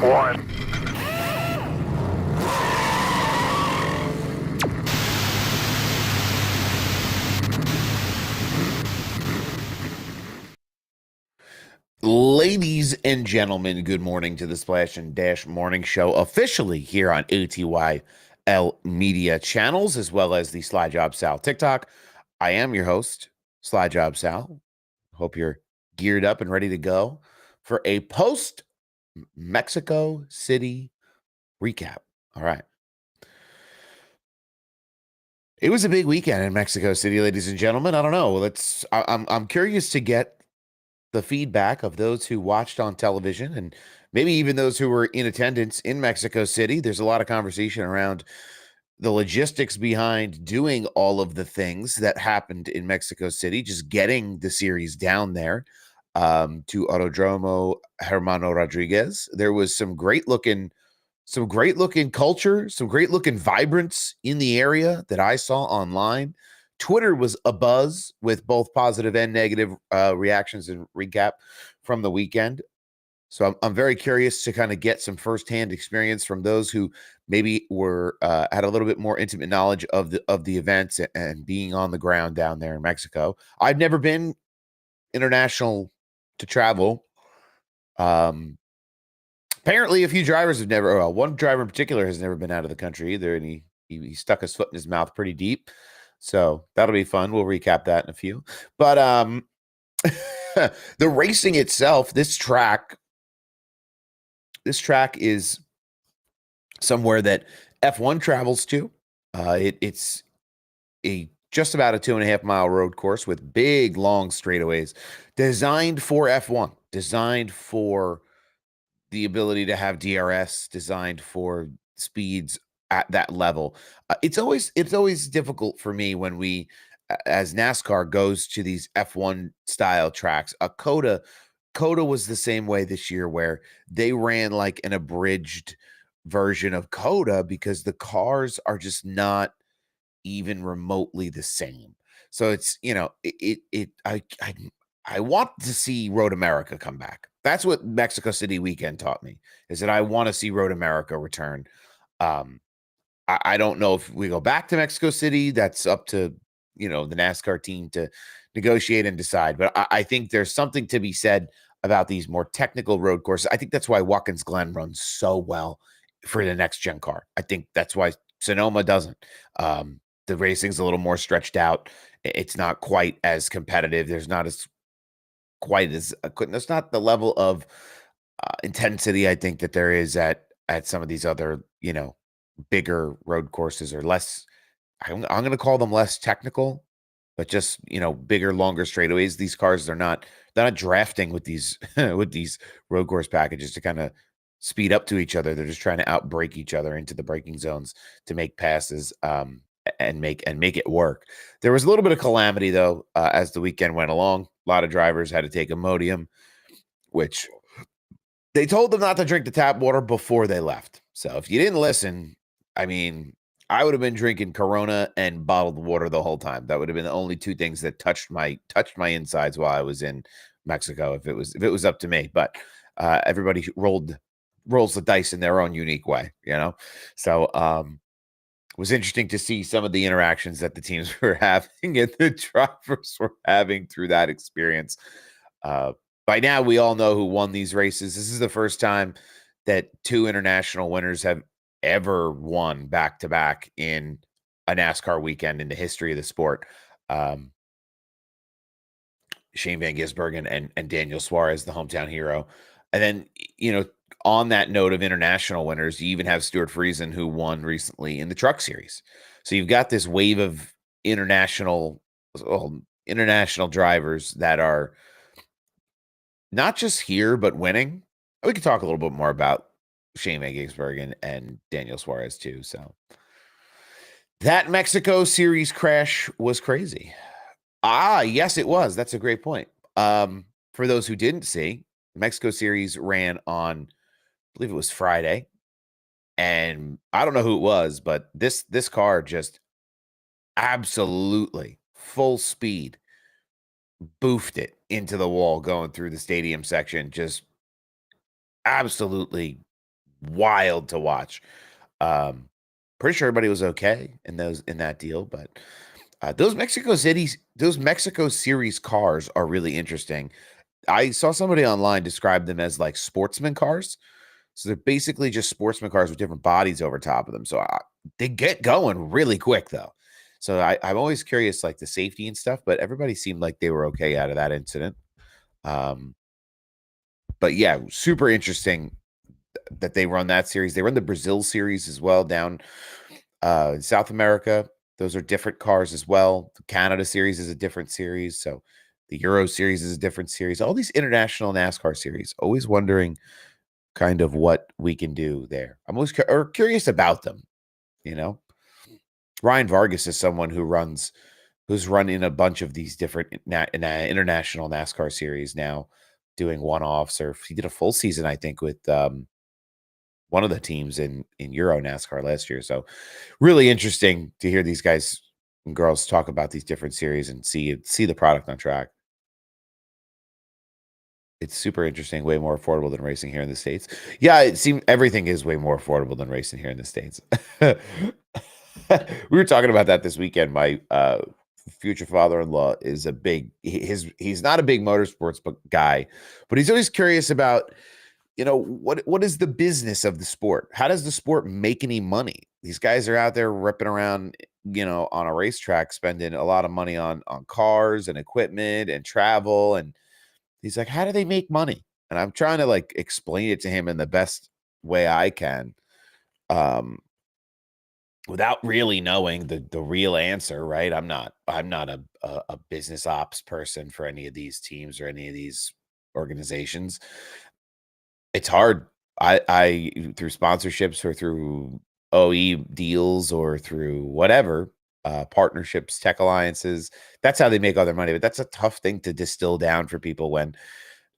F1. Ladies and gentlemen, good morning to the Splash and Dash Morning Show, officially here on ATYL Media channels, as well as the Sly Job Sal TikTok. I am your host, Sly Job Sal. Hope you're geared up and ready to go for a post-Mexico City recap. All right. It was a big weekend in Mexico City, ladies and gentlemen. I don't know. I'm curious to get the feedback of those who watched on television and maybe even those who were in attendance in Mexico City. There's a lot of conversation around the logistics behind doing all of the things that happened in Mexico City, just getting the series down there to Autodromo Hermano Rodriguez. There was some great looking culture, some great looking vibrance in the area that I saw online. Twitter was abuzz with both positive and negative reactions and recap from the weekend. So I'm very curious to kind of get some firsthand experience from those who maybe were had a little bit more intimate knowledge of the events and being on the ground down there in Mexico. I've never been international to travel. Apparently, a few drivers have never. Well, one driver in particular has never been out of the country either, and he stuck his foot in his mouth pretty deep. So that'll be fun. We'll recap that in a few. But the racing itself, this track is somewhere that F1 travels to. It's a just about a 2.5-mile road course with big, long straightaways, designed for F1, designed for the ability to have DRS, designed for speeds at that level. It's always difficult for me when we, as NASCAR goes to these F1 style tracks. Coda was the same way this year, where they ran like an abridged version of Coda because the cars are just not even remotely the same. So it's, I want to see Road America come back. That's what Mexico City weekend taught me, is that I want to see Road America return. I don't know if we go back to Mexico City. That's up to, the NASCAR team to negotiate and decide. But I think there's something to be said about these more technical road courses. I think that's why Watkins Glen runs so well for the next gen car. I think that's why Sonoma doesn't. The racing's a little more stretched out. It's not quite as competitive. There's not as quite as there's not the level of intensity I think that there is at some of these other, bigger road courses, or less. I'm going to call them less technical, but just, bigger, longer straightaways. These cars, they're not drafting with these with these road course packages to kind of speed up to each other. They're just trying to outbrake each other into the braking zones to make passes. And make it work. There was a little bit of calamity though as the weekend went along. A lot of drivers had to take Imodium, which they told them not to drink the tap water before they left. So if you didn't listen, I mean, I would have been drinking Corona and bottled water the whole time. That would have been the only two things that touched my insides while I was in Mexico, if it was up to me. But everybody rolls the dice in their own unique way, So it was interesting to see some of the interactions that the teams were having and the drivers were having through that experience. By now, we all know who won these races. This is the first time that two international winners have ever won back-to-back in a NASCAR weekend in the history of the sport. Shane Van Gisbergen and Daniel Suarez, the hometown hero. And then, on that note of international winners, you even have Stuart Friesen, who won recently in the Truck Series. So you've got this wave of international drivers that are not just here, but winning. We could talk a little bit more about Shane Van Gisbergen and Daniel Suarez too. So that Mexico Series crash was crazy. Yes, it was. That's a great point. For those who didn't see, the Mexico Series ran on, I believe it was Friday, and I don't know who it was, but this car just absolutely full speed boofed it into the wall going through the stadium section. Just absolutely wild to watch. Um, Pretty sure everybody was okay in that deal, but those Mexico Series cars are really interesting. I saw somebody online describe them as like sportsman cars. So they're basically just sportsman cars with different bodies over top of them. So they get going really quick though. So I'm always curious, like the safety and stuff, but everybody seemed like they were okay out of that incident. Um, but yeah, super interesting that they run that series. They run the Brazil series as well down in South America. Those are different cars as well. The Canada series is a different series. So the Euro series is a different series. All these international NASCAR series. Always wondering kind of what we can do there. I'm always curious about them. You know, Ryan Vargas is someone who's run in a bunch of these different international NASCAR series now, doing one-offs, or he did a full season, I think, with one of the teams in Euro NASCAR last year. So really interesting to hear these guys and girls talk about these different series and see the product on track. It's super interesting, way more affordable than racing here in the States. Yeah, it seems everything is way more affordable than racing here in the States. We were talking about that this weekend. My future father-in-law is a big he's not a big motorsports guy, but he's always curious about, what is the business of the sport? How does the sport make any money? These guys are out there ripping around, on a racetrack, spending a lot of money on cars and equipment and travel, and he's like, "How do they make money?" And I'm trying to like explain it to him in the best way I can, um, without really knowing the real answer, right? I'm not a business ops person for any of these teams or any of these organizations. It's hard. I through sponsorships or through OE deals or through whatever, partnerships, tech alliances, that's how they make all their money, but that's a tough thing to distill down for people when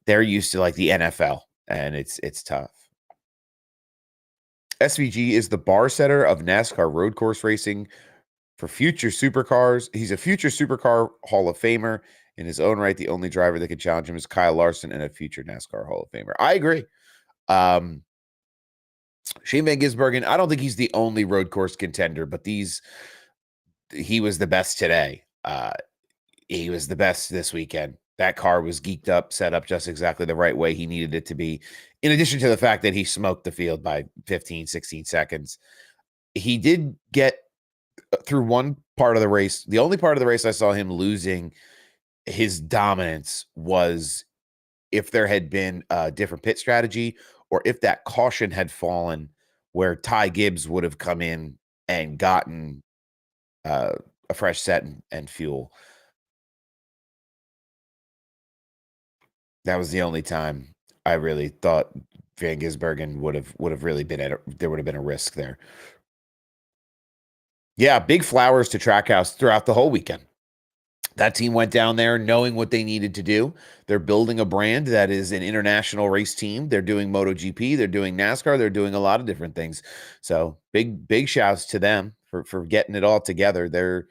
they're used to, like, the NFL, and it's tough. SVG is the bar setter of NASCAR road course racing for future supercars. He's a future supercar Hall of Famer. In his own right, the only driver that could challenge him is Kyle Larson and a future NASCAR Hall of Famer. I agree. Um, Shane Van Gisbergen, I don't think he's the only road course contender, but he was the best today. He was the best this weekend. That car was geeked up, set up just exactly the right way he needed it to be. In addition to the fact that he smoked the field by 15, 16 seconds, he did get through one part of the race. The only part of the race I saw him losing his dominance was if there had been a different pit strategy, or if that caution had fallen where Ty Gibbs would have come in and gotten uh, a fresh set and fuel. That was the only time I really thought Van Gisbergen would have really been there would have been a risk there. Yeah, big flowers to Trackhouse throughout the whole weekend. That team went down there knowing what they needed to do. They're building a brand that is an international race team. They're doing MotoGP, they're doing NASCAR, they're doing a lot of different things. So big shouts to them for getting it all together. They're,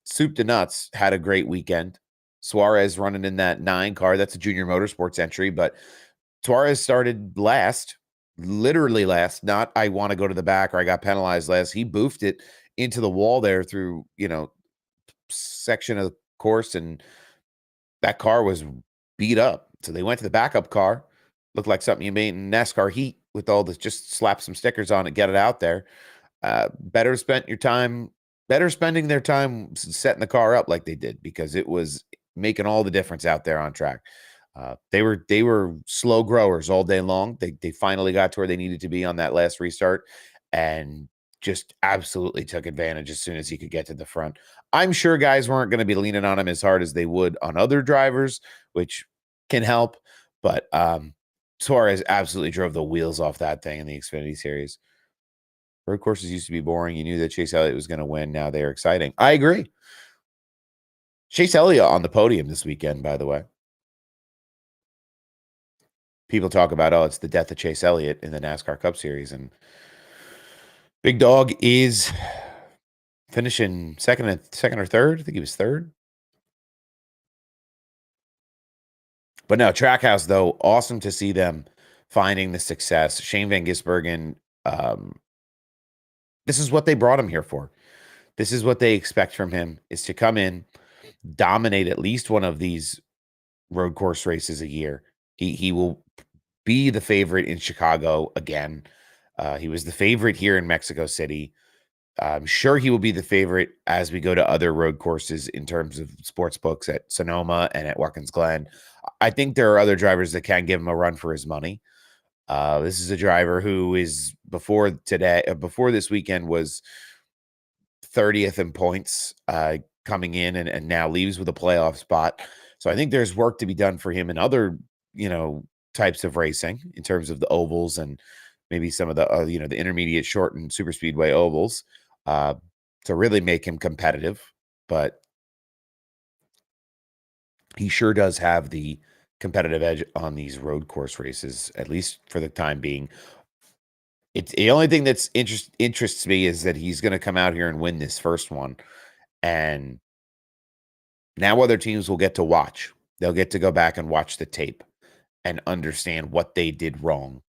soup to nuts, had a great weekend. Suarez running in that 9 car. That's a junior motorsports entry, but Suarez started last, literally last. Not I want to go to the back or I got penalized last. He boofed it into the wall there through, section of the course, and that car was beat up. So they went to the backup car. Looked like something you made in NASCAR heat with all this, just slap some stickers on it, get it out there. Better spent your time, better spending their time setting the car up like they did, because it was making all the difference out there on track. They were slow growers all day long. They finally got to where they needed to be on that last restart, and just absolutely took advantage as soon as he could get to the front. I'm sure guys weren't going to be leaning on him as hard as they would on other drivers, which can help. But Suarez absolutely drove the wheels off that thing in the Xfinity Series. Road courses used to be boring. You knew that Chase Elliott was going to win. Now they're exciting. I agree. Chase Elliott on the podium this weekend, by the way. People talk about, oh, it's the death of Chase Elliott in the NASCAR Cup Series, and Big Dog is finishing second or third. I think he was third. But no, Trackhouse, though, awesome to see them finding the success. Shane Van Gisbergen, this is what they brought him here for. This is what they expect from him, is to come in, dominate at least one of these road course races a year. He will be the favorite in Chicago again. He was the favorite here in Mexico City. I'm sure he will be the favorite as we go to other road courses in terms of sports books at Sonoma and at Watkins Glen. I think there are other drivers that can give him a run for his money. This is a driver who is before this weekend was 30th in points, coming in and now leaves with a playoff spot. So I think there's work to be done for him in other, types of racing in terms of the ovals and maybe some of the, the intermediate, short, and super speedway ovals, uh, to really make him competitive. But he sure does have the competitive edge on these road course races, at least for the time being. It's the only thing that's interests me is that he's going to come out here and win this first one, and now other teams will get to watch. They'll get to go back and watch the tape and understand what they did wrong.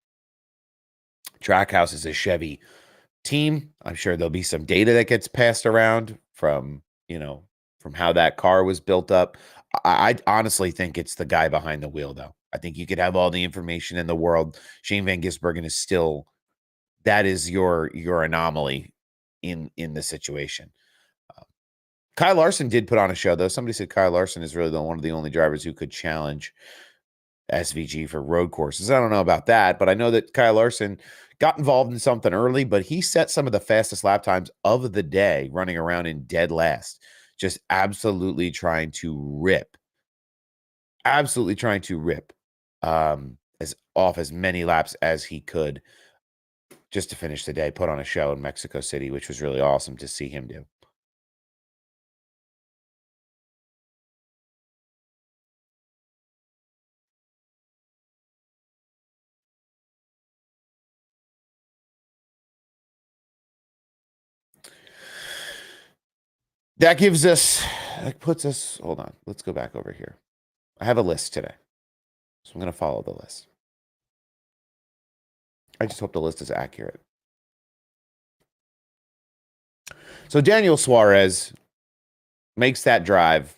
Trackhouse is a Chevy team. I'm sure there'll be some data that gets passed around from how that car was built up. I honestly think it's the guy behind the wheel, though. I think you could have all the information in the world. Shane Van Gisbergen is still, that is your anomaly in the situation. Kyle Larson did put on a show, though. Somebody said Kyle Larson is really one of the only drivers who could challenge SVG for road courses. I don't know about that, but I know that Kyle Larson got involved in something early, but he set some of the fastest lap times of the day running around in dead last, just absolutely trying to rip as off as many laps as he could just to finish the day, put on a show in Mexico City, which was really awesome to see him do. That puts us, hold on, let's go back over here. I have a list today, so I'm going to follow the list. I just hope the list is accurate. So Daniel Suarez makes that drive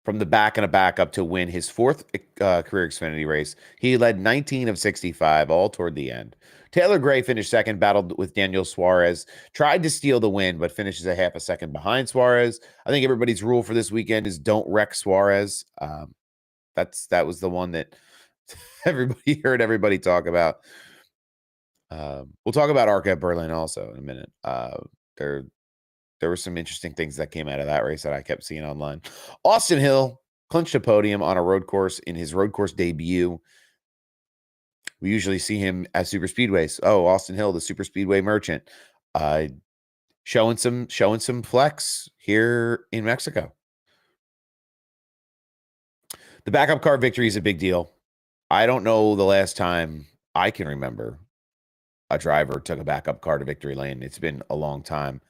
from the back and a backup to win his fourth career Xfinity race. He led 19 of 65, all toward the end. Taylor Gray finished second, battled with Daniel Suarez, tried to steal the win, but finishes a half a second behind Suarez. I think everybody's rule for this weekend is don't wreck Suarez. That was the one that everybody heard everybody talk about. We'll talk about ARCA at Berlin also in a minute. There were some interesting things that came out of that race that I kept seeing online. Austin Hill clinched a podium on a road course in his road course debut. We usually see him at super speedways. Oh, Austin Hill, the super speedway merchant, showing some flex here in Mexico. The backup car victory is a big deal. I don't know the last time I can remember a driver took a backup car to victory lane. It's been a long time.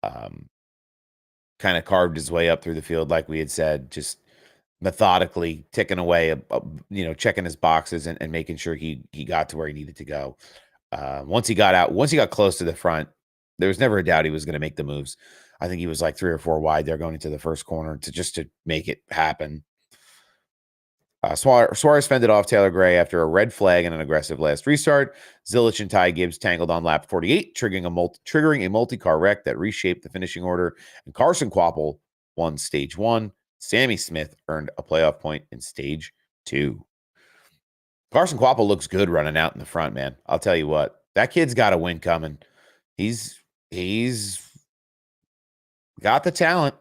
Kind of carved his way up through the field, like we had said, just methodically ticking away, checking his boxes and making sure he got to where he needed to go. Once he got close to the front, there was never a doubt he was going to make the moves. I think he was like 3 or 4 wide there going into the first corner to make it happen. Suarez fended off Taylor Gray after a red flag and an aggressive last restart. Zilich and Ty Gibbs tangled on lap 48, triggering a multi-car wreck that reshaped the finishing order. And Carson Kvapil won stage 1. Sammy Smith earned a playoff point in stage 2. Carson Kvapil looks good running out in the front, man. I'll tell you what, that kid's got a win coming. He's got the talent.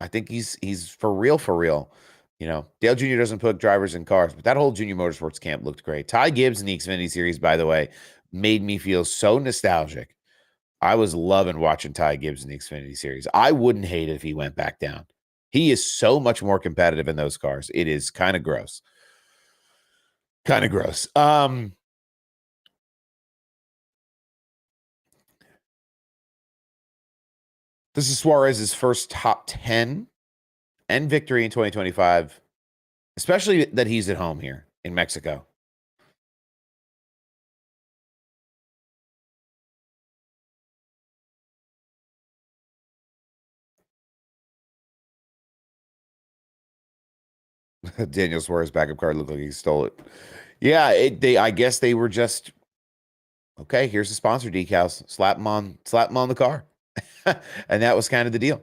I think he's for real. Dale Jr. doesn't put drivers in cars, but that whole junior motorsports camp looked great. Ty Gibbs in the Xfinity Series, by the way, made me feel so nostalgic. I was loving watching Ty Gibbs in the Xfinity Series. I wouldn't hate it if he went back down. He is so much more competitive in those cars. It is kind of gross. This is Suarez's first top 10 and victory in 2025, especially that he's at home here in Mexico. Daniel Suarez backup card looked like he stole it. Yeah, I guess they were just okay. Here's the sponsor decals. Slap them on the car, and that was kind of the deal.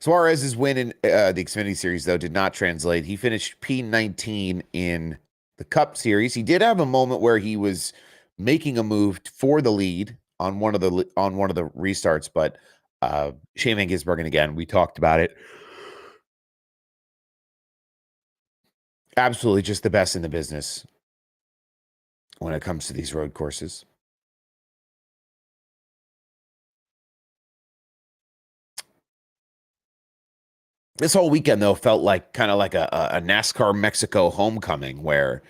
Suarez's win in the Xfinity Series, though, did not translate. He finished P19 in the Cup Series. He did have a moment where he was making a move for the lead on one of the restarts, but Shane Van Gisbergen, again, we talked about it. Absolutely just the best in the business when it comes to these road courses. This whole weekend, though, felt like kind of like a NASCAR Mexico homecoming where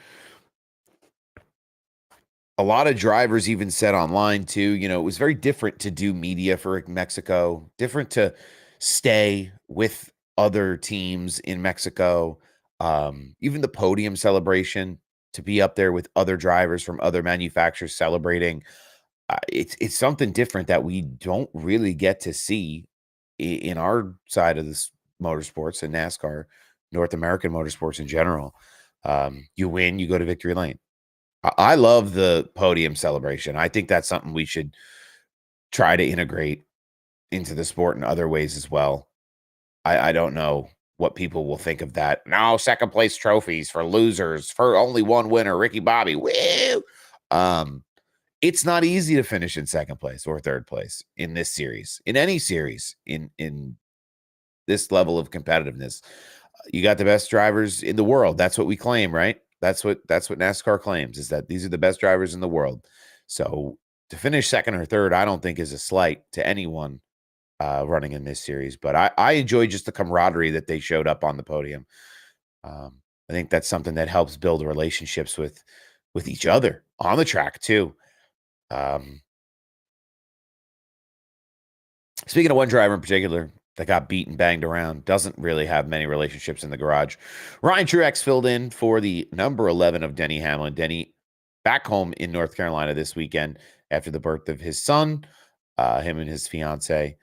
a lot of drivers even said online too, it was very different to do media for Mexico, different to stay with other teams in Mexico. Even the podium celebration to be up there with other drivers from other manufacturers celebrating. It's something different that we don't really get to see in our side of this motorsports and NASCAR, North American motorsports in general. You win, you go to victory lane. I love the podium celebration. I think that's something we should try to integrate into the sport in other ways as well. I don't know what people will think of that. No, second place trophies for losers, for only one winner, Ricky Bobby. Woo! Um, it's not easy to finish in second place or third place in this series, in any series, in this level of competitiveness. You got the best drivers in the world. That's what we claim, right? That's what NASCAR claims, is that these are the best drivers in the world. So to finish second or third, I don't think is a slight to anyone running in this series. But I enjoy just the camaraderie that they showed up on the podium. I think that's something that helps build relationships with each other on the track too. Um, Speaking of one driver in particular that got beat and banged around, doesn't really have many relationships in the garage. Ryan Truex filled in for the number 11 of Denny Hamlin. Denny back home in North Carolina this weekend after the birth of his son, him and his fiance.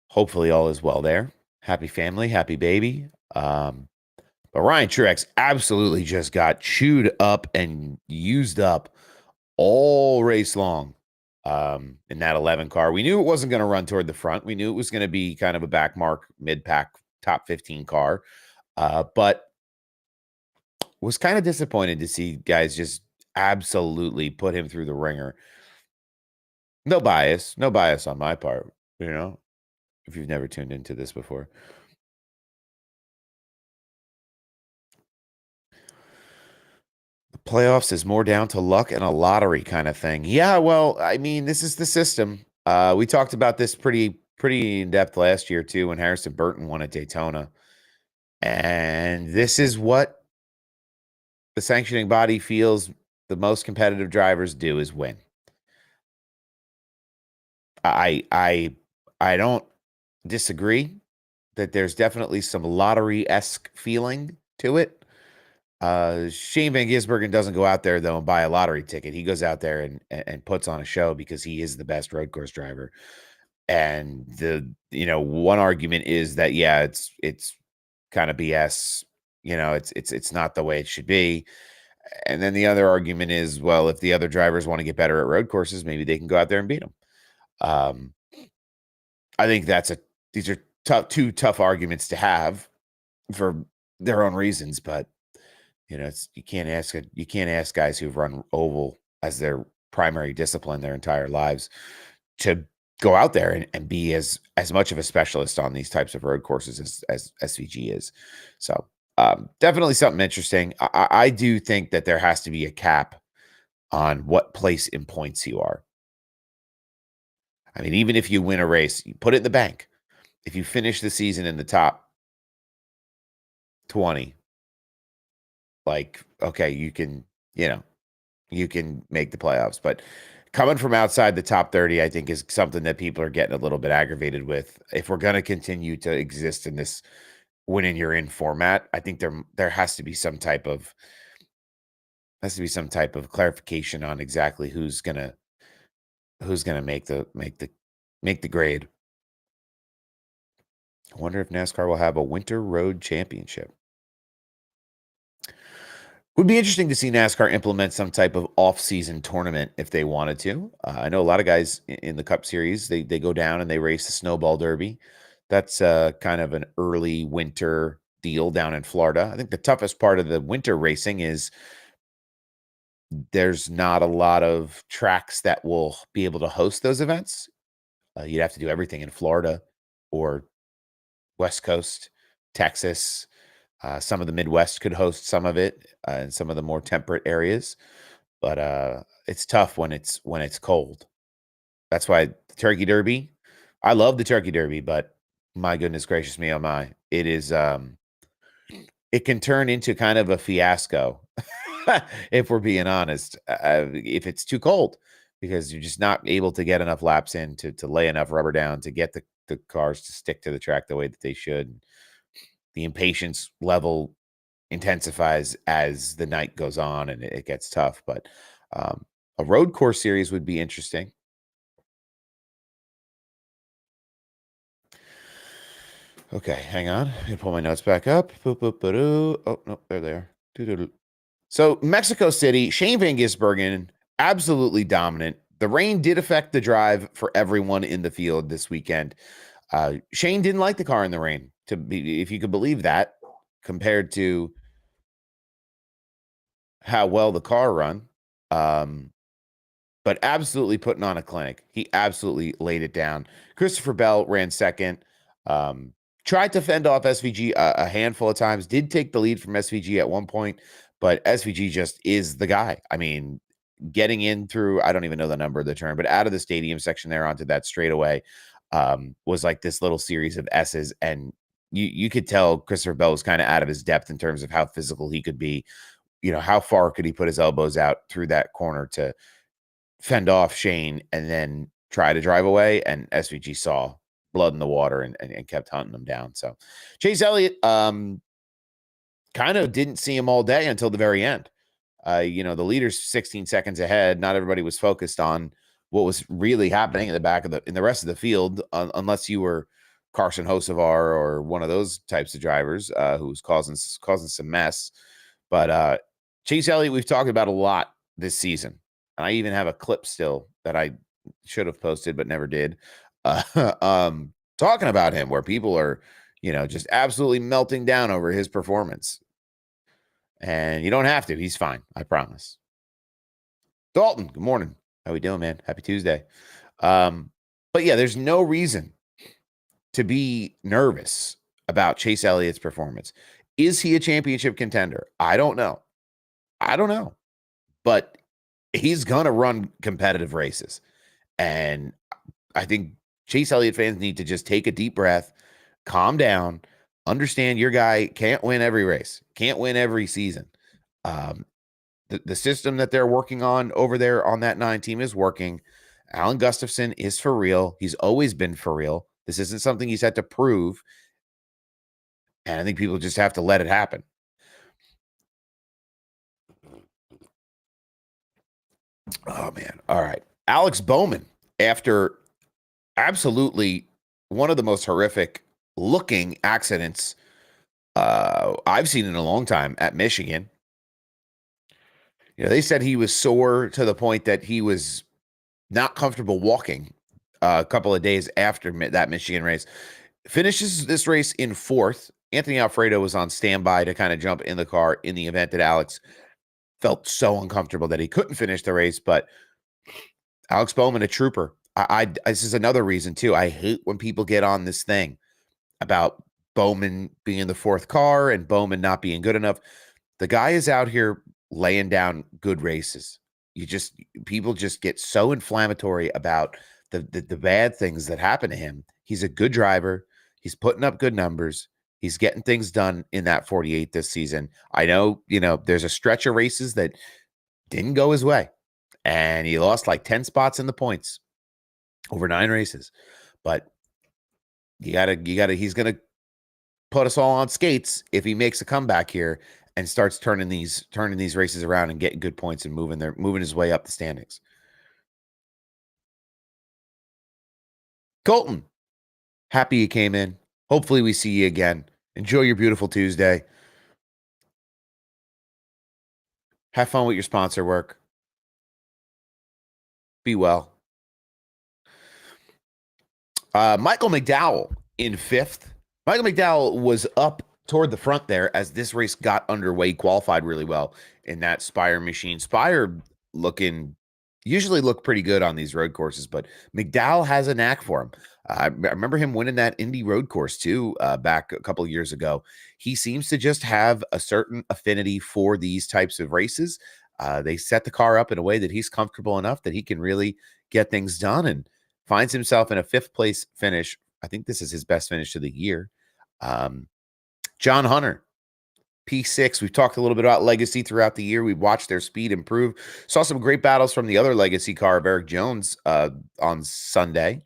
Hopefully all is well there. Happy family, happy baby. But Ryan Truex absolutely just got chewed up and used up all race long in that 11 car. We knew it wasn't going to run toward the front. We knew it was going to be kind of a back mark, mid-pack, top 15 car. But was kind of disappointed to see guys just absolutely put him through the ringer. No bias on my part, if you've never tuned into this before. The playoffs is more down to luck and a lottery kind of thing. Yeah, well, I mean, this is the system. We talked about this pretty in depth last year too when Harrison Burton won at Daytona. And this is what the sanctioning body feels the most competitive drivers do, is win. I don't disagree that there's definitely some lottery-esque feeling to it. Shane Van Gisbergen doesn't go out there though and buy a lottery ticket. He goes out there and puts on a show because he is the best road course driver. And one argument is that it's kind of BS. It's not the way it should be. And then the other argument is, well, if the other drivers want to get better at road courses, maybe they can go out there and beat them. I think these are two tough arguments to have for their own reasons, but you can't ask guys who've run oval as their primary discipline their entire lives to go out there and be as much of a specialist on these types of road courses as SVG is. So definitely something interesting. I do think that there has to be a cap on what place in points you are. I mean, even if you win a race, you put it in the bank. If you finish the season in the top 20, like, okay, you can make the playoffs. But coming from outside the top 30, I think, is something that people are getting a little bit aggravated with. If we're going to continue to exist in this winning you're in format, I think there has to be some type of clarification on exactly who's gonna make the Make the grade. I wonder if NASCAR will have a winter road championship. Would be interesting to see NASCAR implement some type of off-season tournament if they wanted to. I know a lot of guys in the Cup Series, they go down and they race the Snowball Derby. That's kind of an early winter deal down in Florida. I think the toughest part of the winter racing is there's not a lot of tracks that will be able to host those events. You'd have to do everything in Florida or West Coast, Texas. Some of the Midwest could host some of it, in some of the more temperate areas, but it's tough when it's cold. That's why the Turkey Derby. I love the Turkey Derby, but my goodness gracious me, oh my! It is it can turn into kind of a fiasco if we're being honest. If it's too cold, because you're just not able to get enough laps in to lay enough rubber down to get the cars to stick to the track the way that they should. The impatience level intensifies as the night goes on and it gets tough. But a road course series would be interesting. Okay, hang on. I'm gonna pull my notes back up. Boop, boop, ba-doo. Oh no, there they are. Doo-doo-doo. So Mexico City, Shane Van Gisbergen, absolutely dominant. The rain did affect the drive for everyone in the field this weekend. Shane didn't like the car in the rain, to be, if you could believe that, compared to how well the car run. Um, but absolutely putting on a clinic. He absolutely laid it down. Christopher Bell ran second. Um, Tried to fend off SVG a handful of times. Did take the lead from SVG at one point, but SVG just is the guy. I mean, getting in through, I don't even know the number of the turn, but out of the stadium section there onto that straightaway was like this little series of S's. And you could tell Christopher Bell was kind of out of his depth in terms of how physical he could be. You know, how far could he put his elbows out through that corner to fend off Shane and then try to drive away, and SVG saw blood in the water and kept hunting him down. So Chase Elliott kind of didn't see him all day until the very end. The leader's 16 seconds ahead. Not everybody was focused on what was really happening in the back of the rest of the field, unless you were Carson Hocevar or one of those types of drivers who's causing some mess. But Chase Elliott, we've talked about a lot this season. And I even have a clip still that I should have posted but never did. Talking about him, where people are, just absolutely melting down over his performance. And you don't have to. He's fine. I promise. Dalton, good morning. How we doing, man? Happy Tuesday. But yeah, there's no reason to be nervous about Chase Elliott's performance. Is he a championship contender? I don't know. But he's going to run competitive races. And I think Chase Elliott fans need to just take a deep breath, calm down, understand your guy can't win every race, can't win every season. The system that they're working on over there on that 9 team is working. Alan Gustafson is for real. He's always been for real. This isn't something he's had to prove. And I think people just have to let it happen. Oh, man. All right. Alex Bowman, after absolutely one of the most horrific looking accidents I've seen in a long time at Michigan. They said he was sore to the point that he was not comfortable walking a couple of days after that Michigan race. Finishes this race in 4th. Anthony Alfredo was on standby to kind of jump in the car in the event that Alex felt so uncomfortable that he couldn't finish the race. But Alex Bowman, a trooper. This is another reason too. I hate when people get on this thing about Bowman being the 4th car and Bowman not being good enough. The guy is out here laying down good races. People just get so inflammatory about the bad things that happen to him. He's a good driver. He's putting up good numbers. He's getting things done in that 48 this season. I know, there's a stretch of races that didn't go his way, and he lost like 10 spots in the points over 9 races. But he's going to put us all on skates if he makes a comeback here and starts turning these races around and getting good points and moving his way up the standings. Colton, happy you came in. Hopefully we see you again. Enjoy your beautiful Tuesday. Have fun with your sponsor work. Be well. Michael McDowell in fifth. Michael McDowell was up toward the front there as this race got underway, qualified really well in that Spire machine. Spire looking usually look pretty good on these road courses, but McDowell has a knack for him. I remember him winning that Indy road course too back a couple of years ago. He seems to just have a certain affinity for these types of races. They set the car up in a way that he's comfortable enough that he can really get things done, and finds himself in a fifth place finish. I think this is his best finish of the year. John Hunter, P6. We've talked a little bit about Legacy throughout the year. We've watched their speed improve. Saw some great battles from the other Legacy car of Eric Jones on Sunday.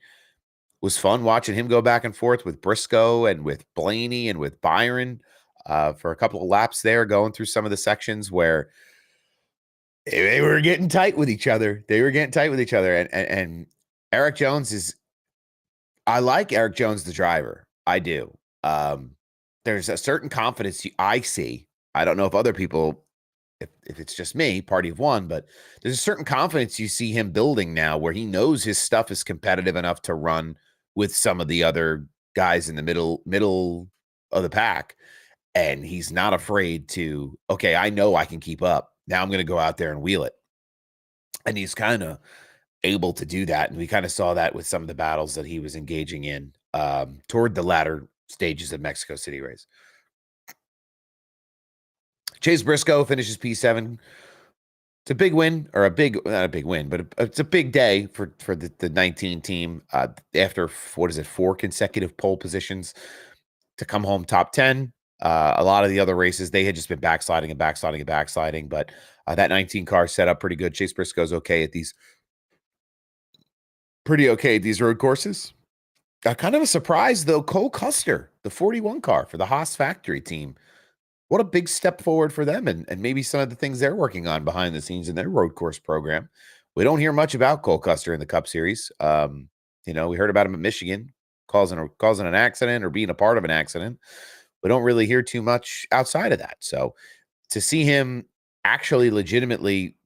Was fun watching him go back and forth with Briscoe and with Blaney and with Byron for a couple of laps there, going through some of the sections where they were getting tight with each other. And Eric Jones is, I like Eric Jones, the driver. I do. There's a certain confidence I see. I don't know if other people, if it's just me, party of one, but there's a certain confidence you see him building now where he knows his stuff is competitive enough to run with some of the other guys in the middle of the pack. And he's not afraid to, okay, I know I can keep up. Now I'm going to go out there and wheel it. And he's kind of able to do that. And we kind of saw that with some of the battles that he was engaging in toward the latter stages of Mexico City race. Chase Briscoe finishes P7. It's a big win, or not a big win, but it's a big day for the 19 team after, what is it, 4 consecutive pole positions to come home top 10. A lot of the other races, they had just been backsliding, but that 19 car set up pretty good. Chase Briscoe's pretty okay at these road courses. Kind of a surprise, though, Cole Custer, the 41 car for the Haas factory team. What a big step forward for them, and maybe some of the things they're working on behind the scenes in their road course program. We don't hear much about Cole Custer in the Cup Series. We heard about him at Michigan, causing an accident or being a part of an accident. We don't really hear too much outside of that. So to see him actually legitimately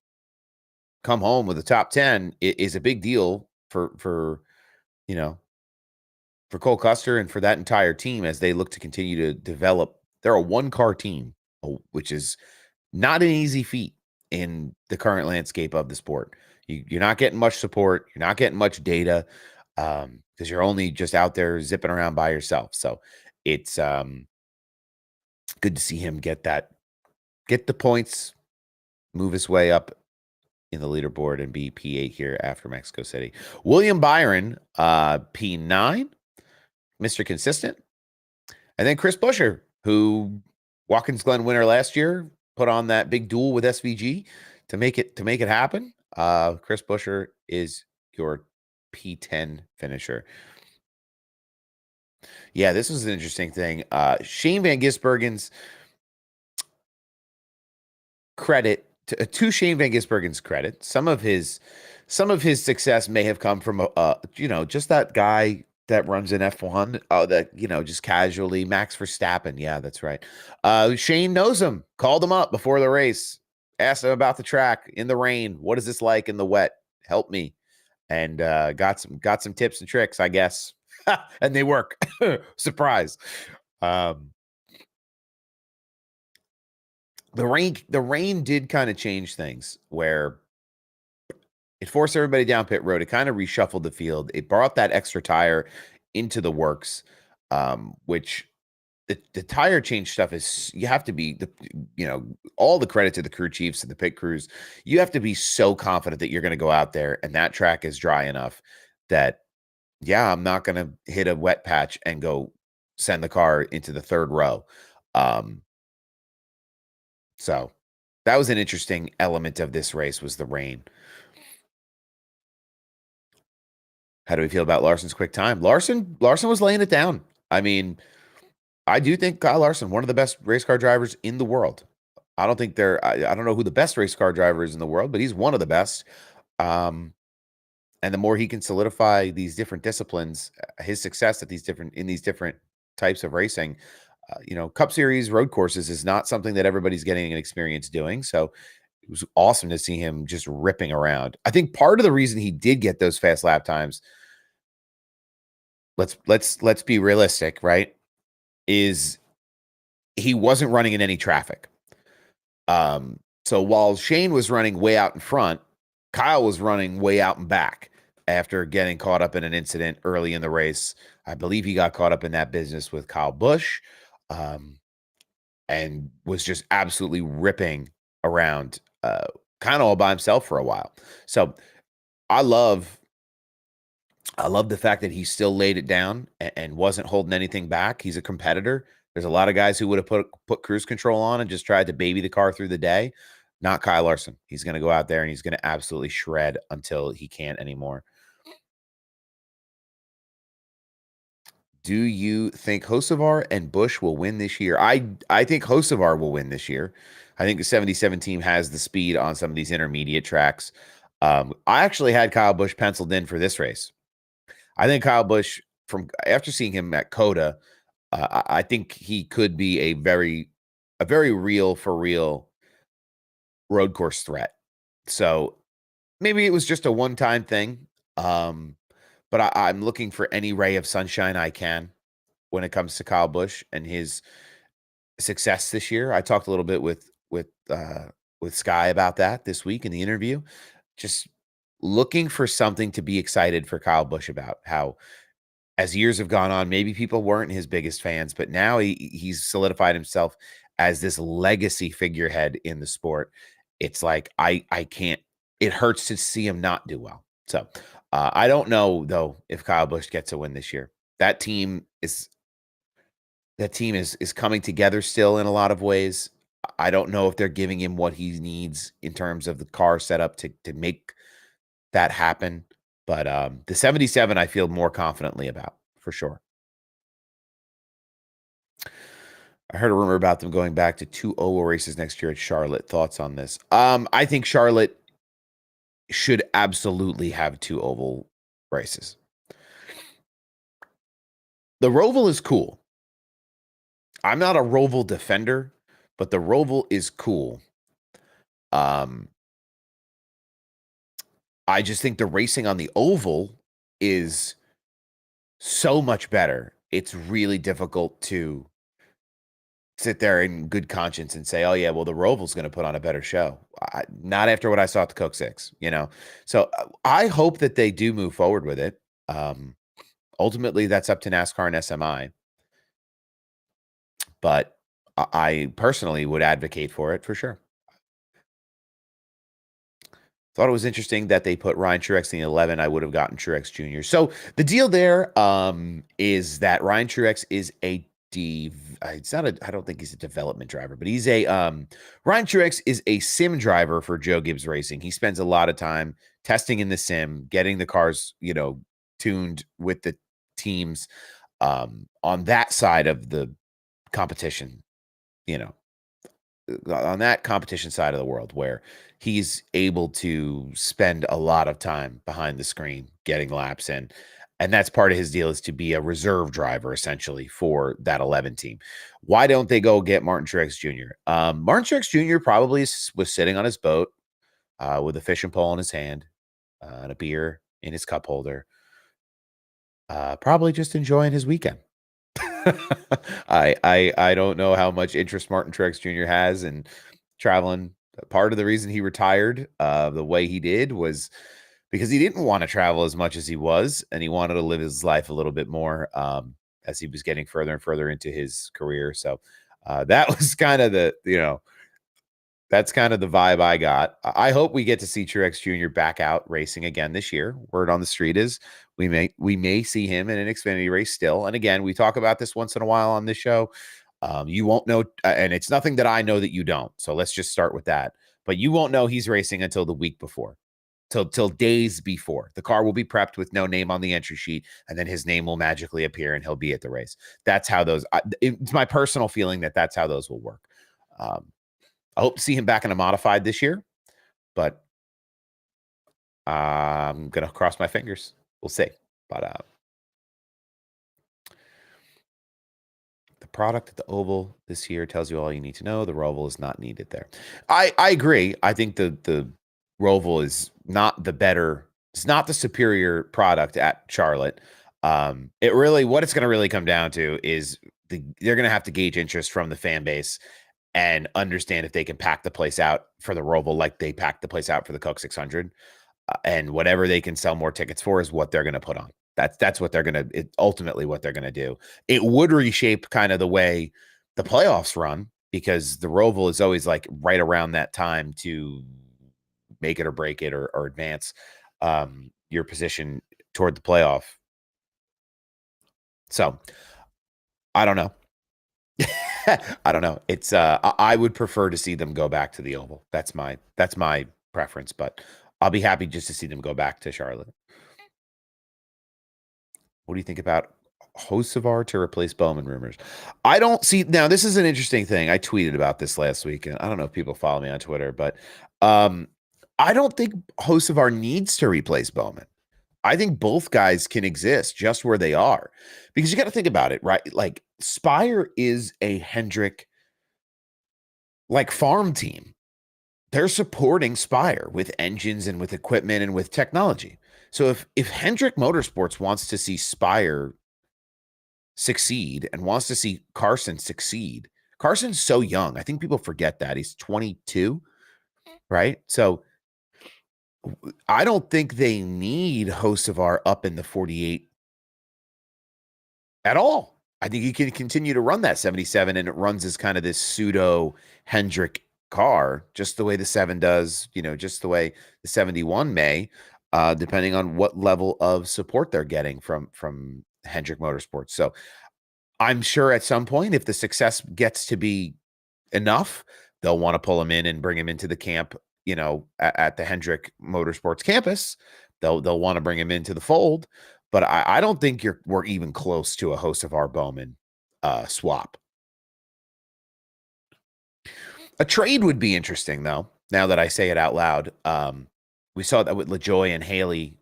come home with the top 10 is a big deal for Cole Custer and for that entire team as they look to continue to develop. They're a one-car team, which is not an easy feat in the current landscape of the sport. You're not getting much support. You're not getting much data because you're only just out there zipping around by yourself. So it's good to see him get the points, move his way up in the leaderboard and be P8 here after Mexico City. William Byron, P9, Mr. Consistent. And then Chris Buescher, who Watkins Glen winner last year, put on that big duel with SVG to make it happen. Chris Buescher is your P10 finisher. Yeah, this was an interesting thing. Shane Van Gisbergen's credit to Shane Van Gisbergen's credit, some of his success may have come from just that guy that runs an F1 that just casually, Max Verstappen. Yeah, that's right. Shane knows him, called him up before the race, asked him about the track in the rain. What is this like in the wet? Help me. And got some tips and tricks, I guess. And they work. Surprise. The rain did kind of change things where it forced everybody down pit road. It kind of reshuffled the field. It brought that extra tire into the works, which the tire change stuff is, you have to be, all the credit to the crew chiefs and the pit crews. You have to be so confident that you're going to go out there and that track is dry enough that, yeah, I'm not going to hit a wet patch and go send the car into the third row. So that was an interesting element of this race, was the rain. How do we feel about Larson's quick time? Larson was laying it down. I mean, I do think Kyle Larson, one of the best race car drivers in the world. I don't think I don't know who the best race car driver is in the world, but he's one of the best. And the more he can solidify these different disciplines, his success at these different types of racing, Cup Series road courses is not something that everybody's getting an experience doing. So it was awesome to see him just ripping around. I think part of the reason he did get those fast lap times, let's be realistic, right? Is he wasn't running in any traffic. So while Shane was running way out in front, Kyle was running way out and back after getting caught up in an incident early in the race. I believe he got caught up in that business with Kyle Busch, and was just absolutely ripping around, kind of all by himself for a while. So I love the fact that he still laid it down and wasn't holding anything back. He's a competitor. There's a lot of guys who would have put cruise control on and just tried to baby the car through the day. Not Kyle Larson. He's going to go out there and he's going to absolutely shred until he can't anymore. Do you think Hocevar and Busch will win this year? I think Hocevar will win this year. I think the 77 team has the speed on some of these intermediate tracks. I actually had Kyle Busch penciled in for this race. I think Kyle Busch, from after seeing him at Coda, I think he could be a very real for real road course threat. So maybe it was just a one-time thing. But I'm looking for any ray of sunshine I can when it comes to Kyle Busch and his success this year. I talked a little bit with Sky about that this week in the interview. Just looking for something to be excited for Kyle Busch about. How, as years have gone on, maybe people weren't his biggest fans, but now he's solidified himself as this legacy figurehead in the sport. It's like I can't. It hurts to see him not do well. So I don't know though if Kyle Busch gets a win this year. That team is coming together still in a lot of ways. I don't know if they're giving him what he needs in terms of the car setup to make that happen. But the 77 I feel more confidently about for sure. I heard a rumor about them going back to 2 oval races next year at Charlotte. Thoughts on this? I think Charlotte should absolutely have 2 oval races. The Roval is cool. I'm not a Roval defender, but the Roval is cool. I just think the racing on the oval is so much better. It's really difficult to sit there in good conscience and say, "Oh yeah, well the Roval's going to put on a better show." Not after what I saw at the Coke 6. So I hope that they do move forward with it. Ultimately, that's up to NASCAR and SMI, but I personally would advocate for it for sure. Thought it was interesting that they put Ryan Truex in the 11. I would have gotten Truex Jr. So the deal there is that Ryan Truex is it's not I don't think he's a development driver, but he's Ryan Truex is a sim driver for Joe Gibbs Racing. He spends a lot of time testing in the sim, getting the cars, tuned with the teams on that side of the competition, you know, on that competition side of the world where he's able to spend a lot of time behind the screen getting laps in. And that's part of his deal, is to be a reserve driver essentially for that 11 team. Why don't they go get Martin Truex Jr.? Martin Truex Jr. probably was sitting on his boat with a fishing pole in his hand and a beer in his cup holder, probably just enjoying his weekend. I don't know how much interest Martin Truex Jr. has in traveling. Part of the reason he retired the way he did was because he didn't want to travel as much as he was, and he wanted to live his life a little bit more as he was getting further and further into his career. So that was kind of that's kind of the vibe I got. I hope we get to see Truex Jr. back out racing again this year. Word on the street is we may see him in an Xfinity race still. And again, we talk about this once in a while on this show. You won't know, and it's nothing that I know that you don't. So let's just start with that. But you won't know he's racing until the week before, till days before. The car will be prepped with no name on the entry sheet, and then his name will magically appear and he'll be at the race. That's how it's my personal feeling that that's how those will work. I hope to see him back in a modified this year, but I'm gonna cross my fingers. We'll see. But the product at the Oval this year tells you all you need to know. The Roval is not needed there. I agree. I think the Roval is not the better. It's not the superior product at Charlotte. It really what it's going to really come down to is they're going to have to gauge interest from the fan base and understand if they can pack the place out for the Roval like they packed the place out for the Coke 600. And whatever they can sell more tickets for is what they're going to put on. That's what they're going to ultimately what they're going to do. It would reshape kind of the way the playoffs run because the Roval is always like right around that time to make it or break it or advance your position toward the playoff. So I don't know. I don't know. It's I would prefer to see them go back to the Oval. That's my preference, but I'll be happy just to see them go back to Charlotte. What do you think about Hocevar to replace Bowman rumors? I don't see now. This is an interesting thing. I tweeted about this last week, and I don't know if people follow me on Twitter, but um, I don't think Hocevar needs to replace Bowman. I think both guys can exist just where they are, because you got to think about it, right? Like Spire is a Hendrick like farm team. They're supporting Spire with engines and with equipment and with technology. So if Hendrick Motorsports wants to see Spire succeed and wants to see Carson succeed. Carson's so young. I think people forget that. He's 22, right? So I don't think they need Hocevar up in the 48 at all. I think he can continue to run that 77 and it runs as kind of this pseudo Hendrick car, just the way the 7 does, just the way the 71 may, depending on what level of support they're getting from Hendrick Motorsports. So I'm sure at some point, if the success gets to be enough, they'll want to pull him in and bring him into the camp, at the Hendrick Motorsports campus. They'll want to bring him into the fold. But I don't think we're even close to a Hocevar Bowman swap. A trade would be interesting, though, now that I say it out loud. We saw that with LaJoy and Haley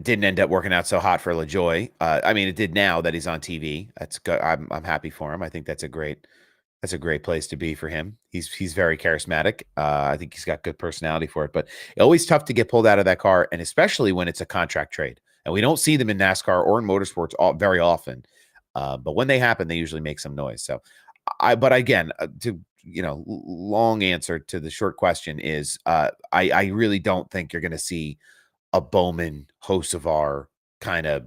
didn't end up working out so hot for LaJoy. I mean, it did now that he's on TV. That's good. I'm happy for him. I think that's a great place to be for him. He's very charismatic. I think he's got good personality for it. But always tough to get pulled out of that car, and especially when it's a contract trade. And we don't see them in NASCAR or in motorsports very often. But when they happen, they usually make some noise. So, but again, long answer to the short question is, I really don't think you're going to see a Bowman Hocevar kind of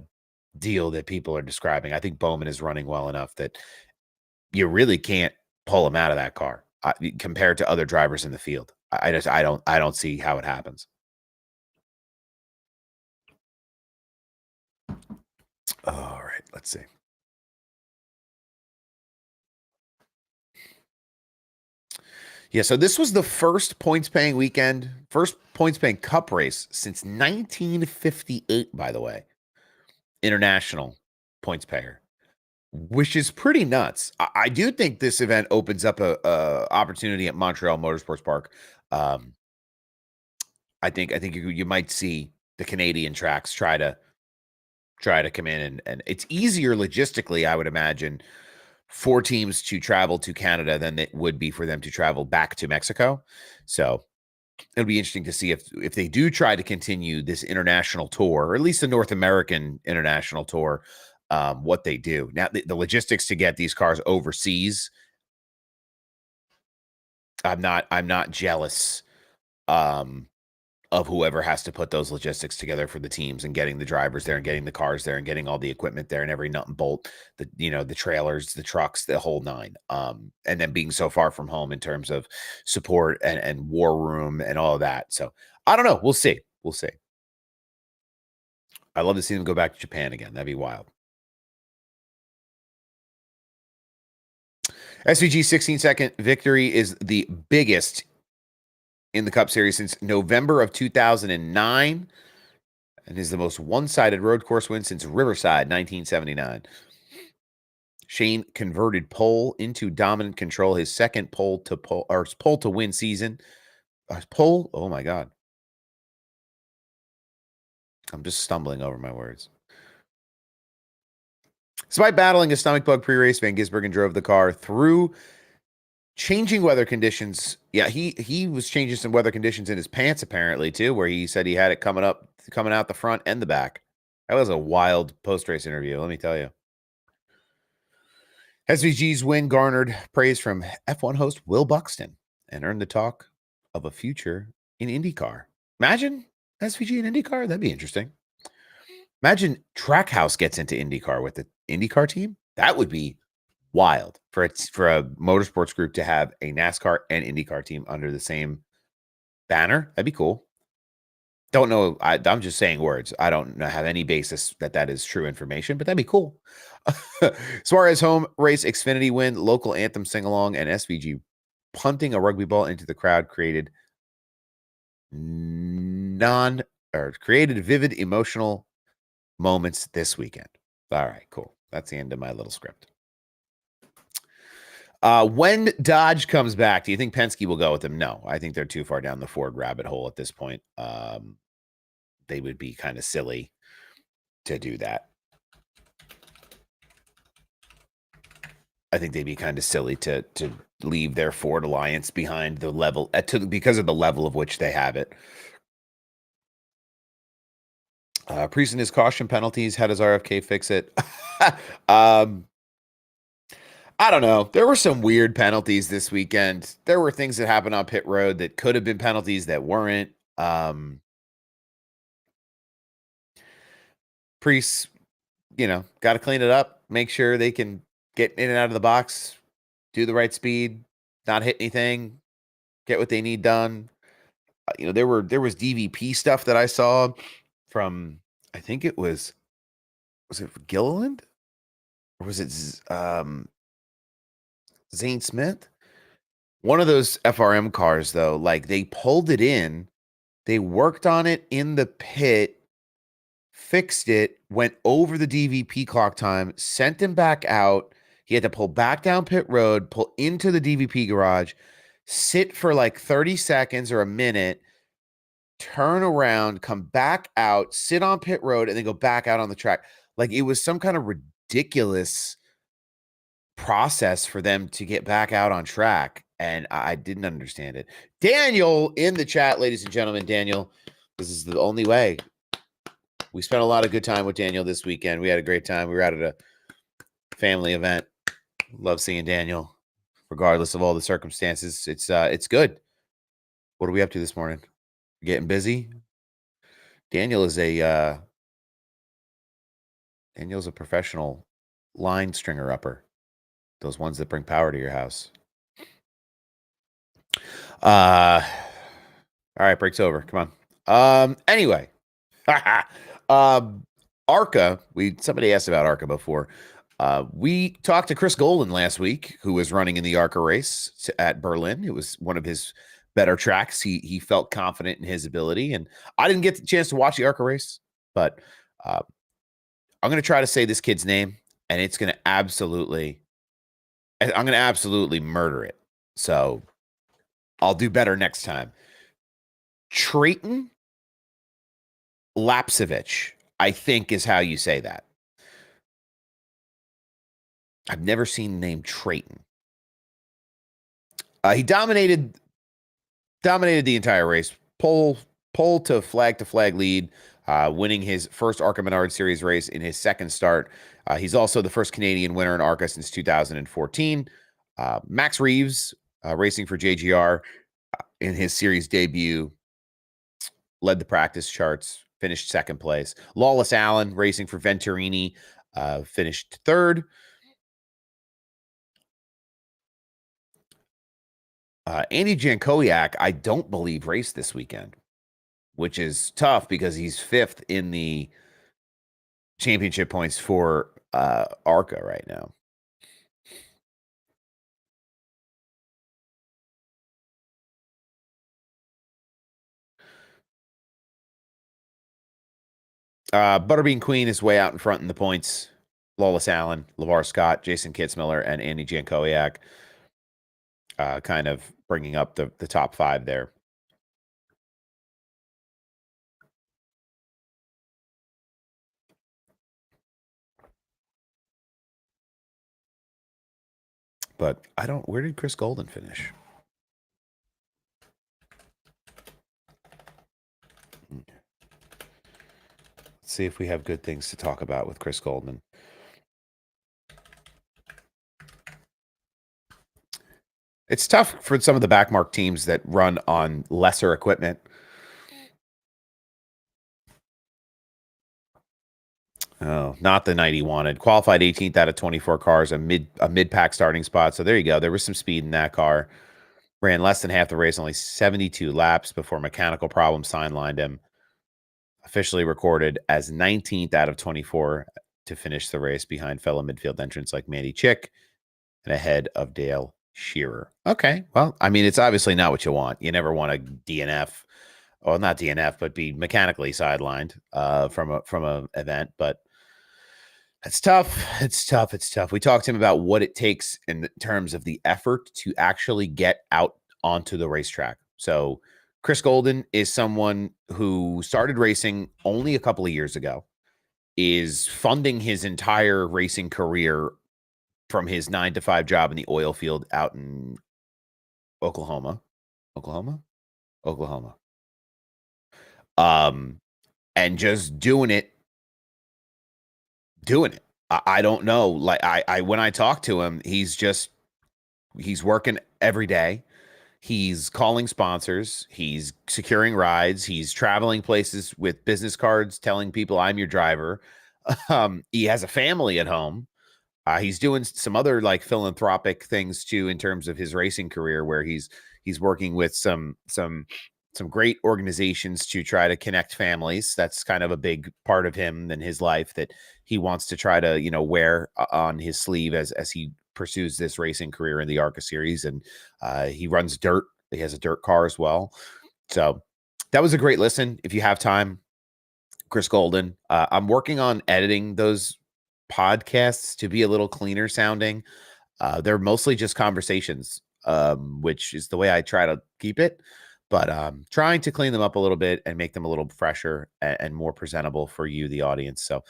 deal that people are describing. I think Bowman is running well enough that you really can't pull him out of that car compared to other drivers in the field. I don't see how it happens. All right, let's see. Yeah, so this was the first points paying weekend, first points paying cup race since 1958, by the way. International points payer, which is pretty nuts. I do think this event opens up a opportunity at Montreal Motorsports Park. I think you might see the Canadian tracks try to come in and it's easier logistically, I would imagine, for teams to travel to Canada than it would be for them to travel back to Mexico. So it'll be interesting to see if they do try to continue this international tour, or at least the North American international tour, what they do. Now, the logistics to get these cars overseas, I'm not jealous of whoever has to put those logistics together for the teams and getting the drivers there and getting the cars there and getting all the equipment there and every nut and bolt, the trailers, the trucks, the whole nine. And then being so far from home in terms of support and war room and all of that. So I don't know. We'll see. We'll see. I love to see them go back to Japan again. That'd be wild. SVG 16-second victory is the biggest in the Cup Series since November of 2009 and is the most one-sided road course win since Riverside 1979. Shane converted pole into dominant control, his second pole to win season. Pole, oh my God. I'm just stumbling over my words. Despite battling a stomach bug pre-race, Van Gisbergen drove the car through changing weather conditions. Yeah, he was changing some weather conditions in his pants apparently too, where he said he had it coming out the front and the back. That was a wild post-race interview, let me tell you. SVG's win garnered praise from F1 host Will Buxton and earned the talk of a future in IndyCar. Imagine SVG in IndyCar. That'd be interesting. Imagine Trackhouse gets into IndyCar with the IndyCar team. That would be wild for a motorsports group to have a NASCAR and IndyCar team under the same banner. That'd be cool. Don't know. I'm just saying words. I don't have any basis that is true information, but that'd be cool. Suarez home race Xfinity win, local anthem sing along, and SVG punting a rugby ball into the crowd created vivid emotional moments this weekend. All right, cool. That's the end of my little script. When Dodge comes back, do you think Penske will go with him? No, I think they're too far down the Ford rabbit hole at this point. They would be kind of silly to do that. I think they'd be kind of silly to leave their Ford Alliance behind the level because of the level of which they have it. Priest and his caution penalties. How does RFK fix it? I don't know. There were some weird penalties this weekend. There were things that happened on pit road that could have been penalties that weren't. Priests, got to clean it up. Make sure they can get in and out of the box, do the right speed, not hit anything, get what they need done. There was DVP stuff that I saw from, I think it was it Gilliland or was it Zane Smith? One of those FRM cars though, like they pulled it in, they worked on it in the pit, fixed it, went over the DVP clock time, sent him back out. He had to pull back down pit road, pull into the DVP garage, sit for like 30 seconds or a minute, turn around, come back out, sit on pit road, and then go back out on the track. Like it was some kind of ridiculous process for them to get back out on track. And I didn't understand it. Daniel in the chat, ladies and gentlemen. Daniel, this is the only way. We spent a lot of good time with Daniel this weekend. We had a great time. We were out at a family event. Love seeing Daniel, regardless of all the circumstances. It's good. What are we up to this morning? Getting busy. Daniel's a professional line stringer upper. Those ones that bring power to your house. All right, break's over. Come on. Anyway. ARCA, somebody asked about ARCA before. We talked to Chris Golan last week, who was running in the ARCA race at Berlin. It was one of his better tracks. He felt confident in his ability, and I didn't get the chance to watch the ARCA race, but I'm going to try to say this kid's name, and I'm going to absolutely murder it. So I'll do better next time. Trayton Lapsevich, I think is how you say that. I've never seen the name Trayton. He dominated the entire race, pole to flag lead, winning his first ARCA Menard Series race in his second start. He's also the first Canadian winner in ARCA since 2014. Max Reeves, racing for JGR in his series debut, led the practice charts, finished second place. Lawless Allen, racing for Venturini, finished third. Andy Jankowiak, I don't believe raced this weekend, which is tough because he's fifth in the championship points for ARCA right now. Butterbean Queen is way out in front in the points. Lawless Allen, LeVar Scott, Jason Kitzmiller, and Andy Jankowiak kind of bringing up the top five there. But I don't. Where did Chris Golden finish? Let's see if we have good things to talk about with Chris Golden. It's tough for some of the backmark teams that run on lesser equipment. Oh, not the night he wanted. Qualified 18th out of 24 cars, a mid-pack starting spot. So there you go. There was some speed in that car. Ran less than half the race, only 72 laps before mechanical problems sidelined him. Officially recorded as 19th out of 24 to finish the race behind fellow midfield entrants like Mandy Chick and ahead of Dale Shearer. Okay, well, I mean, it's obviously not what you want. You never want a DNF, well, not DNF, but be mechanically sidelined from a event. But it's tough. It's tough. It's tough. We talked to him about what it takes in terms of the effort to actually get out onto the racetrack. So Chris Golden is someone who started racing only a couple of years ago, is funding his entire racing career from his 9-to-5 job in the oil field out in Oklahoma. Oklahoma. And just doing it. I don't know. Like I when I talk to him, he's working every day. He's calling sponsors. He's securing rides. He's traveling places with business cards, telling people I'm your driver. He has a family at home. He's doing some other like philanthropic things too in terms of his racing career, where he's working with some great organizations to try to connect families. That's kind of a big part of him and his life that he wants to try to, wear on his sleeve as he pursues this racing career in the ARCA series. And he runs dirt. He has a dirt car as well. So that was a great listen. If you have time, Chris Golden. I'm working on editing those podcasts to be a little cleaner sounding. They're mostly just conversations, which is the way I try to keep it. But trying to clean them up a little bit and make them a little fresher and more presentable for you, the audience. So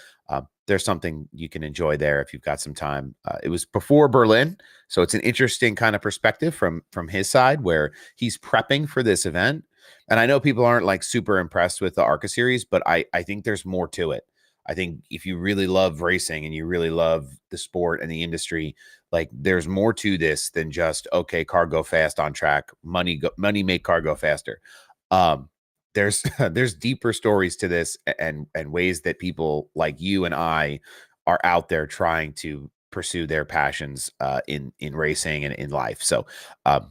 there's something you can enjoy there if you've got some time. It was before Berlin, so it's an interesting kind of perspective from his side, where he's prepping for this event. And I know people aren't like super impressed with the ARCA series, but I think there's more to it. I think if you really love racing and you really love the sport and the industry, like there's more to this than just, okay, car go fast on track, money make car go faster. There's there's deeper stories to this, and ways that people like you and I are out there trying to pursue their passions in racing and in life. So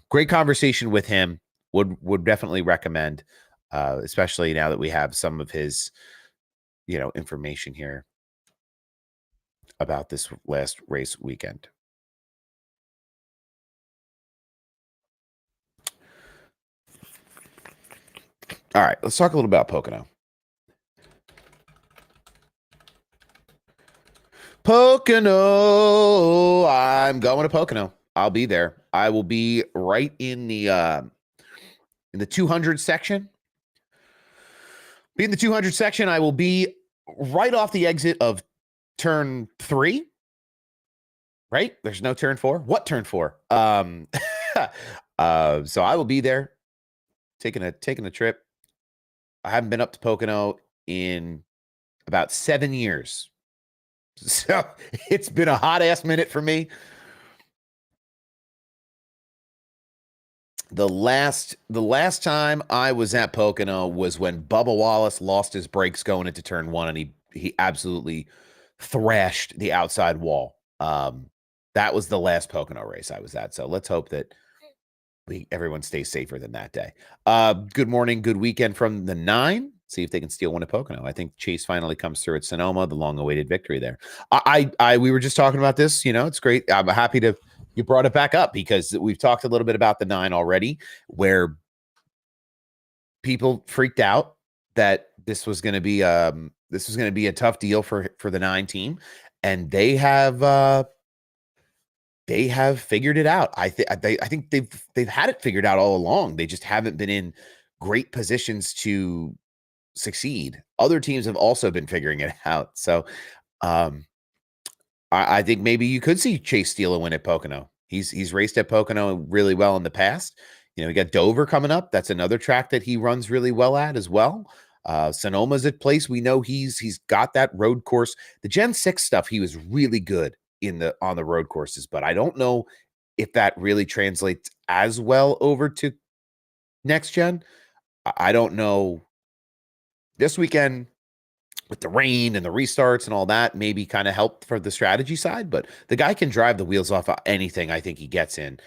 great conversation with him. Would definitely recommend, especially now that we have some of his information here about this last race weekend. All right, let's talk a little about Pocono. Pocono, I'm going to Pocono. I'll be there. I will be right in the 200 section. Be in the 200 section. I will be right off the exit of turn 3. Right? There's no turn 4. What turn 4? So I will be there taking a trip. I haven't been up to Pocono in about 7 years. So it's been a hot ass minute for me. The last time I was at Pocono was when Bubba Wallace lost his brakes going into turn 1, and he absolutely thrashed the outside wall. That was the last Pocono race I was at. So let's hope that everyone stays safer than that day. Good morning, good weekend from the 9. See if they can steal one at Pocono. I think Chase finally comes through at Sonoma, the long-awaited victory there. We were just talking about this. It's great. I'm happy you brought it back up, because we've talked a little bit about the 9 already, where people freaked out that this was going to be a tough deal for the 9 team, and they have figured it out. I think they've had it figured out all along. They just haven't been in great positions to succeed. Other teams have also been figuring it out. So I think maybe you could see Chase steal a win at Pocono. He's raced at Pocono really well in the past. We got Dover coming up. That's another track that he runs really well at as well. Sonoma's a place we know he's got that road course. The Gen 6 stuff, he was really good on the road courses, but I don't know if that really translates as well over to next gen. I don't know. This weekend with the rain and the restarts and all that maybe kind of helped for the strategy side, but the guy can drive the wheels off of anything I think he gets in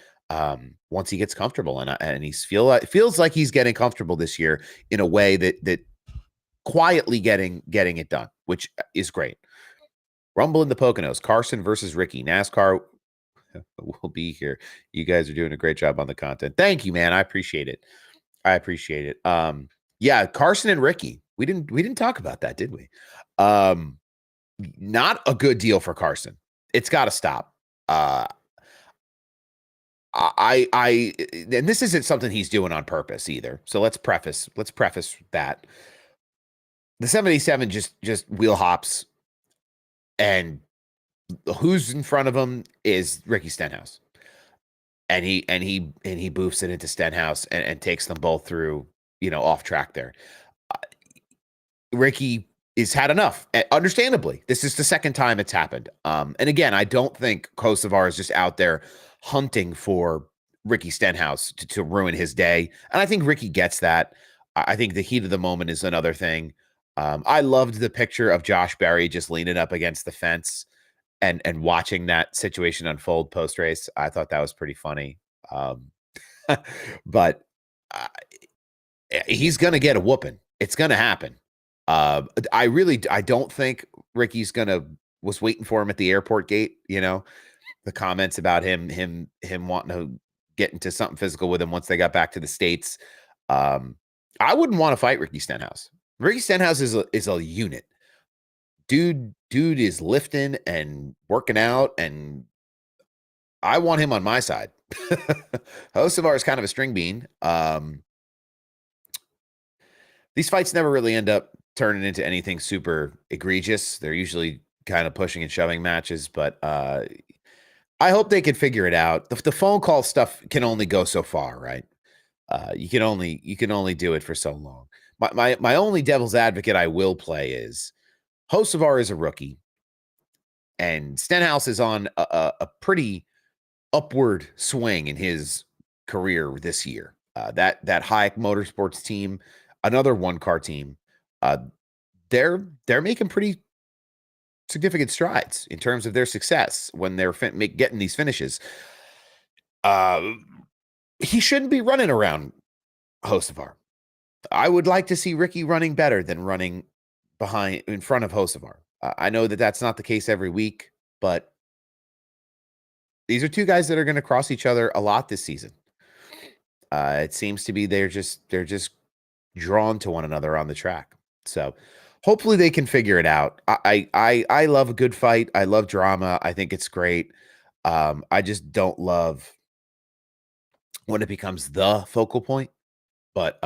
once he gets comfortable, and feels like he's getting comfortable this year in a way that quietly getting it done, which is great. Rumble in the Poconos, Carson versus Ricky. NASCAR will be here. You guys are doing a great job on the content. Thank you, man. I appreciate it. Yeah, Carson and Ricky. We didn't talk about that, did we? Not a good deal for Carson. It's got to stop. And this isn't something he's doing on purpose either. So let's preface that. The 77 just wheel hops, and who's in front of him is Ricky Stenhouse. And he boofs it into Stenhouse and takes them both through, off track there. Ricky has had enough. Understandably, this is the second time it's happened. And again, I don't think Kosovar is just out there hunting for Ricky Stenhouse to ruin his day. And I think Ricky gets that. I think the heat of the moment is another thing. I loved the picture of Josh Berry just leaning up against the fence and watching that situation unfold post race. I thought that was pretty funny. But he's going to get a whooping. It's going to happen. I don't think Ricky's was waiting for him at the airport gate. The comments about him wanting to get into something physical with him once they got back to the States. I wouldn't want to fight Ricky Stenhouse. Ricky Stenhouse is a unit. Dude is lifting and working out, and I want him on my side. Hocevar is kind of a string bean. These fights never really end up turning into anything super egregious. They're usually kind of pushing and shoving matches, but I hope they can figure it out. The phone call stuff can only go so far, right? You can only do it for so long. My only devil's advocate I will play is Hocevar is a rookie, and Stenhouse is on a pretty upward swing in his career this year. That Hayek Motorsports team, another one-car team, they're making pretty significant strides in terms of their success when they're getting these finishes. He shouldn't be running around Hocevar. I would like to see Ricky running better than running in front of Hocevar. I know that that's not the case every week, but these are two guys that are going to cross each other a lot this season. It seems to be they're just drawn to one another on the track. So hopefully they can figure it out. I love a good fight. I love drama. I think it's great. I just don't love when it becomes the focal point. But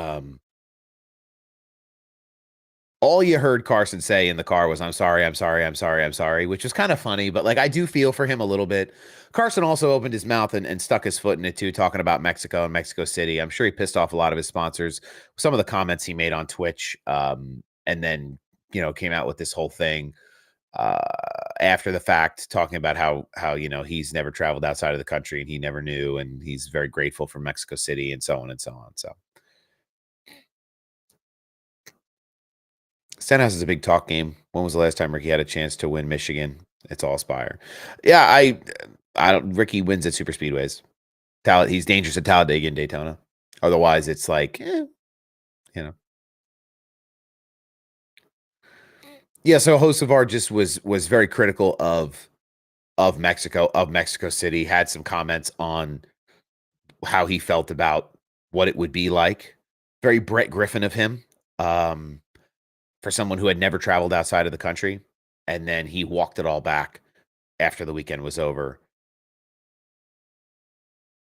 all you heard Carson say in the car was, "I'm sorry, I'm sorry, I'm sorry, I'm sorry," which was kind of funny, but I do feel for him a little bit. Carson also opened his mouth and stuck his foot in it too, talking about Mexico and Mexico City. I'm sure he pissed off a lot of his sponsors. Some of the comments he made on Twitch, and then came out with this whole thing after the fact, talking about how he's never traveled outside of the country and he never knew, and he's very grateful for Mexico City and so on and so on. So. Stenhouse is a big talk game. When was the last time Ricky had a chance to win Michigan? It's all Spire. Yeah, I don't. Ricky wins at super speedways. He's dangerous at Talladega and Daytona. Otherwise, it's Yeah, so Hocevar just was very critical of Mexico City. Had some comments on how he felt about what it would be like. Very Brett Griffin of him. For someone who had never traveled outside of the country. And then he walked it all back after the weekend was over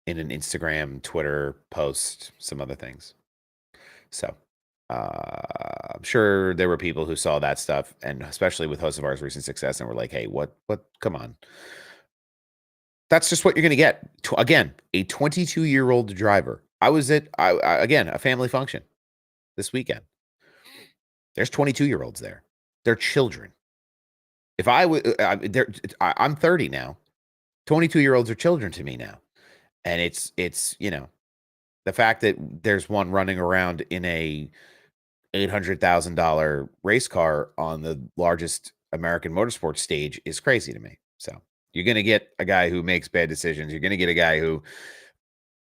in an Instagram, Twitter post, some other things. So I'm sure there were people who saw that stuff, and especially with Hocevar's recent success, and were like, "Hey, what? Come on." That's just what you're going to get. Again, a 22-year-old driver. I was at again a family function this weekend. There's 22-year-olds there. They're children. If I would, I'm 30 now. 22-year-olds are children to me now, and it's the fact that there's one running around in a $800,000 race car on the largest American motorsports stage is crazy to me. So you're going to get a guy who makes bad decisions. You're going to get a guy who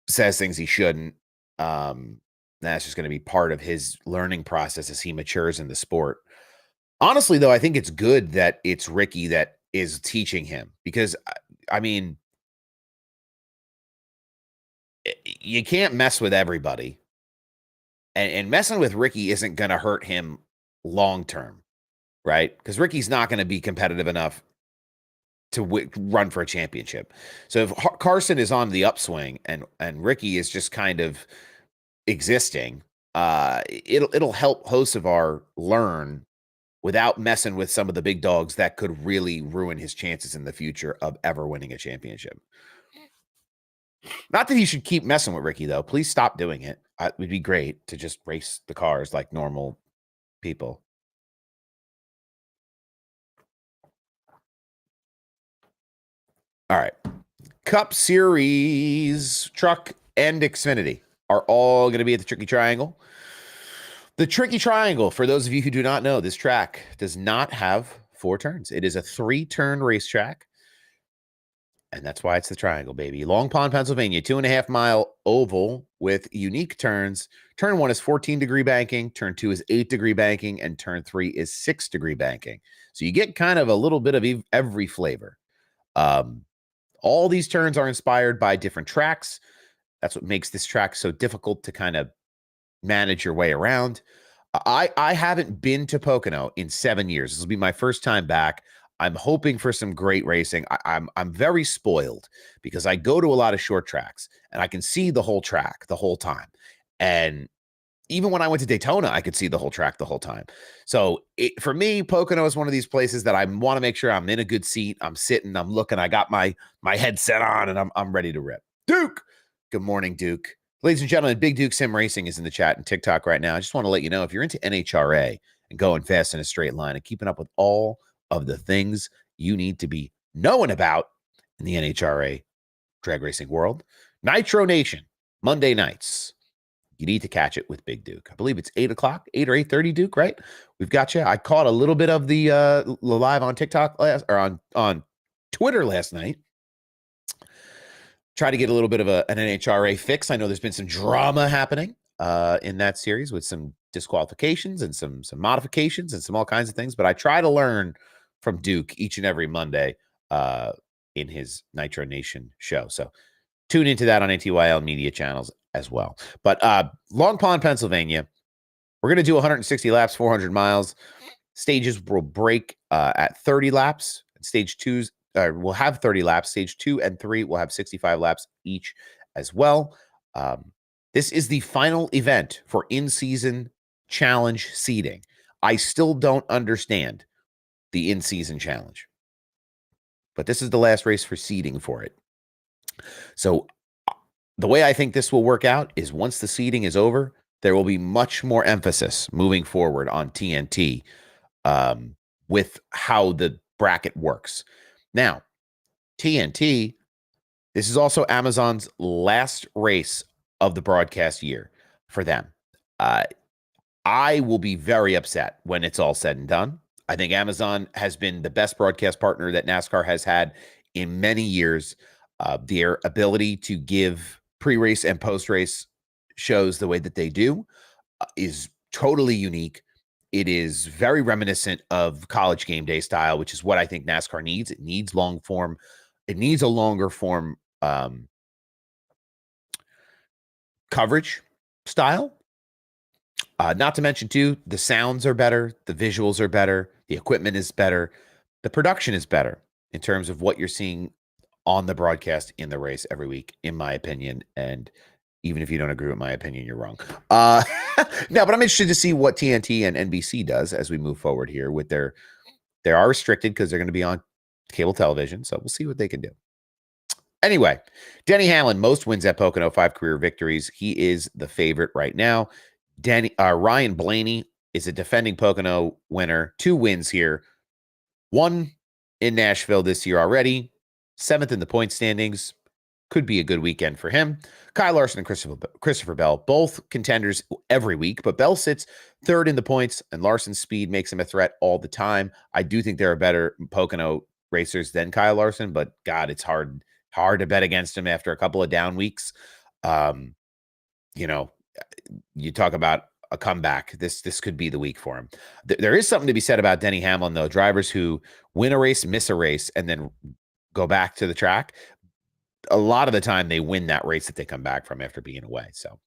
says things he shouldn't. That's just going to be part of his learning process as he matures in the sport. Honestly, though, I think it's good that it's Ricky that is teaching him because, I mean, you can't mess with everybody. And messing with Ricky isn't going to hurt him long term, right? Because Ricky's not going to be competitive enough to run for a championship. So if Carson is on the upswing and Ricky is just kind of existing, it'll help Hocevar learn without messing with some of the big dogs that could really ruin his chances in the future of ever winning a championship. Not that he should keep messing with Ricky, though. Please stop doing it. It would be great to just race the cars like normal people. All right. Cup Series, Truck, and Xfinity are all going to be at the Tricky Triangle. The Tricky Triangle, for those of you who do not know, this track does not have 4 turns. It is a 3-turn racetrack. And that's why it's the Triangle, baby. Long Pond, Pennsylvania, 2.5-mile oval with unique turns. Turn 1 is 14-degree banking. Turn 2 is 8-degree banking. And turn 3 is 6-degree banking. So you get kind of a little bit of every flavor. All these turns are inspired by different tracks. That's what makes this track so difficult to kind of manage your way around. I haven't been to Pocono in 7 years. This will be my first time back. I'm hoping for some great racing. I'm very spoiled because I go to a lot of short tracks and I can see the whole track the whole time. And even when I went to Daytona, I could see the whole track the whole time. So for me, Pocono is one of these places that I want to make sure I'm in a good seat. I'm sitting, I'm looking, I got my headset on, and I'm ready to rip. Duke, good morning, Duke. Ladies and gentlemen, Big Duke Sim Racing is in the chat and TikTok right now. I just want to let you know, if you're into NHRA and going fast in a straight line and keeping up with all of the things you need to be knowing about in the NHRA drag racing world, Nitro Nation, Monday nights. You need to catch it with Big Duke. I believe it's 8 o'clock, 8 or 8:30, Duke, right? We've got you. I caught a little bit of the live on TikTok on Twitter last night. Try to get a little bit of an NHRA fix. I know there's been some drama happening in that series with some disqualifications and some modifications and some all kinds of things. But I try to learn from Duke each and every Monday in his Nitro Nation show. So tune into that on ATYL Media channels as well. But Long Pond, Pennsylvania, we're going to do 160 laps, 400 miles. Stages will break at 30 laps. Stage 2's we'll have 30 laps. Stage 2 and 3 will have 65 laps each as well. This is the final event for in-season challenge seeding. I still don't understand the in-season challenge, but this is the last race for seeding for it. So the way I think this will work out is once the seeding is over, there will be much more emphasis moving forward on TNT with how the bracket works. Now, TNT, this is also Amazon's last race of the broadcast year for them. I will be very upset when it's all said and done. I think Amazon has been the best broadcast partner that NASCAR has had in many years. Their ability to give pre-race and post-race shows the way that they do is totally unique. It is very reminiscent of College Game Day style, which is what I think NASCAR needs. It needs long form. It needs a longer form coverage style. Not to mention, too, the sounds are better. The visuals are better. The equipment is better. The production is better in terms of what you're seeing on the broadcast in the race every week, in my opinion. And even if you don't agree with my opinion, you're wrong. No, but I'm interested to see what TNT and NBC does as we move forward here with they are restricted because they're going to be on cable television. So we'll see what they can do. Anyway, Denny Hamlin, most wins at Pocono, 5 career victories. He is the favorite right now. Ryan Blaney is a defending Pocono winner, 2 wins here, 1 in Nashville this year already, 7th in the point standings. Could be a good weekend for him. Kyle Larson and Christopher Bell, both contenders every week, but Bell sits 3rd in the points, and Larson's speed makes him a threat all the time. I do think there are better Pocono racers than Kyle Larson, but God, it's hard to bet against him after a couple of down weeks. You know, you talk about a comeback. This could be the week for him. There is something to be said about Denny Hamlin, though. Drivers who win a race, miss a race, and then go back to the track, a lot of the time they win that race that they come back from after being away. So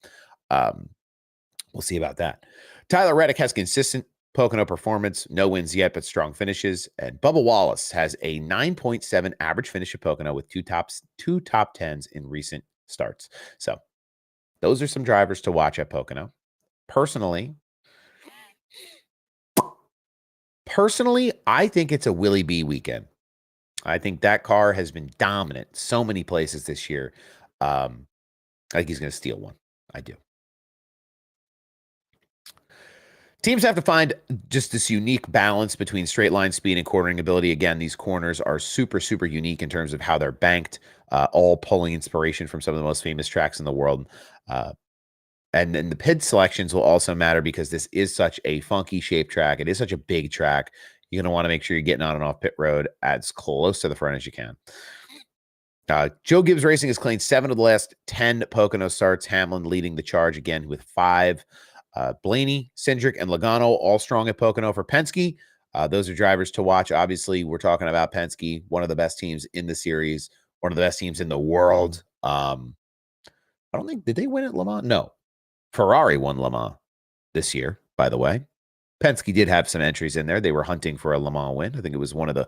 we'll see about that. Tyler Reddick has consistent Pocono performance, no wins yet, but strong finishes. And Bubba Wallace has a 9.7 average finish at Pocono with two top 10s in recent starts. So those are some drivers to watch at Pocono. Personally, I think it's a Willie B weekend. I think that car has been dominant so many places this year. I think he's going to steal one. I do. Teams have to find just this unique balance between straight line speed and cornering ability. Again, these corners are super, super unique in terms of how they're banked, all pulling inspiration from some of the most famous tracks in the world. And then the pit selections will also matter because this is such a funky shaped track. It is such a big track. You're going to want to make sure you're getting on and off pit road as close to the front as you can. Joe Gibbs Racing has claimed 7 of the last 10 Pocono starts. Hamlin leading the charge again with 5. Blaney, Cindric, and Logano all strong at Pocono for Penske. Those are drivers to watch. Obviously, we're talking about Penske, one of the best teams in the series, one of the best teams in the world. I don't think, did they win at Le Mans? No. Ferrari won Le Mans this year, by the way. Penske did have some entries in there. They were hunting for a Le Mans win. I think it was one of the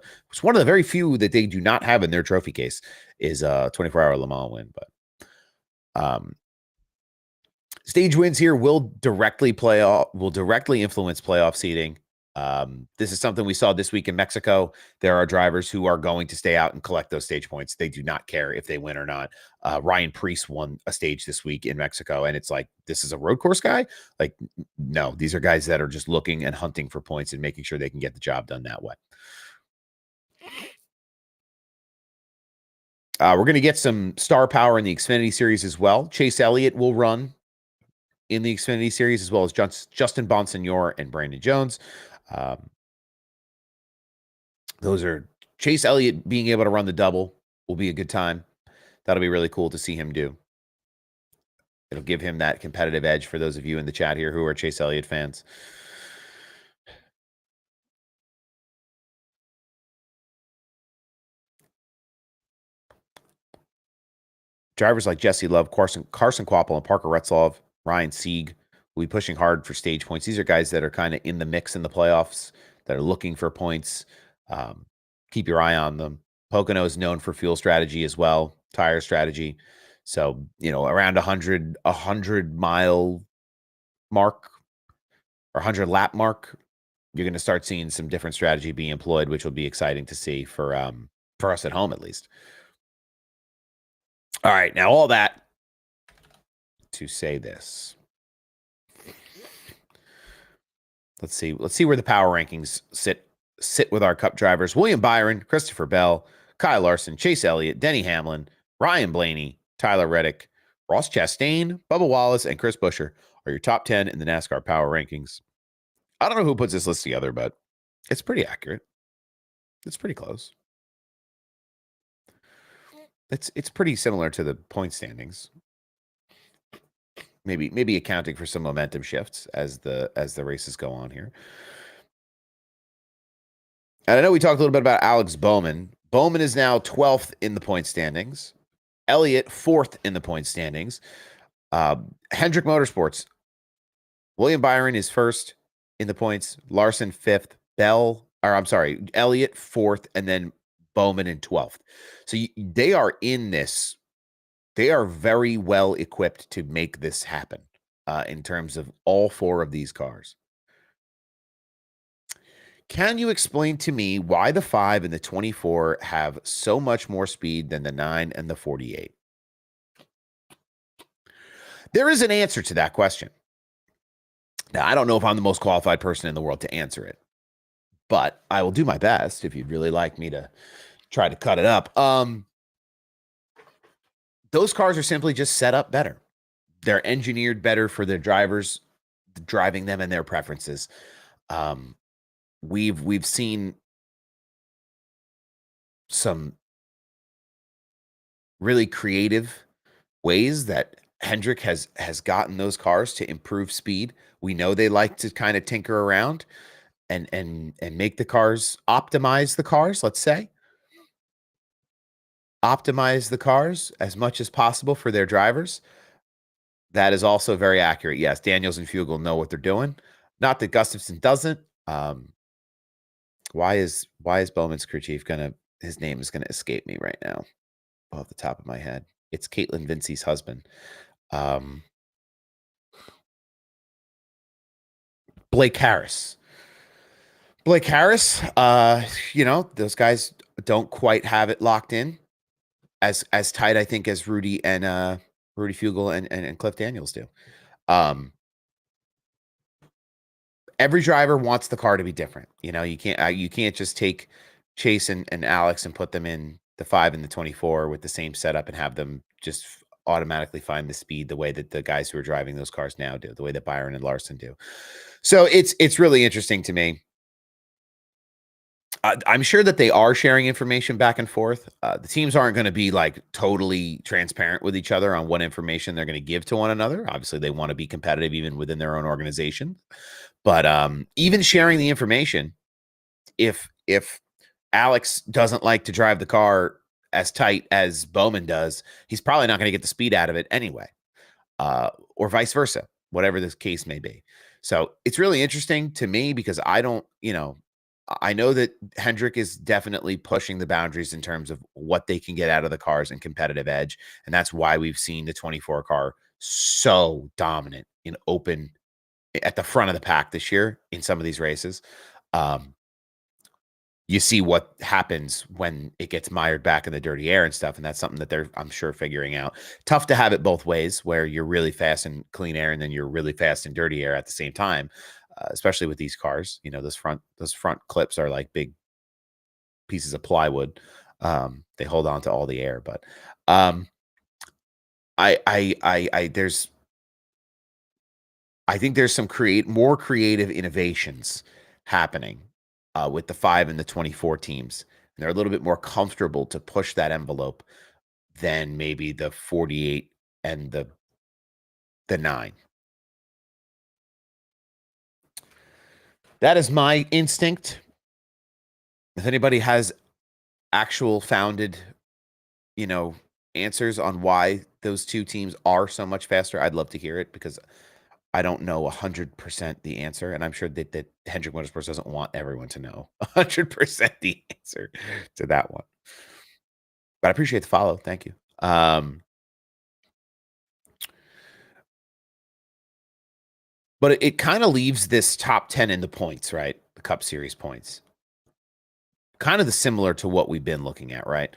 very few that they do not have in their trophy case is a 24-hour Le Mans win. But stage wins here will directly influence playoff seeding. This is something we saw this week in Mexico. There are drivers who are going to stay out and collect those stage points. They do not care if they win or not. Ryan Preece won a stage this week in Mexico, and it's like, this is a road course guy? Like, no, these are guys that are just looking and hunting for points and making sure they can get the job done that way. We're going to get some star power in the Xfinity Series as well. Chase Elliott will run in the Xfinity Series, as well as Justin Bonsignor and Brandon Jones. Those are Chase Elliott being able to run the double will be a good time. That'll be really cool to see him do. It'll give him that competitive edge for those of you in the chat here who are Chase Elliott fans. Drivers like Jesse Love, Carson Kvapil, and Parker Retzlaff, Ryan Sieg will be pushing hard for stage points. These are guys that are kind of in the mix in the playoffs, that are looking for points. Keep your eye on them. Pocono is known for fuel strategy as well, tire strategy. So, around 100 mile mark or 100 lap mark, you're going to start seeing some different strategy being employed, which will be exciting to see for us at home, at least. All right. Now, all that to say this. Let's see where the power rankings sit with our Cup drivers. William Byron, Christopher Bell, Kyle Larson, Chase Elliott, Denny Hamlin, Ryan Blaney, Tyler Reddick, Ross Chastain, Bubba Wallace, and Chris Buescher are your top 10 in the NASCAR power rankings. I don't know who puts this list together, but it's pretty accurate. It's pretty close. It's pretty similar to the point standings. Maybe accounting for some momentum shifts as the races go on here. And I know we talked a little bit about Alex Bowman. Bowman is now 12th in the point standings. Elliott 4th in the point standings. Hendrick Motorsports. William Byron is 1st in the points. Larson 5th. Elliott 4th, and then Bowman in 12th. So they are in this. They are very well equipped to make this happen in terms of all 4 of these cars. Can you explain to me why the 5 and the 24 have so much more speed than the 9 and the 48? There is an answer to that question. Now, I don't know if I'm the most qualified person in the world to answer it, but I will do my best if you'd really like me to try to cut it up. Those cars are simply just set up better. They're engineered better for their drivers driving them and their preferences. We've seen some really creative ways that Hendrick has gotten those cars to improve speed. We know they like to kind of tinker around and make the cars optimize the cars, let's say. Optimize the cars as much as possible for their drivers. That is also very accurate. Yes, Daniels and Fugel know what they're doing. Not that Gustafson doesn't. Why is Bowman's crew chief gonna? His name is gonna escape me right now, off the top of my head. It's Caitlin Vincey's husband, Blake Harris. Blake Harris. Those guys don't quite have it locked in as tight, I think, as Rudy Fugel and Cliff Daniels do. Every driver wants the car to be different. You can't just take Chase and Alex and put them in the 5 and the 24 with the same setup and have them just automatically find the speed the way that the guys who are driving those cars now do, the way that Byron and Larson do. So it's really interesting to me. I'm sure that they are sharing information back and forth. The teams aren't going to be like totally transparent with each other on what information they're going to give to one another. Obviously, they want to be competitive even within their own organization. But even sharing the information, if Alex doesn't like to drive the car as tight as Bowman does, he's probably not going to get the speed out of it anyway, or vice versa, whatever this case may be. So it's really interesting to me because I know that Hendrick is definitely pushing the boundaries in terms of what they can get out of the cars and competitive edge. And that's why we've seen the 24 car so dominant in open at the front of the pack this year in some of these races. You see what happens when it gets mired back in the dirty air and stuff. And that's something that they're, I'm sure, figuring out. Tough to have it both ways where you're really fast in clean air and then you're really fast in dirty air at the same time, especially with these cars. Those front clips are like big pieces of plywood. They hold on to all the air, but I think there's some more creative innovations happening with the 5 and the 24 teams. And they're a little bit more comfortable to push that envelope than maybe the 48 and the 9. That is my instinct. If anybody has actual founded, answers on why those two teams are so much faster, I'd love to hear it because I don't know 100% the answer, and I'm sure that Hendrick Motorsports doesn't want everyone to know 100% the answer to that one. But I appreciate the follow. Thank you. But it kind of leaves this top 10 in the points, right? The Cup Series points. Kind of the similar to what we've been looking at, right?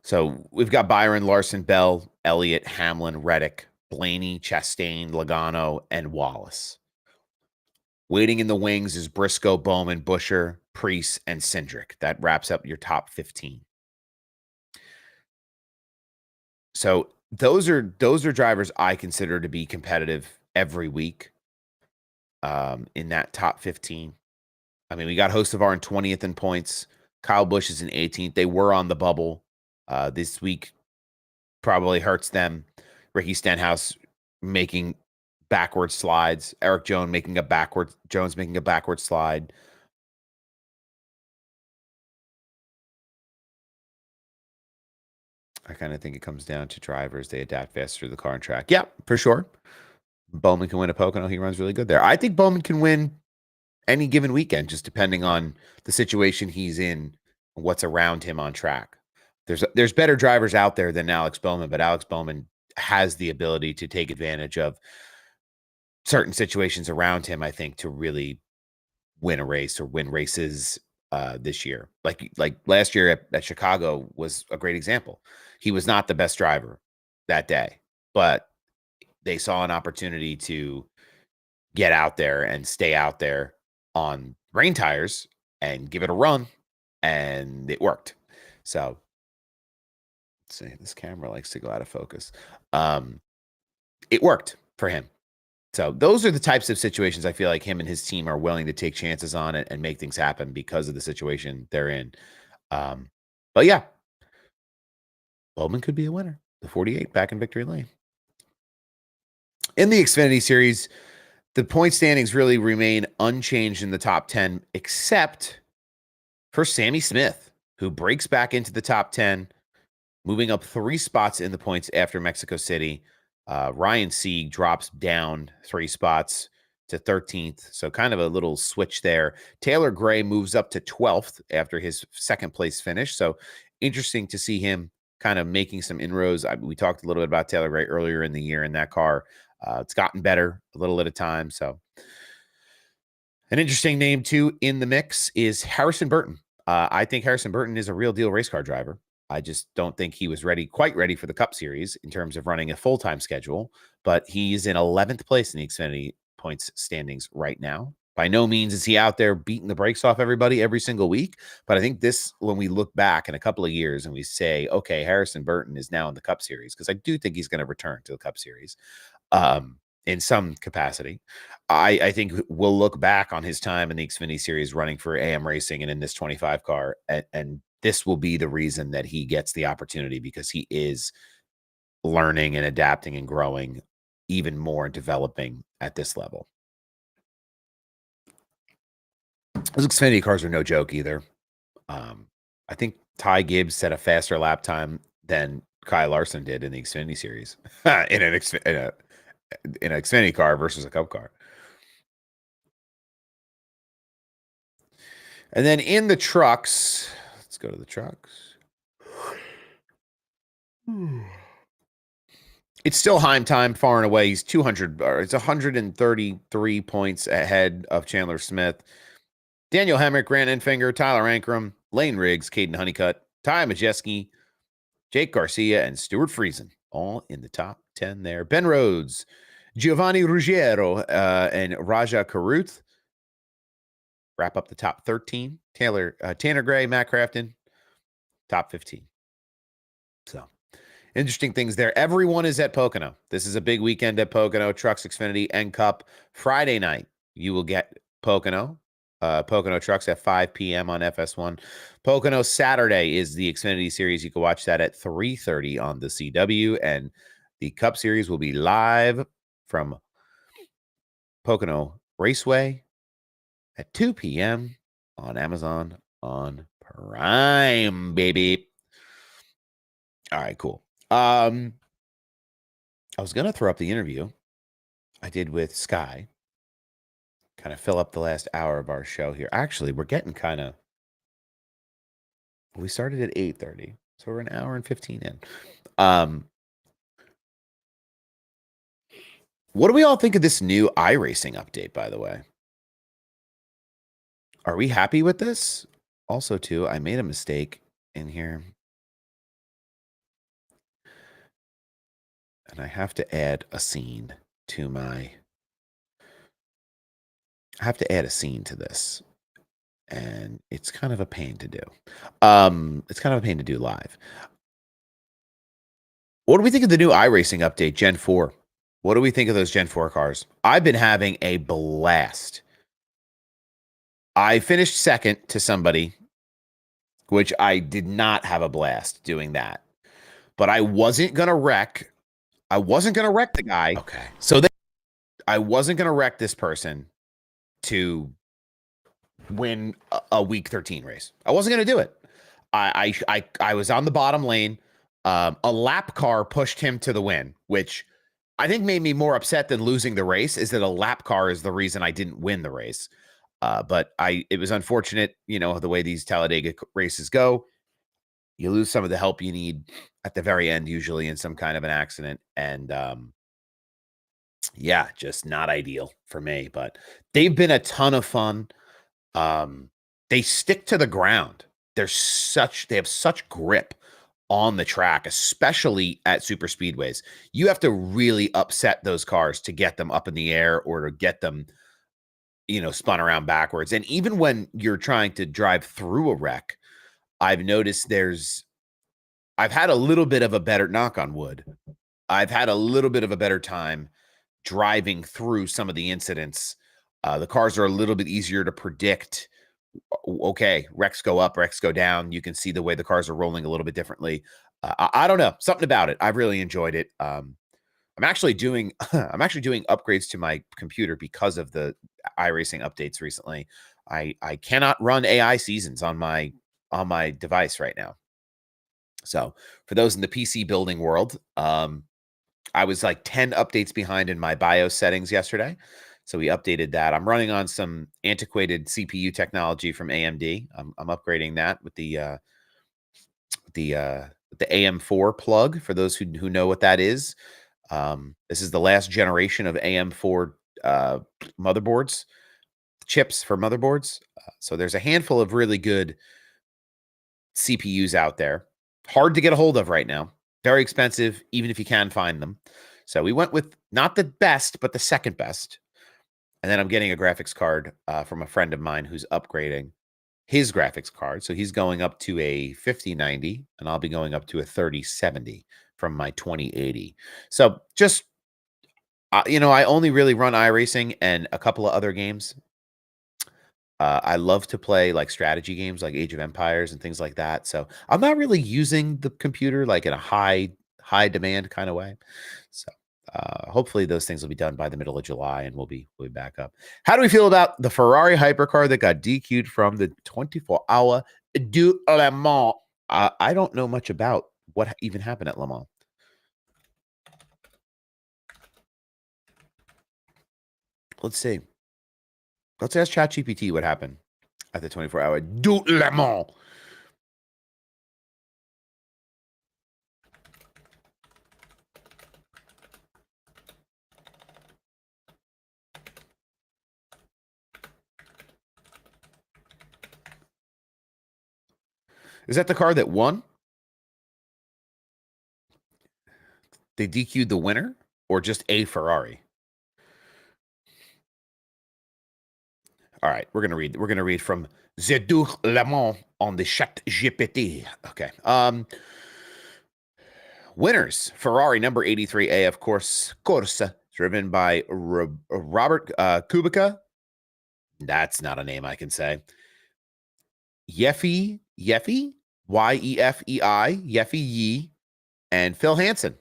So we've got Byron, Larson, Bell, Elliott, Hamlin, Reddick, Blaney, Chastain, Logano, and Wallace. Waiting in the wings is Briscoe, Bowman, Buescher, Preece, and Cindric. That wraps up your top 15. So those are drivers I consider to be competitive every week in that top 15. I mean, we got Hocevar in 20th in points. Kyle Busch is in 18th. They were on the bubble this week. Probably hurts them. Ricky Stenhouse making backward slides. Eric Jones making a backward slide. I kind of think it comes down to drivers. They adapt faster to the car and track. Yeah, for sure. Bowman can win at Pocono. He runs really good there. I think Bowman can win any given weekend, just depending on the situation he's in, what's around him on track. There's better drivers out there than Alex Bowman, but Alex Bowman has the ability to take advantage of certain situations around him, I think, to really win a race or win races this year. Like last year at Chicago was a great example. He was not the best driver that day, but they saw an opportunity to get out there and stay out there on rain tires and give it a run, and it worked. So let's see, this camera likes to go out of focus. It worked for him. So those are the types of situations I feel like him and his team are willing to take chances on it and make things happen because of the situation they're in. But yeah, Bowman could be a winner. The 48 back in victory lane. In the Xfinity Series, the point standings really remain unchanged in the top 10, except for Sammy Smith, who breaks back into the top 10, moving up 3 spots in the points after Mexico City. Ryan Sieg drops down 3 spots to 13th. So kind of a little switch there. Taylor Gray moves up to 12th after his second place finish. So interesting to see him kind of making some inroads. We talked a little bit about Taylor Gray earlier in the year in that car. It's gotten better a little at a time. So an interesting name too in the mix is Harrison Burton. I think Harrison Burton is a real deal race car driver. I just don't think he was quite ready for the Cup Series in terms of running a full-time schedule, but he's in 11th place in the Xfinity points standings right now. By no means is he out there beating the brakes off everybody every single week, but I think this, when we look back in a couple of years and we say, okay, Harrison Burton is now in the Cup Series, because I do think he's going to return to the Cup Series in some capacity. I think we'll look back on his time in the Xfinity Series running for AM Racing and in this 25 car, and this will be the reason that he gets the opportunity, because he is learning and adapting and growing even more and developing at this level. Those Xfinity cars are no joke either. I think Ty Gibbs set a faster lap time than Kyle Larson did in the Xfinity Series in an Xfinity car versus a Cup car. And then in the trucks, let's go to the trucks. It's still Heim time far and away. He's 200, it's 133 points ahead of Chandler Smith. Daniel Hemrick, Grant Enfinger, Tyler Ankrum, Lane Riggs, Caden Honeycutt, Ty Majeski, Jake Garcia, and Stuart Friesen, all in the top 10 there. Ben Rhodes, Giovanni Ruggiero, and Raja Karuth wrap up the top 13. Tanner Gray, Matt Crafton, top 15. So interesting things there. Everyone is at Pocono. This is a big weekend at Pocono. Trucks, Xfinity, and Cup. Friday night, you will get Pocono. Pocono Trucks at 5 p.m. on FS1. Pocono Saturday is the Xfinity Series. You can watch that at 3:30 on the CW. And the Cup Series will be live from Pocono Raceway at 2 p.m. on Amazon on Prime, baby. All right, cool. I was going to throw up the interview I did with Sky, kind of fill up the last hour of our show here. Actually, we're getting we started at 8:30, so we're an hour and 15 in. What do we all think of this new iRacing update, by the way? Are we happy with this? Also, too, I made a mistake in here. And I have to add a scene to this. And it's kind of a pain to do. It's kind of a pain to do live. What do we think of the new iRacing update, Gen 4? What do we think of those Gen 4 cars? I've been having a blast. I finished second to somebody, which I did not have a blast doing that. But I wasn't going to wreck. I wasn't going to wreck the guy. Okay. So I wasn't going to wreck this person to win a week 13 race. I wasn't going to do it. I was on the bottom lane. A lap car pushed him to the win, which I think made me more upset than losing the race, is that a lap car is the reason I didn't win the race. But it was unfortunate, the way these Talladega races go. You lose some of the help you need at the very end, usually in some kind of an accident. And yeah, just not ideal for me. But they've been a ton of fun. They stick to the ground. They have such grip on the track, especially at super speedways. You have to really upset those cars to get them up in the air or to get them, spun around backwards. And even when you're trying to drive through a wreck, I've noticed I've had a little bit of a better, knock on wood, I've had a little bit of a better time driving through some of the incidents. The cars are a little bit easier to predict. Okay, wrecks go up, wrecks go down. You can see the way the cars are rolling a little bit differently. I don't know, something about it. I've really enjoyed it. I'm actually doing I'm actually doing upgrades to my computer because of the iRacing updates recently. I cannot run AI seasons on my device right now. So for those in the PC building world, I was like 10 updates behind in my BIOS settings yesterday. So we updated that. I'm running on some antiquated CPU technology from AMD. I'm upgrading that with the AM4 plug for those who know what that is. This is the last generation of AM4 motherboards, chips for motherboards. So there's a handful of really good CPUs out there. Hard to get a hold of right now. Very expensive, even if you can find them. So we went with not the best, but the second best. And then I'm getting a graphics card from a friend of mine who's upgrading his graphics card. So he's going up to a 5090, and I'll be going up to a 3070 from my 2080. So just, I only really run iRacing and a couple of other games. I love to play like strategy games like Age of Empires and things like that. So I'm not really using the computer like in a high demand kind of way. So hopefully those things will be done by the middle of July and we'll be back up. How do we feel about the Ferrari hypercar that got DQ'd from the 24-hour du Le Mans? I don't know much about what even happened at Le Mans. Let's see. Let's ask ChatGPT what happened at the 24-hour du Le Mans. Is that the car that won? They DQ'd the winner or just a Ferrari? All right, we're gonna read from Zedur Le Mans on the Chat GPT. Okay. Winners: Ferrari number 83A, of course, Corsa, driven by Robert Kubica. That's not a name I can say. Yefei, Yefei, Yefei Yi, and Phil Hansen.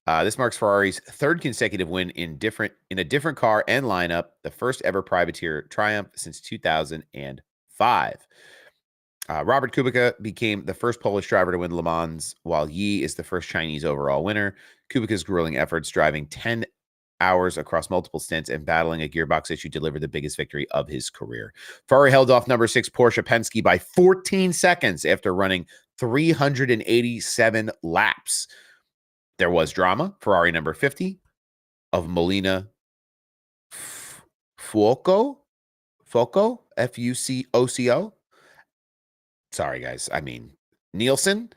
This marks Ferrari's third consecutive win in a different car and lineup, the first ever privateer triumph since 2005. Robert Kubica became the first Polish driver to win Le Mans, while Yi is the first Chinese overall winner. Kubica's grueling efforts, driving 10 hours across multiple stints and battling a gearbox issue, delivered the biggest victory of his career. Ferrari held off number 6 Porsche Penske by 14 seconds after running 387 laps. There was drama. Ferrari number 50 of Molina Fuoco, Fucoco. Sorry, guys. I mean, Nielsen,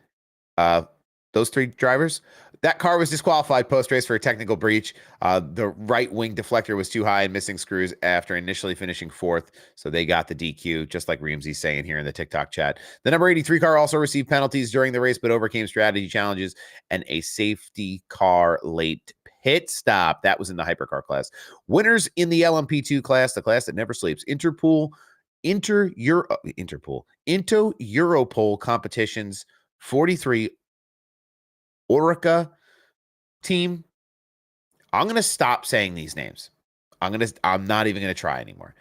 those three drivers. That car was disqualified post-race for a technical breach. The right wing deflector was too high and missing screws after initially finishing fourth, so they got the DQ, just like Reamsey's saying here in the TikTok chat. The number 83 car also received penalties during the race, but overcame strategy challenges and a safety car late pit stop. That was in the hypercar class. Winners in the LMP2 class, the class that never sleeps. Into Europol competitions, 43 Orica team. I'm going to stop saying these names. I'm not even going to try anymore.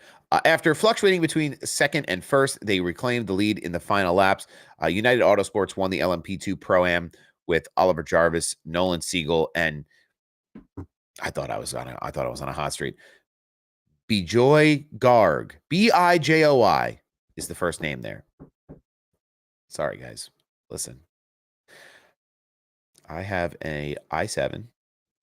After fluctuating between second and first, they reclaimed the lead in the final laps. United Autosports won the LMP2 Pro-Am with Oliver Jarvis, Nolan Siegel, and I thought I was on a hot streak. Bijoy Garg, Bijoi is the first name there. Sorry, guys. Listen, I have a i7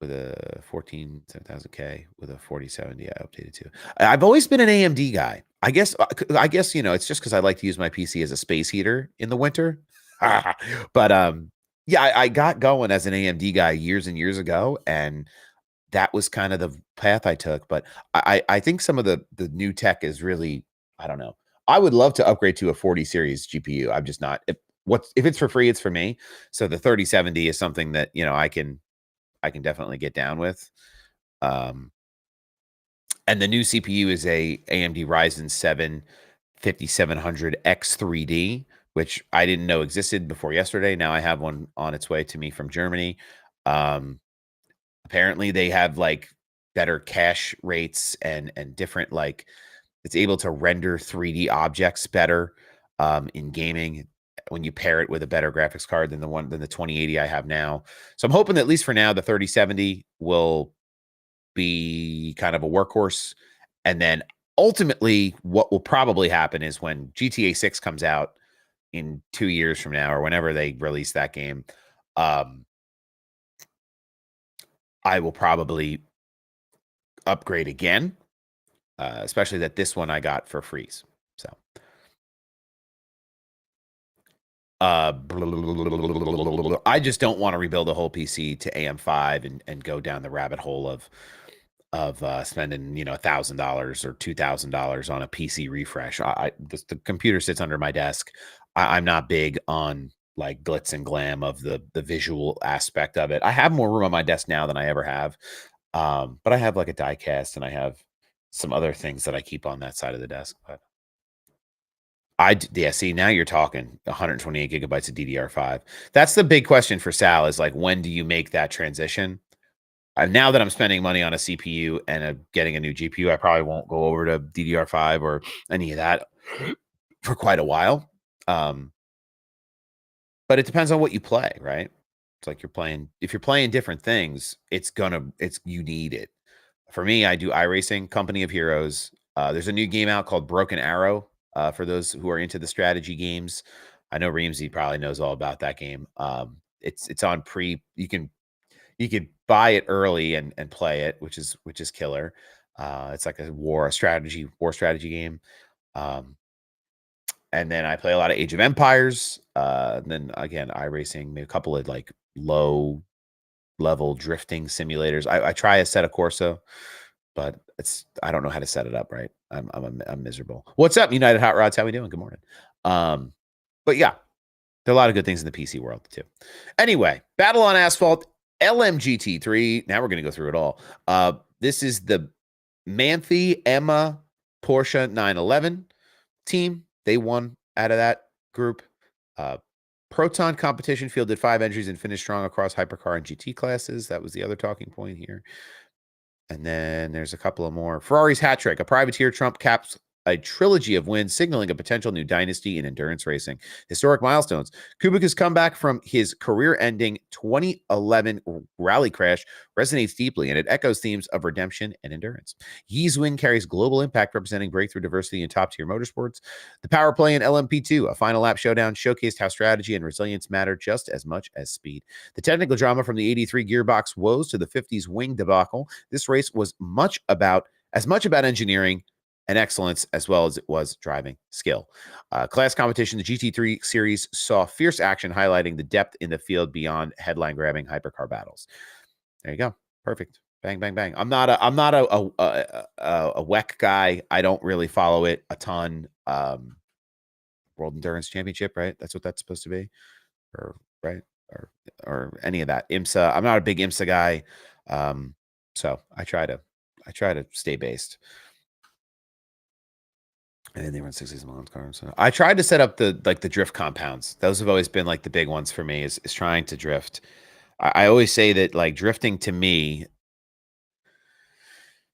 with a 7,000K with a 4070. I updated to. I've always been an AMD guy. I guess it's just because I like to use my PC as a space heater in the winter. But yeah, I got going as an AMD guy years and years ago, and that was kind of the path I took. But I think some of the new tech is really, I don't know. I would love to upgrade to a 40 series GPU. I'm just not. If it's for free, it's for me. So the 3070 is something that I can definitely get down with. Um, and the new CPU is a AMD Ryzen 7 5700X3D, which I didn't know existed before yesterday. Now I have one on its way to me from Germany. Um, Apparently they have like better cache rates and different, like, it's able to render 3D objects better in gaming when you pair it with a better graphics card than the 2080 I have now. So I'm hoping that at least for now the 3070 will be kind of a workhorse. And then ultimately what will probably happen is when GTA 6 comes out in 2 years from now or whenever they release that game, um, I will probably upgrade again, especially that this one I got for freeze. So, I just don't want to rebuild a whole PC to AM5 and go down the rabbit hole of spending $1,000 or $2,000 on a PC refresh. The computer sits under my desk. I'm not big on like glitz and glam of the visual aspect of it. I have more room on my desk now than I ever have. But I have like a die cast and I have some other things that I keep on that side of the desk. But yeah, see, now you're talking 128 gigabytes of DDR5. That's the big question for Sal, is like, when do you make that transition? Now that I'm spending money on a CPU and getting a new GPU, I probably won't go over to DDR5 or any of that for quite a while. But it depends on what you play, right? It's like if you're playing different things, you need it. For me, I do iRacing, Company of Heroes. There's a new game out called Broken Arrow, for those who are into the strategy games. I know Reamsy probably knows all about that game. It's on you could buy it early and play it, which is killer. It's like a war strategy game. Um, and then I play a lot of Age of Empires. And then again, iRacing, maybe a couple of like low level drifting simulators. I try a set of Corso, but I don't know how to set it up right. I'm miserable. What's up, United Hot Rods? How we doing? Good morning. But yeah, there are a lot of good things in the PC world too. Anyway, Battle on Asphalt, LMGT3. Now we're going to go through it all. This is the Manthe Emma Porsche 911 team. They won out of that group. Proton competition fielded 5 entries and finished strong across hypercar and GT classes. That was the other talking point here. And then there's a couple of more. Ferrari's hat trick. A privateer Trump caps a trilogy of wins, signaling a potential new dynasty in endurance racing. Historic milestones. Kubica's comeback from his career-ending 2011 rally crash resonates deeply, and it echoes themes of redemption and endurance. Yi's win carries global impact, representing breakthrough diversity in top-tier motorsports. The power play in LMP2, a final lap showdown, showcased how strategy and resilience matter just as much as speed. The technical drama from the 83 gearbox woes to the 50s wing debacle. This race was as much about engineering and excellence as well as it was driving skill. Class competition, the GT3 series saw fierce action, highlighting the depth in the field beyond headline-grabbing hypercar battles. There you go. Perfect. Bang, bang, bang. I'm not a WEC guy. I don't really follow it a ton. World Endurance Championship, right? That's what that's supposed to be, or right, or any of that. IMSA. I'm not a big IMSA guy, so I try to stay based. And then they run 60s miles cars. So I tried to set up the drift compounds. Those have always been like the big ones for me, is trying to drift. I always say that like drifting to me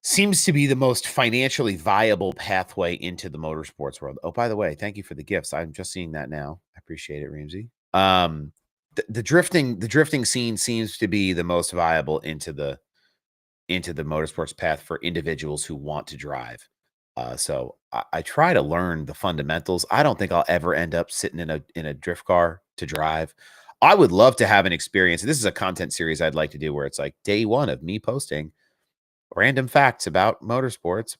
seems to be the most financially viable pathway into the motorsports world. Oh, by the way, thank you for the gifts. I'm just seeing that now. I appreciate it, Reamsy. The drifting scene seems to be the most viable into the motorsports path for individuals who want to drive. So I try to learn the fundamentals. I don't think I'll ever end up sitting in a drift car to drive. I would love to have an experience. This is a content series I'd like to do where it's like day one of me posting random facts about motorsports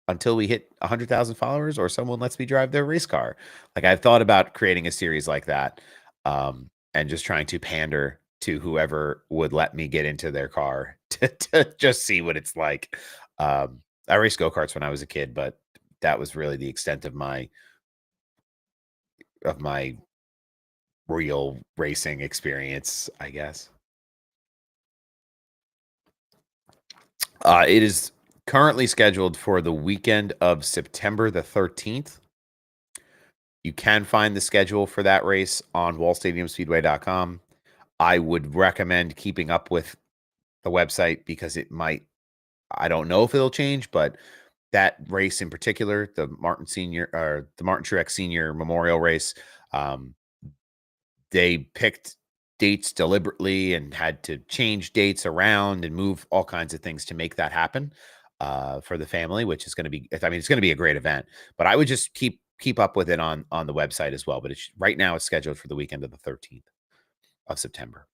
until we hit 100,000 followers or someone lets me drive their race car. Like I've thought about creating a series like that, and just trying to pander to whoever would let me get into their car to just see what it's like. I raced go-karts when I was a kid, but that was really the extent of my real racing experience, I guess. It is currently scheduled for the weekend of September the 13th. You can find the schedule for that race on wallstadiumspeedway.com. I would recommend keeping up with the website because it might, I don't know if it'll change, but that race in particular, the Martin Truex Senior Memorial Race, um, they picked dates deliberately and had to change dates around and move all kinds of things to make that happen, for the family, which is going to be, I mean, it's going to be a great event, but I would just keep up with it on the website as well. But it's right now it's scheduled for the weekend of the 13th of September.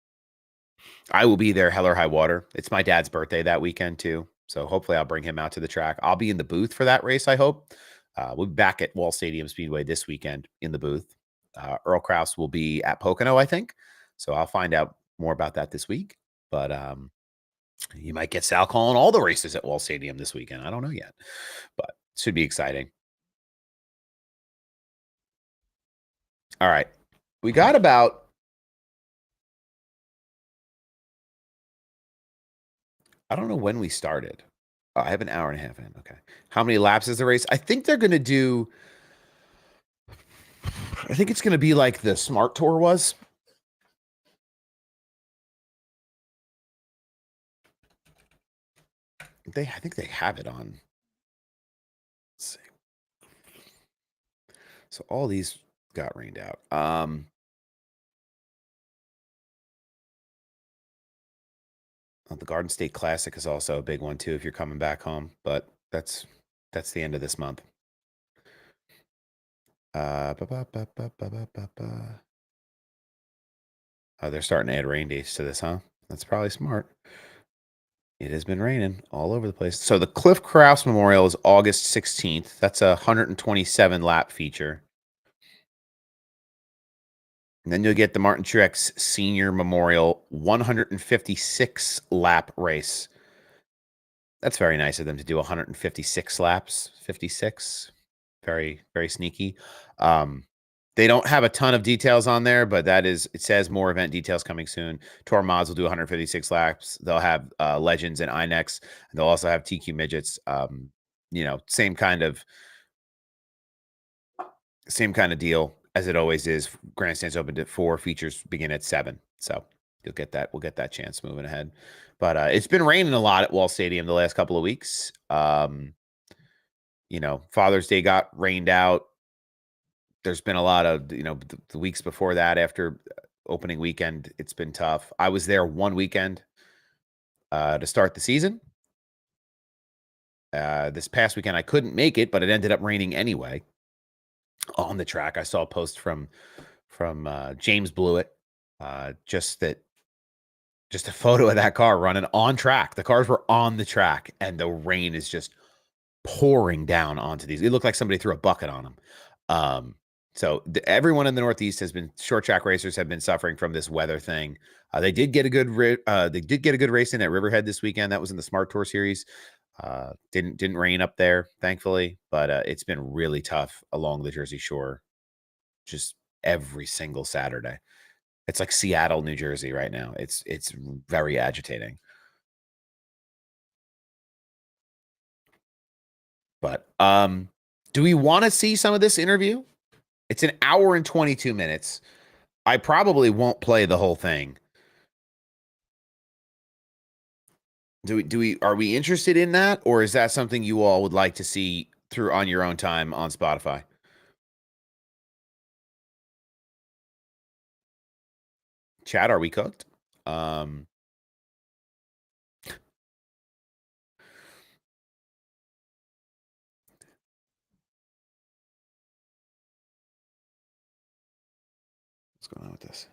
I will be there, hell or high water. It's my dad's birthday that weekend too. So hopefully I'll bring him out to the track. I'll be in the booth for that race, I hope. We'll be back at Wall Stadium Speedway this weekend in the booth. Earl Krause will be at Pocono, I think. So I'll find out more about that this week. But you might get Sal calling all the races at Wall Stadium this weekend. I don't know yet, but it should be exciting. All right. We got about, I don't know when we started. I have an hour and a half in. Okay. How many laps is the race? I think they're going to do, I think it's going to be like the Smart Tour was. I think they have it on. Let's see. So all these got rained out. The Garden State Classic is also a big one too if you're coming back home, but that's the end of this month. Oh, they're starting to add rain days to this, huh? That's probably smart. It has been raining all over the place. So the Cliff Krause Memorial is August 16th. That's a 127 lap feature. And then you'll get the Martin Truex Senior Memorial 156 lap race. That's very nice of them to do 156 laps. 56. Very, very sneaky. They don't have a ton of details on there, but it says more event details coming soon. Tour Mods will do 156 laps. They'll have Legends and INEX, and they'll also have TQ Midgets. Same kind of deal as it always is. Grandstands opened at 4, features begin at 7. So you'll get that. We'll get that chance moving ahead. But it's been raining a lot at Wall Stadium the last couple of weeks. Father's Day got rained out. There's been a lot of, the weeks before that after opening weekend, it's been tough. I was there one weekend to start the season. This past weekend, I couldn't make it, but it ended up raining anyway on the track. I saw a post from James Blewett, just a photo of that car running on track. The cars were on the track, and the rain is just pouring down onto these. It looked like somebody threw a bucket on them. So everyone in the Northeast short track racers have been suffering from this weather thing. They did get a good race in at Riverhead this weekend. That was in the Smart Tour series. Didn't rain up there, thankfully, but it's been really tough along the Jersey Shore, just every single Saturday. It's like Seattle, New Jersey right now. It's very agitating. But do we want to see some of this interview? It's an hour and 22 minutes. I probably won't play the whole thing. Are we interested in that, or is that something you all would like to see through on your own time on Spotify? Chat, are we cooked? What's going on with this?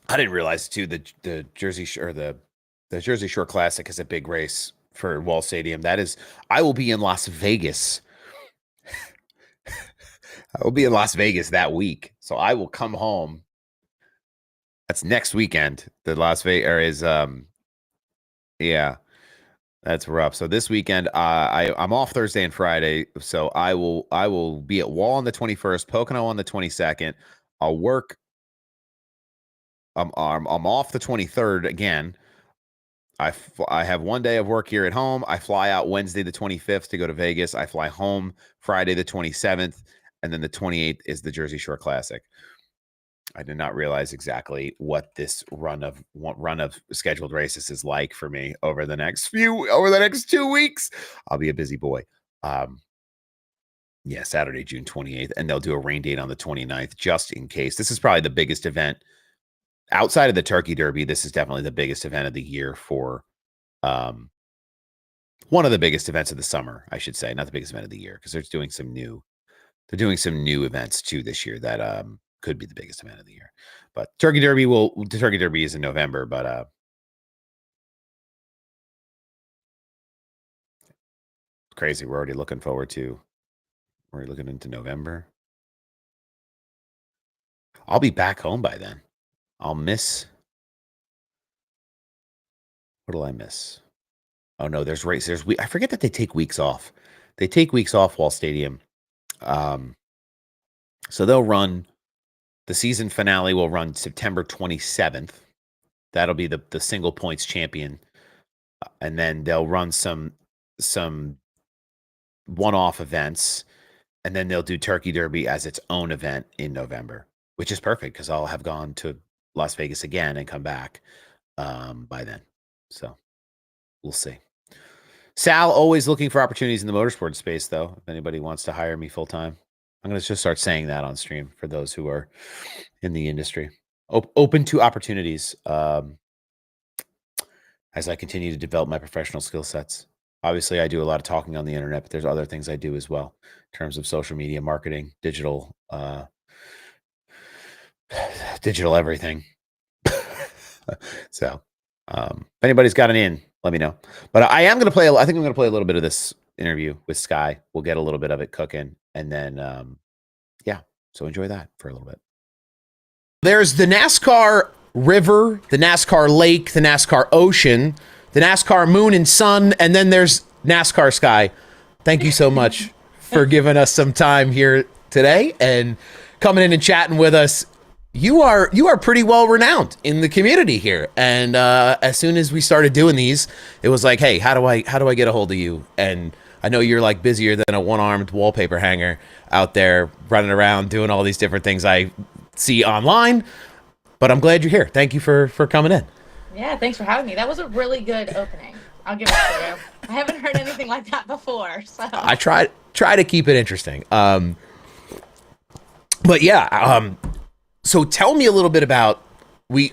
I didn't realize too the Jersey Shore the Jersey Shore Classic is a big race for Wall Stadium. That is, I will be in Las Vegas. I will be in Las Vegas that week, so I will come home. That's next weekend. The Las Vegas is yeah, that's rough. So this weekend, I'm off Thursday and Friday, so I will be at Wall on the 21st, Pocono on the 22nd. I'll work. I'm off the 23rd again. I have 1 day of work here at home. I fly out Wednesday the 25th to go to Vegas. I fly home Friday the 27th, and then the 28th is the Jersey Shore Classic. I did not realize exactly what this run of scheduled races is like for me over the next 2 weeks. I'll be a busy boy. Yeah, Saturday, June 28th, and they'll do a rain date on the 29th just in case. This is probably the biggest event outside of the Turkey Derby. This is definitely the biggest event of the year for one of the biggest events of the summer, I should say, not the biggest event of the year, because they're doing some new events too this year that could be the biggest event of the year. But the Turkey Derby is in November, but crazy. We're already looking into November. I'll be back home by then. I'll miss. What'll I miss? Oh no, there's races. I forget that they take weeks off. They take weeks off, Wall Stadium. So they'll run. The season finale will run September 27th. That'll be the single points champion, and then they'll run some one-off events, and then they'll do Turkey Derby as its own event in November, which is perfect because I'll have gone to Las Vegas again and come back by then. So we'll see. Sal, always looking for opportunities in the motorsport space, though. If anybody wants to hire me full time, I'm going to just start saying that on stream for those who are in the industry. Open to opportunities as I continue to develop my professional skill sets. Obviously, I do a lot of talking on the internet, but there's other things I do as well in terms of social media marketing, digital everything. So if anybody's got an in, let me know. But I think I'm going to play a little bit of this interview with Sky. We'll get a little bit of it cooking, and then yeah, so enjoy that for a little bit. There's the NASCAR river, the NASCAR lake, the NASCAR ocean, the NASCAR moon and sun, and then there's NASCAR Sky. Thank you so much for giving us some time here today and coming in and chatting with us. You are pretty well renowned in the community here, and as soon as we started doing these, it was like, hey, how do I get a hold of you? And I know you're like busier than a one-armed wallpaper hanger out there running around doing all these different things I see online, but I'm glad you're here. Thank you for coming in. Yeah, thanks for having me. That was a really good opening. I'll give it to you. I haven't heard anything like that before, so I try to keep it interesting. But yeah, so tell me a little bit about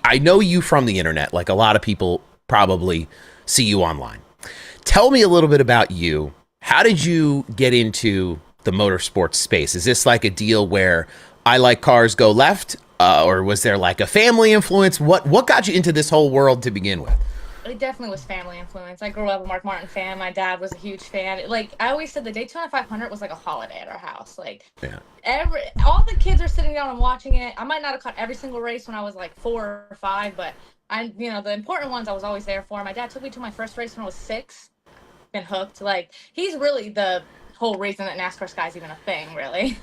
I know you from the internet, like a lot of people probably see you online. Tell me a little bit about you. How did you get into the motorsports space? Is this like a deal where I like cars, go left, or was there like a family influence? What got you into this whole world to begin with? it definitely was family influence. I grew up a Mark Martin fan. My dad was a huge fan. Like I always said, the Daytona 500 was like a holiday at our house. Like all the kids are sitting down and watching it. I might not have caught every single race when I was like 4 or 5, but the important ones I was always there for. My dad took me to my first race when I was 6. Been hooked. Like he's really the whole reason that NASCAR Sky's even a thing, really.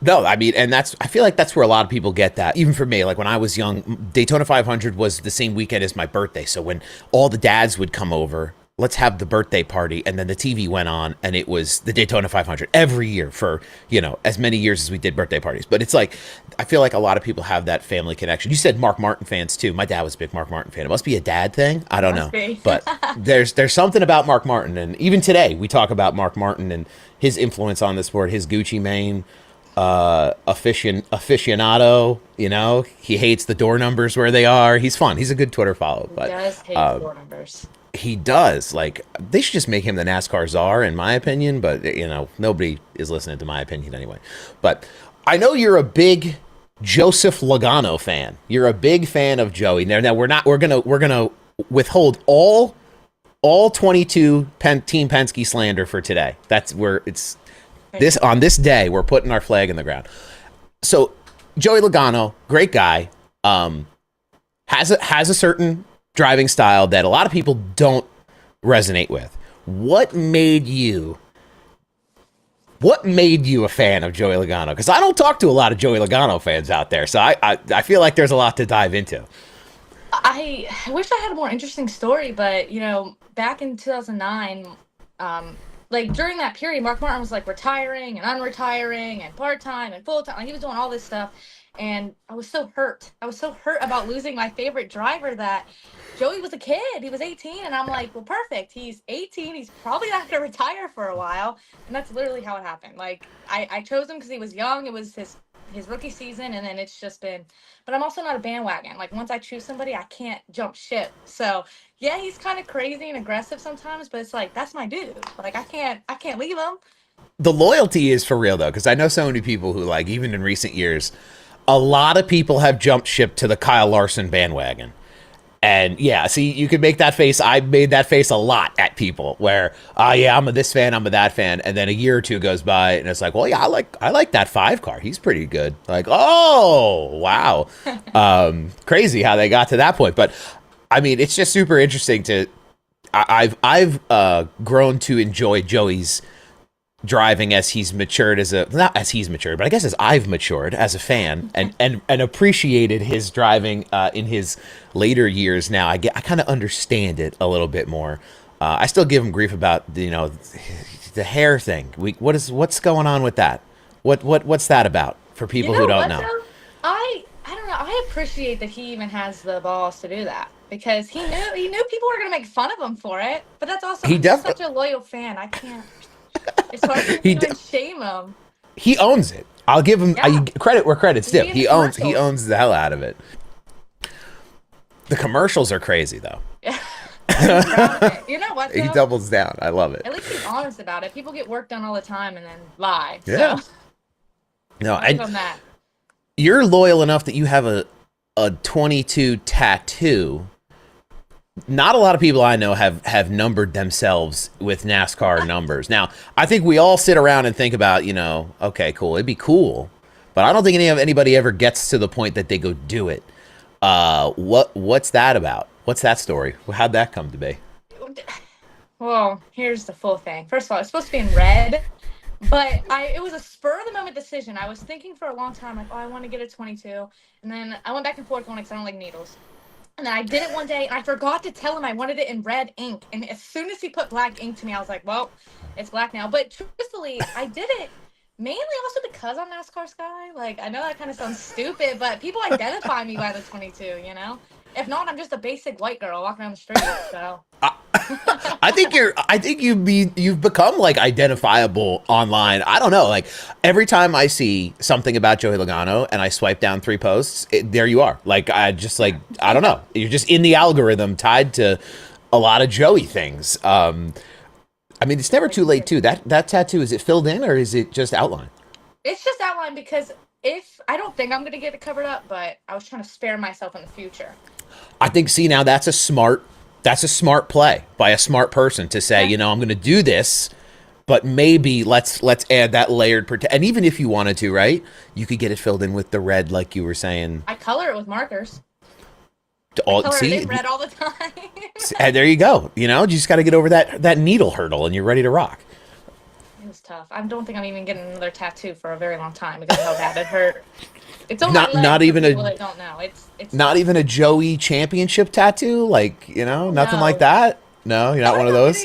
No, I mean, and I feel like that's where a lot of people get that. Even for me, like when I was young, Daytona 500 was the same weekend as my birthday. So when all the dads would come over, let's have the birthday party. And then the TV went on and it was the Daytona 500 every year for, as many years as we did birthday parties. But it's like, I feel like a lot of people have that family connection. You said Mark Martin fans too. My dad was a big Mark Martin fan. It must be a dad thing. I don't know. But there's something about Mark Martin. And even today we talk about Mark Martin and his influence on the sport, his Gucci Mane aficionado, he hates the door numbers where they are. He's fun. He's a good Twitter follow. But he does hate door numbers. He does. Like, they should just make him the NASCAR czar, in my opinion. But nobody is listening to my opinion anyway. But I know you're a big Joseph Logano fan. You're a big fan of Joey. Now we're gonna withhold all 22 Team Penske slander for today. That's where it's this on this day we're putting our flag in the ground. So Joey Logano, great guy, has a certain driving style that a lot of people don't resonate with. What made you a fan of Joey Logano? Because I don't talk to a lot of Joey Logano fans out there, so I feel like there's a lot to dive into. I wish I had a more interesting story, but back in 2009, like during that period, Mark Martin was like retiring and unretiring and part-time and full-time. Like, he was doing all this stuff, and I was so hurt. I was so hurt about losing my favorite driver that Joey was a kid. He was 18, and I'm like, well, perfect. He's 18. He's probably not going to retire for a while, and that's literally how it happened. Like, I chose him because he was young. It was his rookie season, and then it's just been. But I'm also not a bandwagon. Like, once I choose somebody, I can't jump ship. So yeah, he's kind of crazy and aggressive sometimes, but it's like, that's my dude. Like, I can't leave him. The loyalty is for real though, because I know so many people who, like, even in recent years, a lot of people have jumped ship to the Kyle Larson bandwagon. And yeah, see, you could make that face. I made that face a lot at people where, yeah, I'm a this fan, I'm a that fan, and then a year or two goes by, and it's like, well, yeah, I like that 5 car. He's pretty good. Like, oh, wow, crazy how they got to that point. But I mean, it's just super interesting to. I've grown to enjoy Joey's driving as he's matured not as he's matured, but I guess as I've matured as a fan and appreciated his driving in his later years. Now I kind of understand it a little bit more. I still give him grief about the hair thing. What's going on with that? What's that about for people who don't know? I don't know. I appreciate that he even has the balls to do that, because he knew people were gonna make fun of him for it. But that's also, he's such a loyal fan. I can't. It's hard to even shame him. He owns it. I'll give him credit where credit's due. He owns the hell out of it. The commercials are crazy though. You know what, though? He doubles down. I love it. At least he's honest about it. People get work done all the time and then lie. Yeah. So. No, and you're loyal enough that you have a 22 tattoo. Not a lot of people I know have numbered themselves with NASCAR numbers. Now, I think we all sit around and think about, okay, cool, it'd be cool, but I don't think anybody ever gets to the point that they go do it. What's that about? What's that story? How'd that come to be? Well, here's the full thing. First of all, it's supposed to be in red, but it was a spur of the moment decision. I was thinking for a long time, like, I want to get a 22, and then I went back and forth on it because I don't like needles. And then I did it one day, and I forgot to tell him I wanted it in red ink. And as soon as he put black ink to me, I was like, well, it's black now. But truthfully, I did it mainly also because I'm NASCAR Sky. Like, I know that kind of sounds stupid, but people identify me by the 22, If not, I'm just a basic white girl walking down the street, so. I think you've become like identifiable online. I don't know. Like, every time I see something about Joey Logano and I swipe down 3 posts, there you are. Like, I don't know. You're just in the algorithm tied to a lot of Joey things. I mean, it's never too late too. That tattoo, is it filled in or is it just outline? It's just outline because I don't think I'm going to get it covered up, but I was trying to spare myself in the future. I think, now that's a smart play by a smart person to say, I'm going to do this, but maybe let's add that layered and even if you wanted to, right, you could get it filled in with the red, like you were saying. I color it with markers. I color it in red all the time. And there you go. You just got to get over that needle hurdle, and you're ready to rock. It was tough. I don't think I'm even getting another tattoo for a very long time because of how bad it hurt. It's on not even people that don't know. It's not even a Joey championship tattoo, like nothing like that. No, you're not one of those.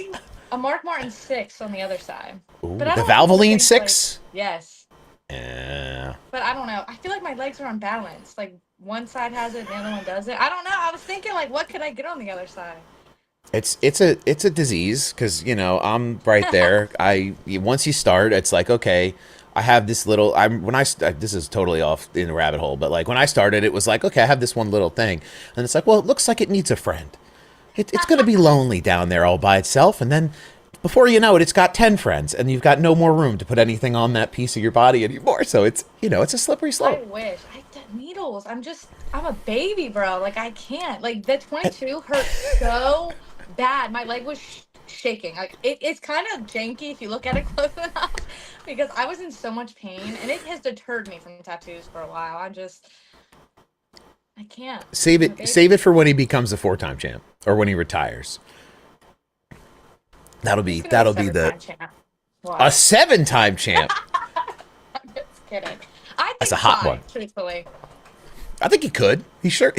A Mark Martin 6 on the other side. Ooh, the Valvoline 6. Yes. Yeah. But I don't know. I feel like my legs are unbalanced. Like, one side has it, and the other one doesn't. I don't know. I was thinking, like, what could I get on the other side? It's a disease because I'm right there. Once you start, it's like, okay, I have this little. This is totally off in the rabbit hole, but like when I started, it was like, okay, I have this one little thing, and it's like, well, it looks like it needs a friend. it's going to be lonely down there all by itself. And then before you know it, it's got 10 friends and you've got no more room to put anything on that piece of your body anymore. So it's, it's a slippery slope. I wish. Needles. I'm a baby, bro. Like, I can't. Like, the 22 hurt so bad. My leg was shaking. Like, it's kind of janky if you look at it close enough because I was in so much pain and it has deterred me from tattoos for a while. I can't. Save it for when he becomes a 4-time champ or when he retires. That'll be a 7-time champ. I'm just kidding. That's a hot one. Truthfully, I think he could. He sure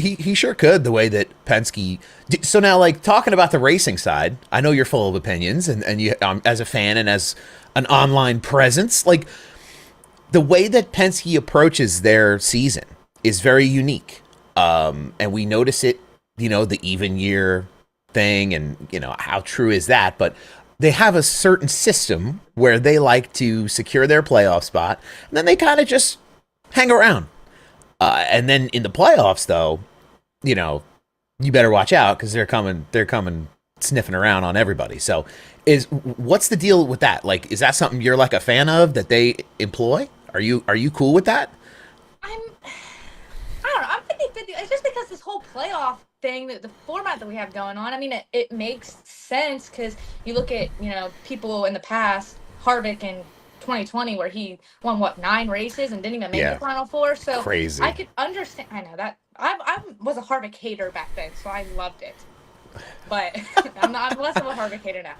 could. The way that Penske. So now, like, talking about the racing side, I know you're full of opinions, and you, as a fan and as an online presence, like the way that Penske approaches their season is very unique. And we notice it, the even year thing, and how true is that? But they have a certain system where they like to secure their playoff spot, and then they kind of just hang around. And then in the playoffs, though, you better watch out because they're coming sniffing around on everybody. So what's the deal with that? Like, is that something you're like a fan of that they employ? Are you cool with that? I don't know. I'm 50-50. It's just because this whole playoff thing, the format that we have going on, I mean, it makes sense because you look at, people in the past, Harvick in 2020, where he won, 9 races and didn't even make the Final Four. So crazy. I could understand. I know that. I was a Harvick hater back then, so I loved it. But I'm less of a Harvick hater now.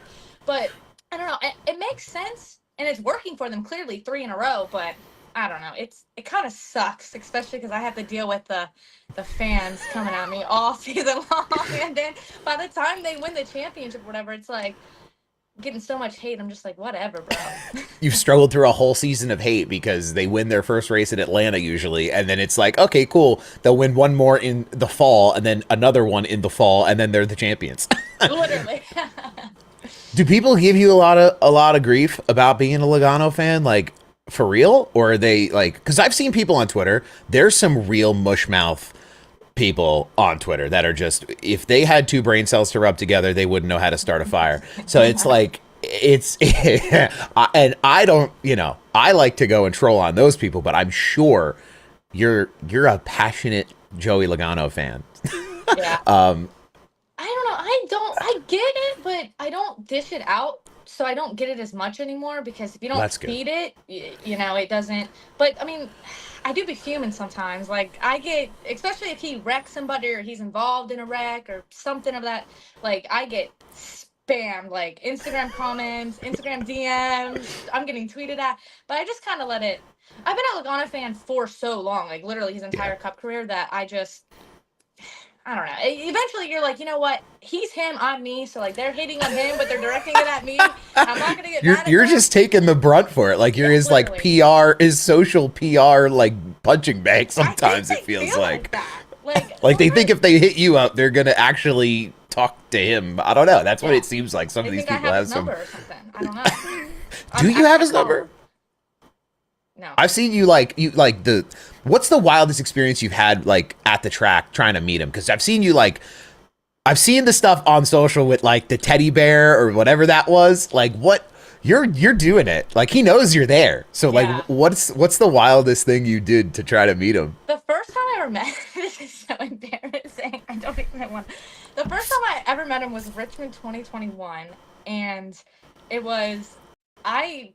But I don't know. It makes sense, and it's working for them clearly 3 in a row, but I don't know. It kind of sucks, especially because I have to deal with the fans coming at me all season long, and then by the time they win the championship or whatever, it's like getting so much hate. I'm just like, whatever, bro. You've struggled through a whole season of hate because they win their first race in Atlanta usually, and then it's like, okay, cool. They'll win one more in the fall, and then another one in the fall, and then they're the champions. Literally. Do people give you a lot of grief about being a Logano fan? Like, for real? Or are they like, because I've seen people on Twitter, there's some real mushmouth people on Twitter that are just, if they had 2 brain cells to rub together, they wouldn't know how to start a fire. So it's like, and I don't, I like to go and troll on those people, but I'm sure you're a passionate Joey Logano fan. Yeah. I don't know. I get it, but I don't dish it out. So I don't get it as much anymore because if you don't feed it, it doesn't. But I mean, I do be fuming sometimes. Like, I get, especially if he wrecks somebody or he's involved in a wreck or something of that, like, I get spammed, like, Instagram comments, Instagram DMs, I'm getting tweeted at. But I just kind of let it. I've been a Logano fan for so long, like, literally his entire Cup career, that I don't know. Eventually, you're like, you know what? He's him, I'm me. So, like, they're hating on him, but they're directing it at me. I'm not gonna get mad at You're them. just taking the brunt for it. Like, you're his like PR, his social PR like punching bag. Sometimes it feels like they think if they hit you up, they're gonna actually talk to him. I don't know. That's what it seems like. Some of these people have some. Number or something. I don't know. Do you have his number? No. I've seen what's the wildest experience you've had, like, at the track trying to meet him? Because I've seen I've seen the stuff on social with, like, the teddy bear or whatever that was. Like, what you're doing it. Like, he knows you're there. So like, what's the wildest thing you did to try to meet him? The first time I ever met, this is so embarrassing. I don't even want. The first time I ever met him was Richmond 2021, and it was I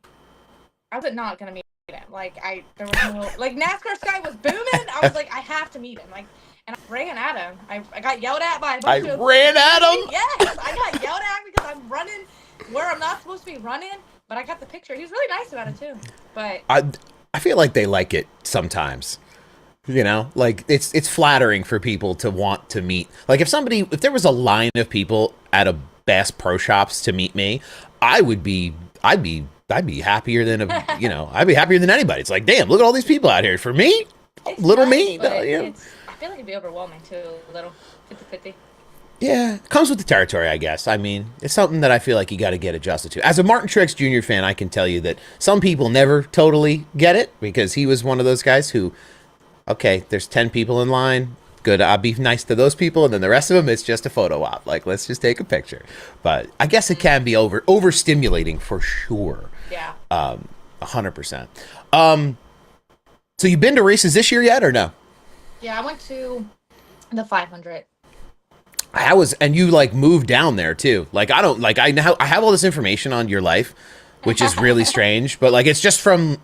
was not gonna meet him. Like, there was no, like, NASCAR Sky was booming. I was like, I have to meet him. Like, and I ran at him. I got yelled at by a bunch of. Ran at him? Yes, I got yelled at because I'm running where I'm not supposed to be running. But I got the picture. He was really nice about it too. But I feel like they like it sometimes. Like, it's flattering for people to want to meet. Like, if there was a line of people at a Bass Pro Shops to meet me, I'd be happier than I'd be happier than anybody. It's like, damn, look at all these people out here. For me, it's little nice, me. I feel like it'd be overwhelming too, a little 50-50. Yeah, comes with the territory, I guess. I mean, it's something that I feel like you got to get adjusted to. As a Martin Truex Jr. fan, I can tell you that some people never totally get it, because he was one of those guys who, okay, there's 10 people in line. good. I'll be nice to those people, and then the rest of them, it's just a photo op. Like, let's just take a picture. But I guess it can be overstimulating for sure. Yeah. 100%. So you've been to races this year yet, or no? Yeah, I went to the 500. And you like moved down there too. Like, I don't like, I have all this information on your life, which is really strange, but like, it's just from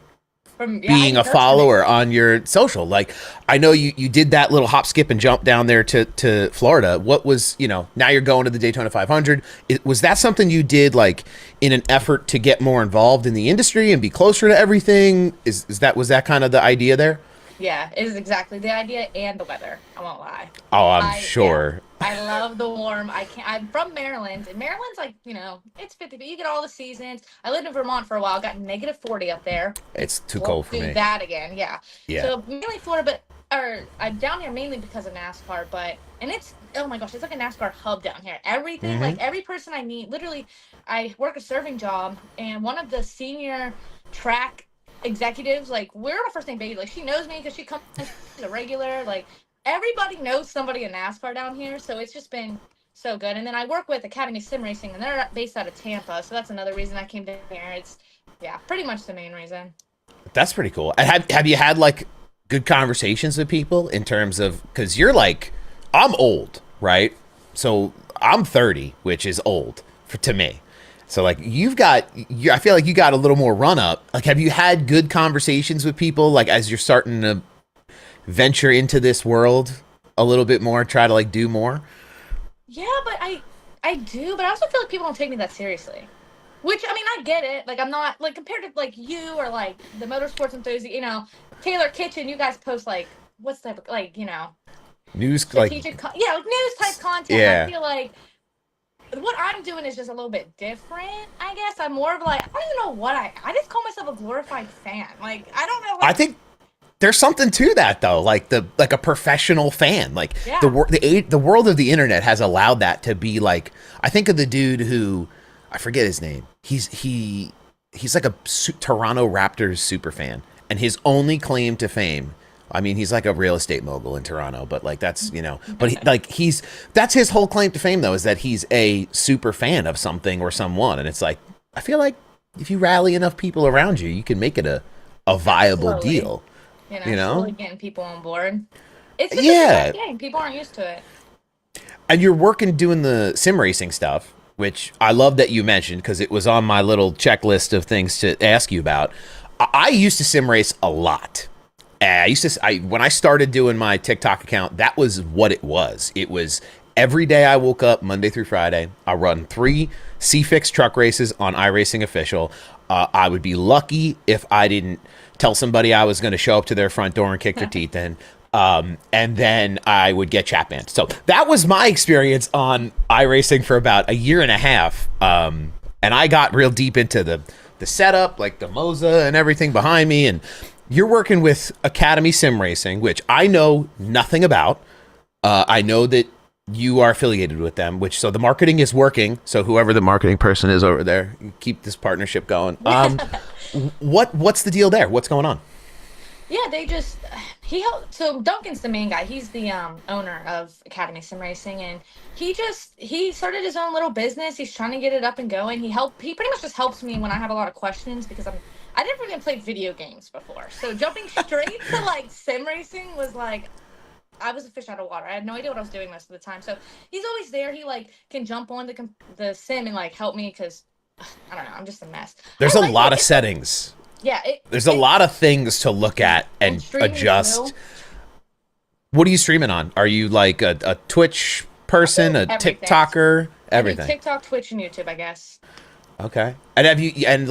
being a follower on your social. Like, I know you did that little hop, skip, and jump down there to Florida. What was, now you're going to the Daytona 500. Was that something you did like in an effort to get more involved in the industry and be closer to everything? Was that kind of the idea there? Yeah, it is exactly the idea, and the weather. I won't lie. Oh, I'm sure. Yeah, I love the warm. I'm from Maryland, and Maryland's like, it's 50, but you get all the seasons. I lived in Vermont for a while, got negative 40 up there. It's too cold for me. Do that again, yeah. Yeah. So mainly Florida, I'm down here mainly because of NASCAR, and it's, oh my gosh, it's like a NASCAR hub down here. Everything, like every person I meet, literally, I work a serving job, and one of the senior track executives, like, we're on a first name basis. Like, she knows me because she comes to the regular. Like, everybody knows somebody in NASCAR down here, so it's just been so good. And then I work with Academy Sim Racing, and they're based out of Tampa, so that's another reason I came down here. It's pretty much the main reason. That's pretty cool. And have you had like good conversations with people in terms of, because you're like, I'm old, right? So I'm 30, which is old to me. So like I feel like you got a little more run up. Like, have you had good conversations with people, like, as you're starting to venture into this world a little bit more, try to like do more? Yeah, but I do, but I also feel like people don't take me that seriously. Which, I mean, I get it. Like, I'm not, like, compared to, like, you or, like, the motorsports enthusiast, Taylor Kitchen, you guys post, like, what's type of, like, news, strategic like news type content. Yeah. I feel like what I'm doing is just a little bit different, I guess. I'm more of, like, I don't even know what I just call myself a glorified fan. Like, I don't know. Like, I think there's something to that, though, like a professional fan. Like, yeah. the world of the internet has allowed that to be, like, I think of the dude who, I forget his name. He's like a Toronto Raptors super fan, and his only claim to fame, I mean, he's like a real estate mogul in Toronto, but like that's, but that's his whole claim to fame, though, is that he's a super fan of something or someone. And it's like, I feel like if you rally enough people around you, you can make it a viable deal. Slowly getting people on board. It's just a game. People aren't used to it. And you're working doing the sim racing stuff, which I love that you mentioned, because it was on my little checklist of things to ask you about. I used to sim race a lot. When I started doing my TikTok account, that was what it was. It was every day I woke up, Monday through Friday, I run 3 C-Fix truck races on iRacing Official. I would be lucky if I didn't tell somebody I was going to show up to their front door and kick their teeth in. And then I would get chat banned. So that was my experience on iRacing for about a year and a half. And I got real deep into the setup, like the Moza and everything behind me. And you're working with Academy Sim Racing, which I know nothing about. I know that you are affiliated with them, so the marketing is working. So whoever the marketing person is over there, keep this partnership going. What's the deal there? What's going on? Yeah, so Duncan's the main guy. He's the owner of Academy Sim Racing, and he started his own little business. He's trying to get it up and going. He pretty much just helps me when I have a lot of questions, because I never even played video games before. So jumping straight to like sim racing was like, I was a fish out of water. I had no idea what I was doing most of the time. So he's always there. He like can jump on the sim and like help me, because I don't know, I'm just a mess. There's a lot of settings. Yeah. There's a lot of things to look at and adjust. Too. What are you streaming on? Are you like a Twitch person, a TikToker, everything? TikTok, Twitch, and YouTube, I guess. Okay. And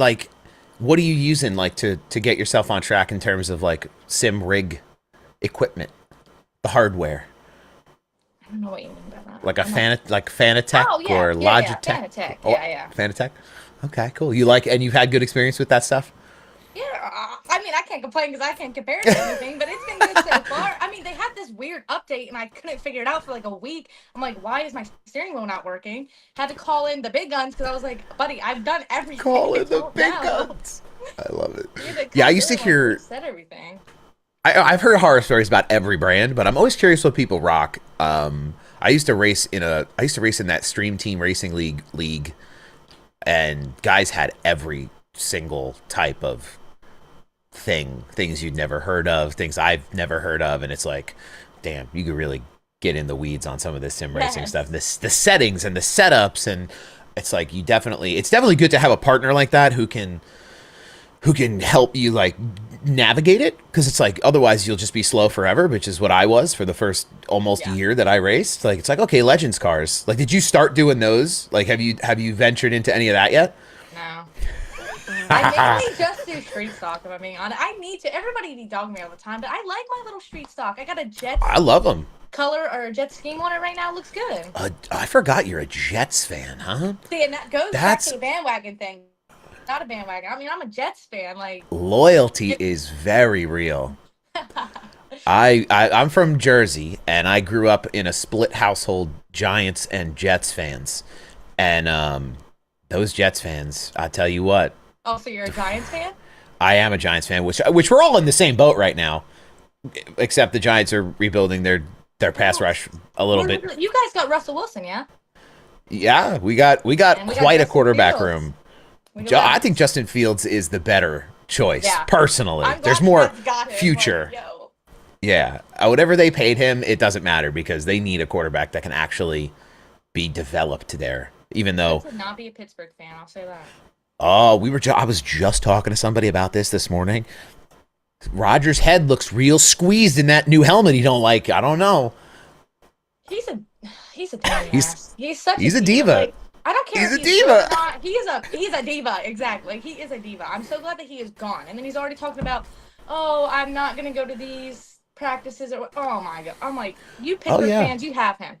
what are you using like to get yourself on track in terms of like sim rig equipment, the hardware? I don't know what you mean by that. Like Fanatec or Logitech? Yeah, Fanatec. Yeah. Fanatec? Okay, cool. And you've had good experience with that stuff? Yeah, I mean, I can't complain because I can't compare it to anything, but it's been good so far. I mean, they had this weird update, and I couldn't figure it out for like a week. I'm like, why is my steering wheel not working? Had to call in the big guns, because I was like, buddy, I've done everything. Call in the big guns. I love it. Yeah, I used to hear... Said everything. I've heard horror stories about every brand, but I'm always curious what people rock. I used to race in that Stream Team Racing League, and guys had every single type of things you'd never heard of, things I've never heard of, and it's like, damn, you could really get in the weeds on some of this sim racing stuff, the settings and the setups, and it's like it's definitely good to have a partner like that who can help you like navigate it, because it's like otherwise you'll just be slow forever, which is what I was for the first almost year that I raced. Like it's like, okay, Legends cars. Like, did you start doing those? Like, have you ventured into any of that yet? No. I mainly just do street stock, if I'm being honest. I need to. Everybody be dogging me all the time, but I like my little street stock. I got a Jets. I love them. Color or a Jets scheme on it right now. It looks good. I forgot you're a Jets fan, huh? See, and that goes back to the bandwagon thing. Not a bandwagon. I mean, I'm a Jets fan. Like, loyalty is very real. I'm from Jersey, and I grew up in a split household, Giants and Jets fans, and those Jets fans, I tell you what. Oh, so you're a Giants fan? I am a Giants fan, which we're all in the same boat right now, except the Giants are rebuilding their pass rush a little bit. You guys got Russell Wilson, yeah? Yeah, we got quite a quarterback room. I think Justin Fields is the better choice, personally. There's more future. Yeah, whatever they paid him, it doesn't matter, because they need a quarterback that can actually be developed there. Even though I would not be a Pittsburgh fan, I'll say that. Oh, I was just talking to somebody about this morning. Rodgers' head looks real squeezed in that new helmet he don't like. I don't know. He's a He's a diva. Like, I don't care. He's a diva. He's a diva. Exactly. He is a diva. I'm so glad that he is gone. And then he's already talking about, oh, I'm not gonna go to these practices. Or oh my god. I'm like, you Pittsburgh fans, you have him.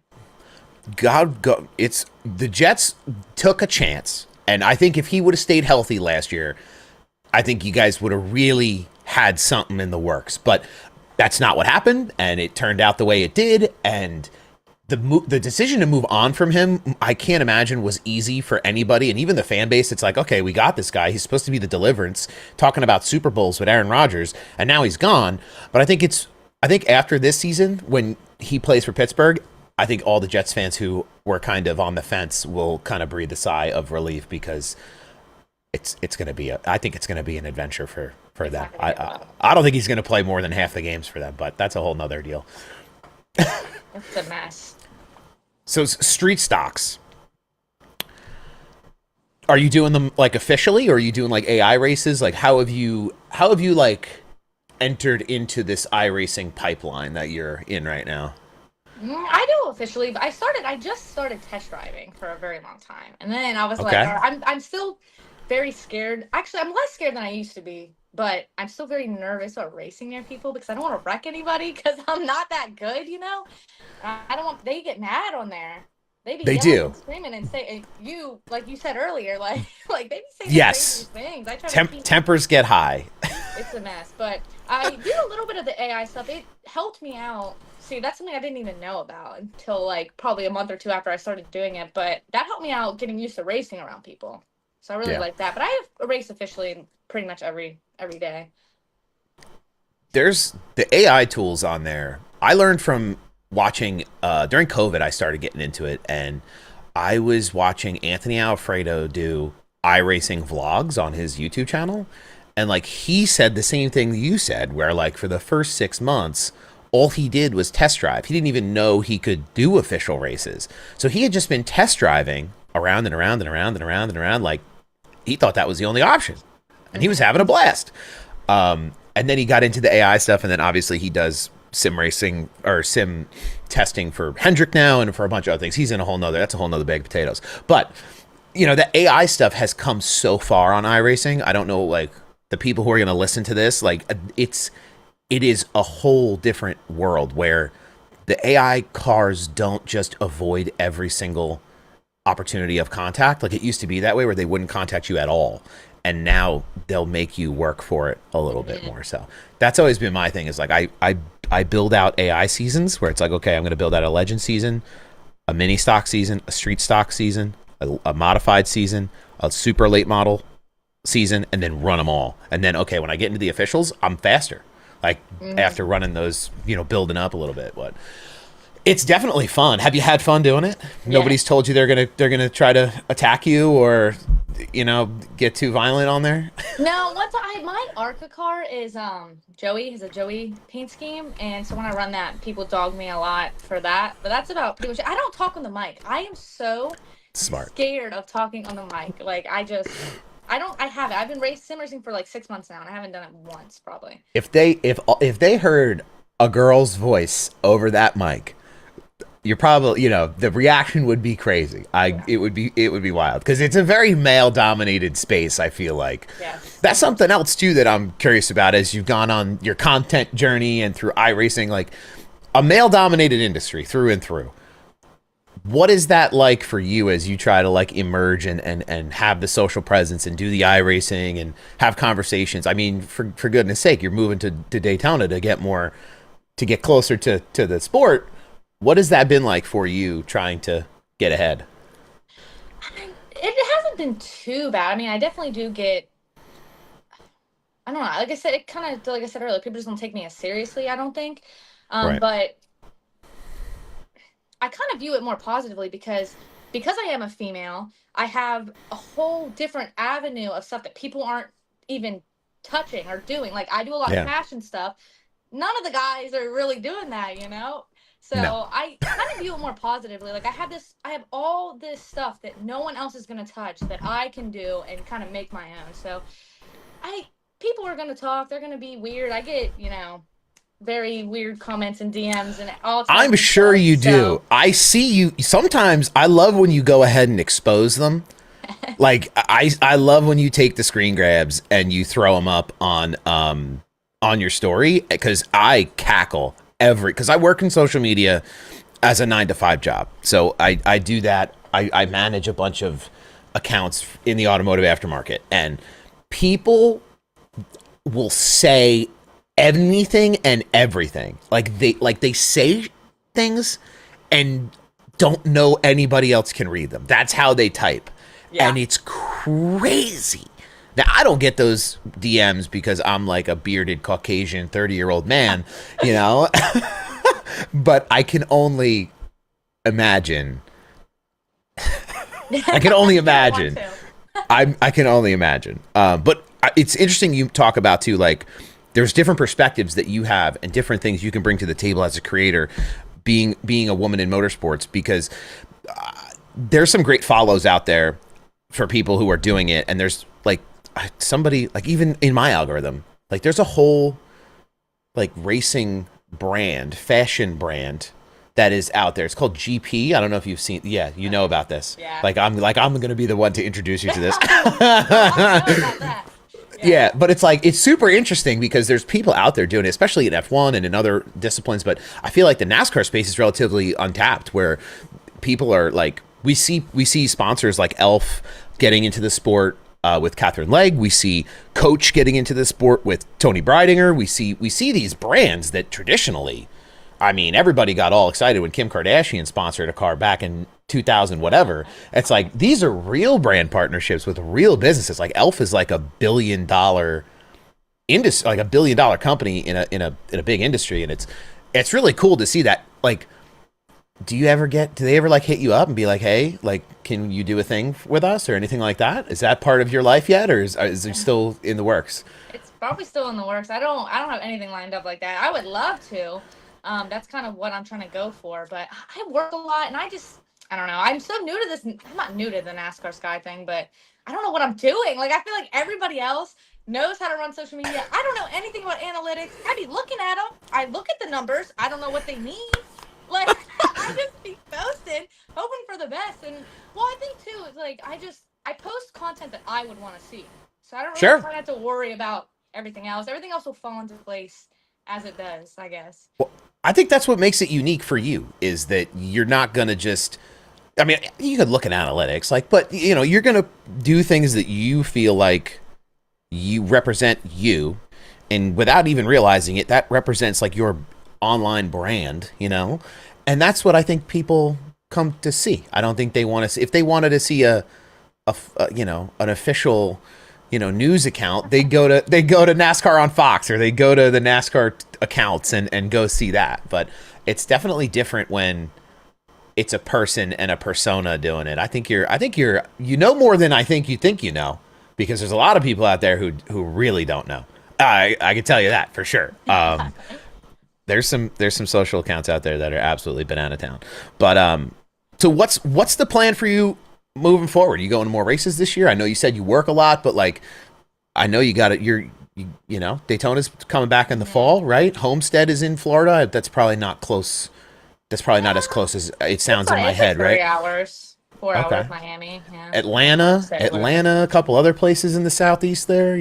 It's the Jets took a chance, and I think if he would have stayed healthy last year, I think you guys would have really had something in the works. But that's not what happened, and it turned out the way it did. And the decision to move on from him, I can't imagine was easy for anybody, and even the fan base. It's like, okay, we got this guy. He's supposed to be the deliverance, talking about Super Bowls with Aaron Rodgers, and now he's gone. But I think after this season, when he plays for Pittsburgh, I think all the Jets fans who were kind of on the fence will kind of breathe a sigh of relief, because it's going to be I think it's going to be an adventure for them. I don't think he's going to play more than half the games for them, but that's a whole nother deal. It's a mess. So street stocks, are you doing them like officially, or are you doing like AI races? Like how have you like entered into this iRacing pipeline that you're in right now? I do officially, but I just started test driving for a very long time. And then I was like, I'm still very scared. Actually, I'm less scared than I used to be, but I'm still very nervous about racing near people, because I don't want to wreck anybody, because I'm not that good, you know? I don't want, they get mad on there. They do. And screaming and say, you, like you said earlier, like they be saying crazy things. I try to tempers get high. It's a mess, but I did a little bit of the AI stuff. It helped me out. See, that's something I didn't even know about until like probably a month or two after I started doing it, but that helped me out getting used to racing around people. So I really like that. But I have a race officially pretty much every day. There's the AI tools on there. I learned from watching during COVID. I started getting into it, and I was watching Anthony Alfredo do iRacing vlogs on his YouTube channel, and like he said the same thing you said, where like for the first 6 months, all he did was test drive. He didn't even know he could do official races. So he had just been test driving around and around and around and around and around. Like he thought that was the only option, and he was having a blast. And then he got into the AI stuff, and then obviously he does sim racing or sim testing for Hendrick now and for a bunch of other things. He's in that's a whole nother bag of potatoes. But you know, the AI stuff has come so far on iRacing. I don't know, like the people who are going to listen to this, like it is a whole different world where the AI cars don't just avoid every single opportunity of contact. Like it used to be that way, where they wouldn't contact you at all. And now they'll make you work for it a little bit more. So that's always been my thing, is like I build out AI seasons where it's like, okay, I'm going to build out a legend season, a mini stock season, a street stock season, a modified season, a super late model season, and then run them all. And then, okay, when I get into the officials, I'm faster. like after running those, building up a little bit. But it's definitely fun. Have you had fun doing it? Yeah. Nobody's told you they're gonna try to attack you or get too violent on there? No, my ARCA car is Joey has a Joey paint scheme, and so when I run that, people dog me a lot for that. But that's about pretty much it. I don't talk on the mic. I am so scared of talking on the mic. Like I haven't. I've been sim racing for like 6 months now, and I haven't done it once probably. If they heard a girl's voice over that mic, you're probably, the reaction would be crazy. It would be wild because it's a very male dominated space. I feel like that's something else too that I'm curious about as you've gone on your content journey and through iRacing, like a male dominated industry through and through. What is that like for you as you try to like emerge and have the social presence and do the iRacing and have conversations? I mean, for goodness sake, you're moving to Daytona to get closer to the sport. What has that been like for you trying to get ahead? It hasn't been too bad. I mean, I definitely do get, I don't know. Like I said, like I said earlier, people just don't take me as seriously, I don't think. Right. But I kind of view it more positively because I am a female, I have a whole different avenue of stuff that people aren't even touching or doing. Like I do a lot of fashion stuff. None of the guys are really doing that, So I kind of view it more positively. Like I have all this stuff that no one else is going to touch that I can do and kind of make my own. So people are going to talk. They're going to be weird. I get, very weird comments and DMs and all. I'm sure you do. I see you. Sometimes I love when you go ahead and expose them. Like I love when you take the screen grabs and you throw them up on your story because I cackle because I work in social media as a 9-to-5 job. So I do that. I manage a bunch of accounts in the automotive aftermarket, and people will say anything and everything. Like they say things and don't know anybody else can read them. That's how they type. Yeah. And it's crazy. Now, I don't get those DMs because I'm like a bearded Caucasian 30-year-old man, but I can only imagine. I can only imagine. I can only imagine. But it's interesting you talk about too, like there's different perspectives that you have and different things you can bring to the table as a creator, being a woman in motorsports, because there's some great follows out there for people who are doing it, and there's like somebody like even in my algorithm, like there's a whole like racing brand, fashion brand that is out there. It's called GP. I don't know if you've seen. Yeah, you know about this. Yeah. I'm going to be the one to introduce you to this. Yeah, but it's super interesting because there's people out there doing it, especially in F1 and in other disciplines. But I feel like the NASCAR space is relatively untapped, where people are like, we see sponsors like Elf getting into the sport with Catherine Legg. We see Coach getting into the sport with Tony Breidinger. We see these brands that traditionally, I mean, everybody got all excited when Kim Kardashian sponsored a car back in 2000, whatever. It's like, these are real brand partnerships with real businesses. Like Elf is like $1 billion industry, like $1 billion company in a big industry. And it's really cool to see that. Like, do they ever like hit you up and be like, hey, like, can you do a thing with us or anything like that? Is that part of your life yet? Or is it still in the works? It's probably still in the works. I don't have anything lined up like that. I would love to. That's kind of what I'm trying to go for, but I work a lot and I don't know. I'm so new to this. I'm not new to the NASCAR Sky thing, but I don't know what I'm doing. Like, I feel like everybody else knows how to run social media. I don't know anything about analytics. I be looking at them. I look at the numbers. I don't know what they mean. Like, I just be posting, hoping for the best. And, well, I think, too, it's like, I post content that I would want to see. So I don't really have to worry about everything else. Everything else will fall into place as it does, I guess. Well, I think that's what makes it unique for you, is that you're not going to just, I mean, you could look at analytics, like, but, you're going to do things that you feel like you represent you, and without even realizing it, that represents like your online brand, and that's what I think people come to see. I don't think they want to see, if they wanted to see an official news account, they go to NASCAR on Fox, or they go to the NASCAR accounts and go see that. But it's definitely different when it's a person and a persona doing it. I think you're more than I think you know, because there's a lot of people out there who really don't know. I can tell you that for sure. There's some social accounts out there that are absolutely banana town. But so what's the plan for you moving forward? You going to more races this year? I know you said you work a lot, but like, I know you got it. Daytona's coming back in the fall, right? Homestead is in Florida. That's probably not close. That's probably not as close as it sounds in my head, right? 3 hours, 4 hours, Miami. Yeah. Atlanta, a couple other places in the Southeast there,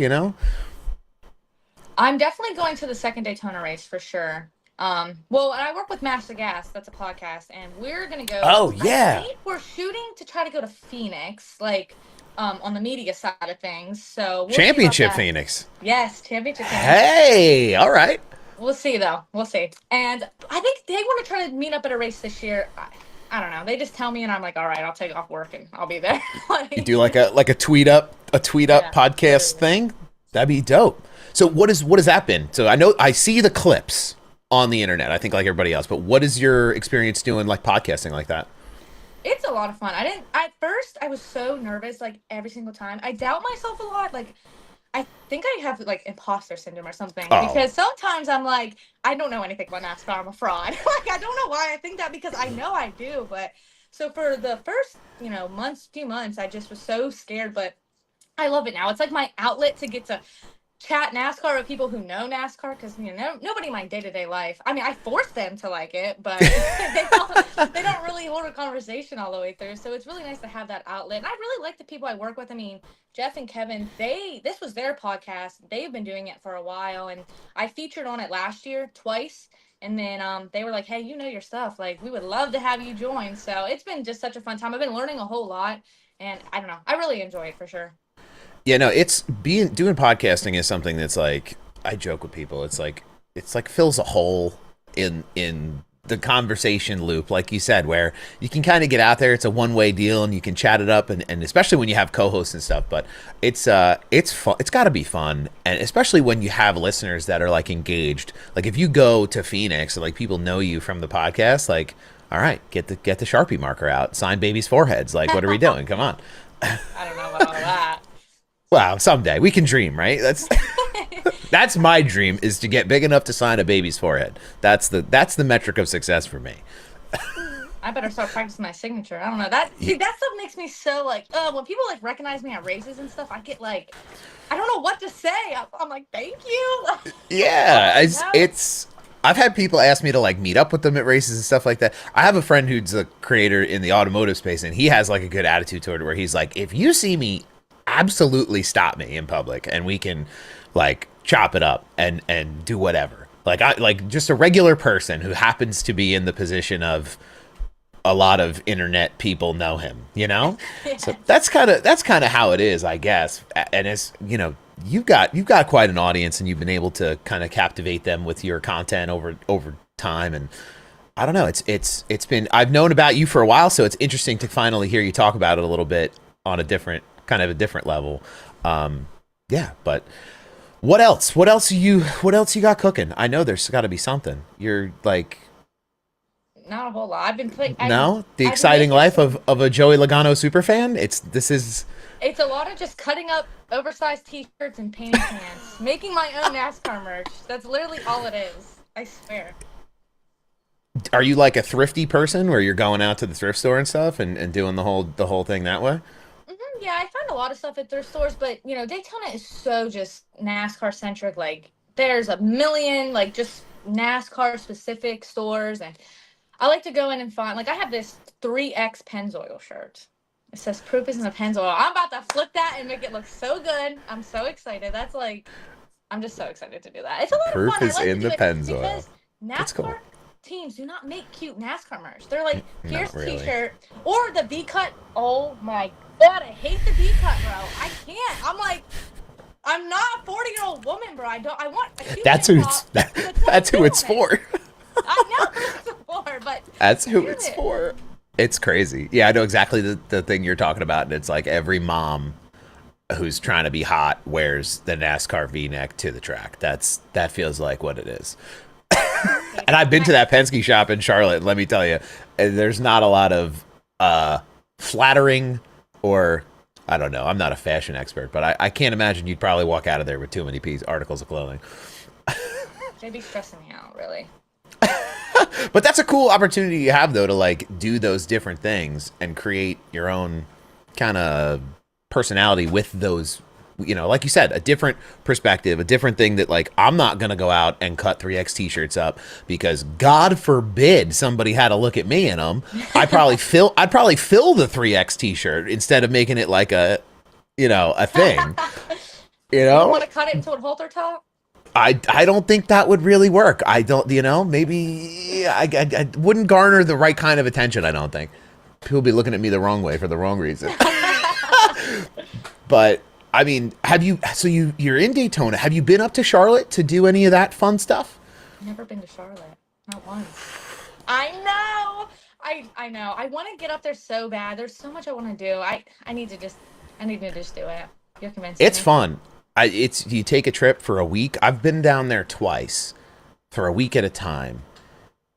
I'm definitely going to the second Daytona race for sure. Well, I work with Master Gas. That's a podcast, and we're gonna go. Oh yeah. I think we're shooting to try to go to Phoenix, like, on the media side of things. So Championship Phoenix. Yes, Championship Phoenix. Hey, all right. We'll see though. We'll see. And I think they want to try to meet up at a race this year. I don't know. They just tell me, and I'm like, all right, I'll take off work and I'll be there. You do like a tweet up podcast thing. That'd be dope. So what has that been? So I see the clips on the internet, I think, like everybody else, but what is your experience doing like podcasting like that? It's a lot of fun. At first I was so nervous, like every single time. I doubt myself a lot. Like, I think I have like imposter syndrome or something, because sometimes I'm like, I don't know anything about NASCAR. I'm a fraud. Like, I don't know why I think that, because I know I do. But so for the first, few months, I just was so scared, but I love it now. It's like my outlet to get to chat NASCAR with people who know NASCAR, because nobody in my day-to-day life. I mean, I force them to like it, but they don't really hold a conversation all the way through. So it's really nice to have that outlet. And I really like the people I work with. I mean, Jeff and Kevin, this was their podcast. They've been doing it for a while, and I featured on it last year twice. And then they were like, hey, you know your stuff. Like, we would love to have you join. So it's been just such a fun time. I've been learning a whole lot, and I don't know. I really enjoy it for sure. Yeah, no, doing podcasting is something that's like, I joke with people. It's like fills a hole in the conversation loop, like you said, where you can kind of get out there. It's a one-way deal, and you can chat it up, and especially when you have co-hosts and stuff. But it's fun. It's got to be fun, and especially when you have listeners that are like engaged. Like, if you go to Phoenix and like people know you from the podcast, like, all right, get the Sharpie marker out, sign babies' foreheads. Like, what are we doing? Come on. I don't know about all that. Wow, someday we can dream, right? That's my dream, is to get big enough to sign a baby's forehead. That's the metric of success for me. I better start practicing my signature. I don't know. That stuff makes me so like, when people like recognize me at races and stuff, I get like, I don't know what to say. I'm like, thank you. Yeah, I've had people ask me to like meet up with them at races and stuff like that. I have a friend who's a creator in the automotive space, and he has like a good attitude toward it, where he's like, if you see me, absolutely stop me in public, and we can like chop it up and do whatever. Like, I like just a regular person who happens to be in the position of a lot of internet people know him, Yeah. So that's kind of how it is, I guess. And it's, you've got quite an audience, and you've been able to kind of captivate them with your content over time. And I don't know, it's been, I've known about you for a while, so it's interesting to finally hear you talk about it a little bit on a different level. Yeah, but what else you got cooking? I know there's got to be something. You're like, not a whole lot. I've been playing. The exciting life of a Joey Logano super fan. It's a lot of just cutting up oversized t-shirts and painting pants, making my own NASCAR merch. That's literally all it is. I swear. Are you like a thrifty person, where you're going out to the thrift store and stuff and doing the whole thing that way? Yeah, I find a lot of stuff at thrift stores, but Daytona is so just NASCAR centric. Like, there's a million like just NASCAR specific stores, and I like to go in and find, like, I have this 3X Pennzoil shirt. It says "Proof is in the Pennzoil." I'm about to flip that and make it look so good. I'm so excited. I'm just so excited to do that. It's a lot of fun. Proof is in the Pennzoil. Because That's cool. teams do not make cute NASCAR merch. They're like, here's really. T-shirt or the V-cut. Oh my God, I hate the V-cut, bro. I can't. I'm like, I'm not a 40-year-old woman, bro. I want a cute That's who it's for. I know who it's for, but that's who it's for. It's crazy. Yeah, I know exactly the thing you're talking about, and it's like every mom who's trying to be hot wears the NASCAR V-neck to the track. That feels like what it is. And I've been to that Penske shop in Charlotte. Let me tell you, there's not a lot of flattering, or I don't know. I'm not a fashion expert, but I can't imagine you'd probably walk out of there with too many articles of clothing. They'd be stressing me out, really. But that's a cool opportunity you have, though, to like do those different things and create your own kind of personality with those, you know, like you said, a different perspective, a different thing that like, I'm not going to go out and cut 3X t-shirts up because God forbid somebody had to look at me in them. I'd probably fill the 3X t-shirt instead of making it like a, you know, a thing, you know, you want to cut it into a halter top? I don't think that would really work. I don't, you know, maybe I wouldn't garner the right kind of attention. I don't think people be looking at me the wrong way for the wrong reason. But I mean, you're in Daytona. Have you been up to Charlotte to do any of that fun stuff? Never been to Charlotte. Not once. I know. I know. I want to get up there so bad. There's so much I want to do. I need to just do it. You're convincing It's me. fun. You take a trip for a week. I've been down there twice for a week at a time.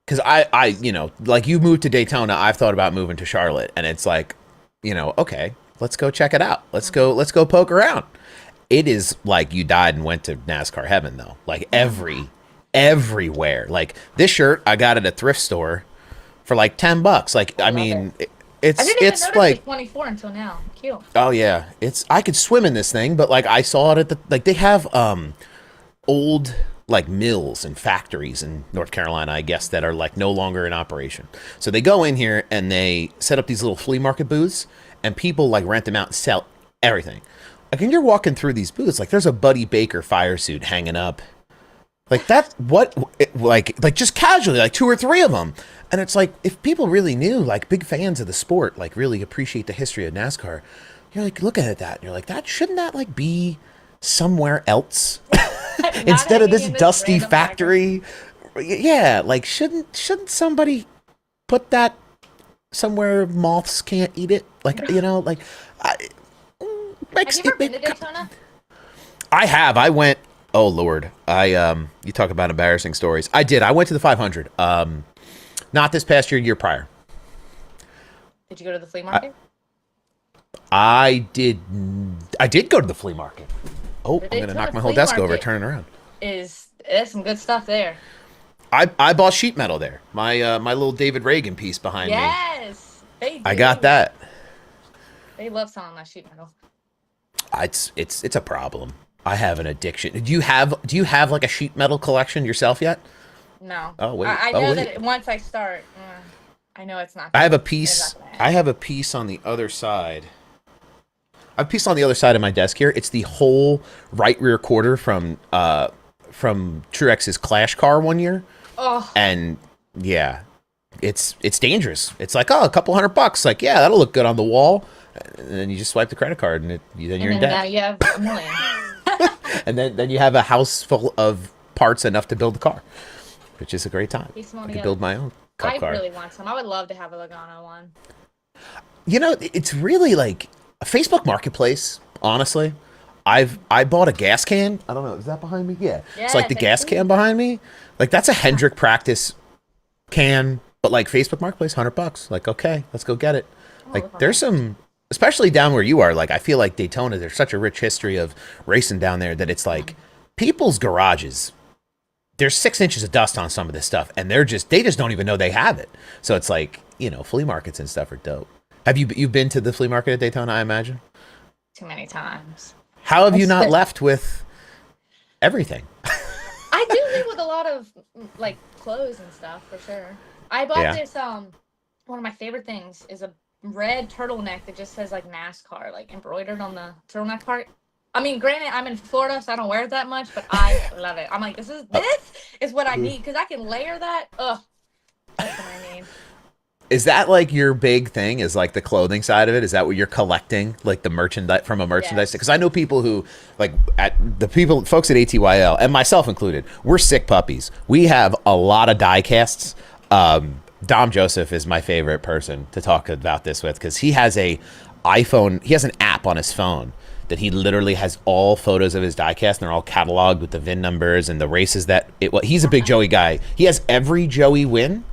Because I, you know, like you moved to Daytona, I've thought about moving to Charlotte, and it's like, you know, okay, let's go check it out. Let's go poke around. It is like you died and went to NASCAR heaven, though. Like everywhere. Like this shirt, I got at a thrift store for like $10. Like, I mean, I didn't even it's notice like it was 24 until now. Cute. Oh yeah, I could swim in this thing, but like I saw it at the, like they have old like mills and factories in North Carolina, I guess, that are like no longer in operation. So they go in here and they set up these little flea market booths, and people like rent them out and sell everything. Like when you're walking through these booths, like there's a Buddy Baker fire suit hanging up. Like that's what, like just casually, like 2 or 3 of them. And it's like, if people really knew, like big fans of the sport, like really appreciate the history of NASCAR, you're like looking at that and you're like, shouldn't that like be somewhere else instead of this dusty factory? Yeah, like shouldn't somebody put that somewhere moths can't eat it? Like, you know, like Have you ever been to Daytona? I have. I went. Oh Lord, you talk about embarrassing stories. I did. I went to the 500. Not this past year prior. Did you go to the flea market? I did go to the flea market. Oh, I'm gonna knock my whole desk over, turning around. There's some good stuff there. I bought sheet metal there. My little David Reagan piece behind me. Yes, they do. I got that. They love selling that sheet metal. It's a problem. I have an addiction. Do you have like a sheet metal collection yourself yet? No. Oh wait. I know that once I start, I know it's not. I have a piece. I have a piece on the other side. I have a piece on the other side of my desk here. It's the whole right rear quarter from Truex's Clash car one year. Oh. And yeah, it's dangerous. It's like, oh, a couple $100. Like, yeah, that'll look good on the wall. And then you just swipe the credit card, and then you're in debt. Now you have $1 million. And then you have a house full of parts enough to build the car, which is a great time. I could build my own cup car. I really want some. I would love to have a Logano one. You know, it's really like a Facebook Marketplace. Honestly, I bought a gas can. I don't know. Is that behind me? Yeah. It's like the gas can behind me. Like that's a Hendrick practice can, but like Facebook Marketplace, $100. Like, okay, let's go get it. Like there's some. Especially down where you are, like I feel like Daytona, there's such a rich history of racing down there that it's like people's garages. There's 6 inches of dust on some of this stuff, and they just don't even know they have it. So it's like, you know, flea markets and stuff are dope. Have you've been to the flea market at Daytona? I imagine. Too many times. How have you not left with everything? I do leave with a lot of like clothes and stuff for sure. I bought this. One of my favorite things is a red turtleneck that just says like NASCAR like embroidered on the turtleneck part. I mean, granted, I'm in Florida, so I don't wear it that much, but I love it. I'm like, this is what I need because I can layer that. Ugh, that's what I need. Is that like your big thing? Is like the clothing side of it? Is that what you're collecting, like the merchandise from a merchandise? Because I know people who like folks at ATYL and myself included. We're sick puppies. We have a lot of die casts. Dom Joseph is my favorite person to talk about this with because he has an app on his phone that he literally has all photos of his diecast, and they're all cataloged with the VIN numbers and the races that he's a big Joey guy. He has every Joey win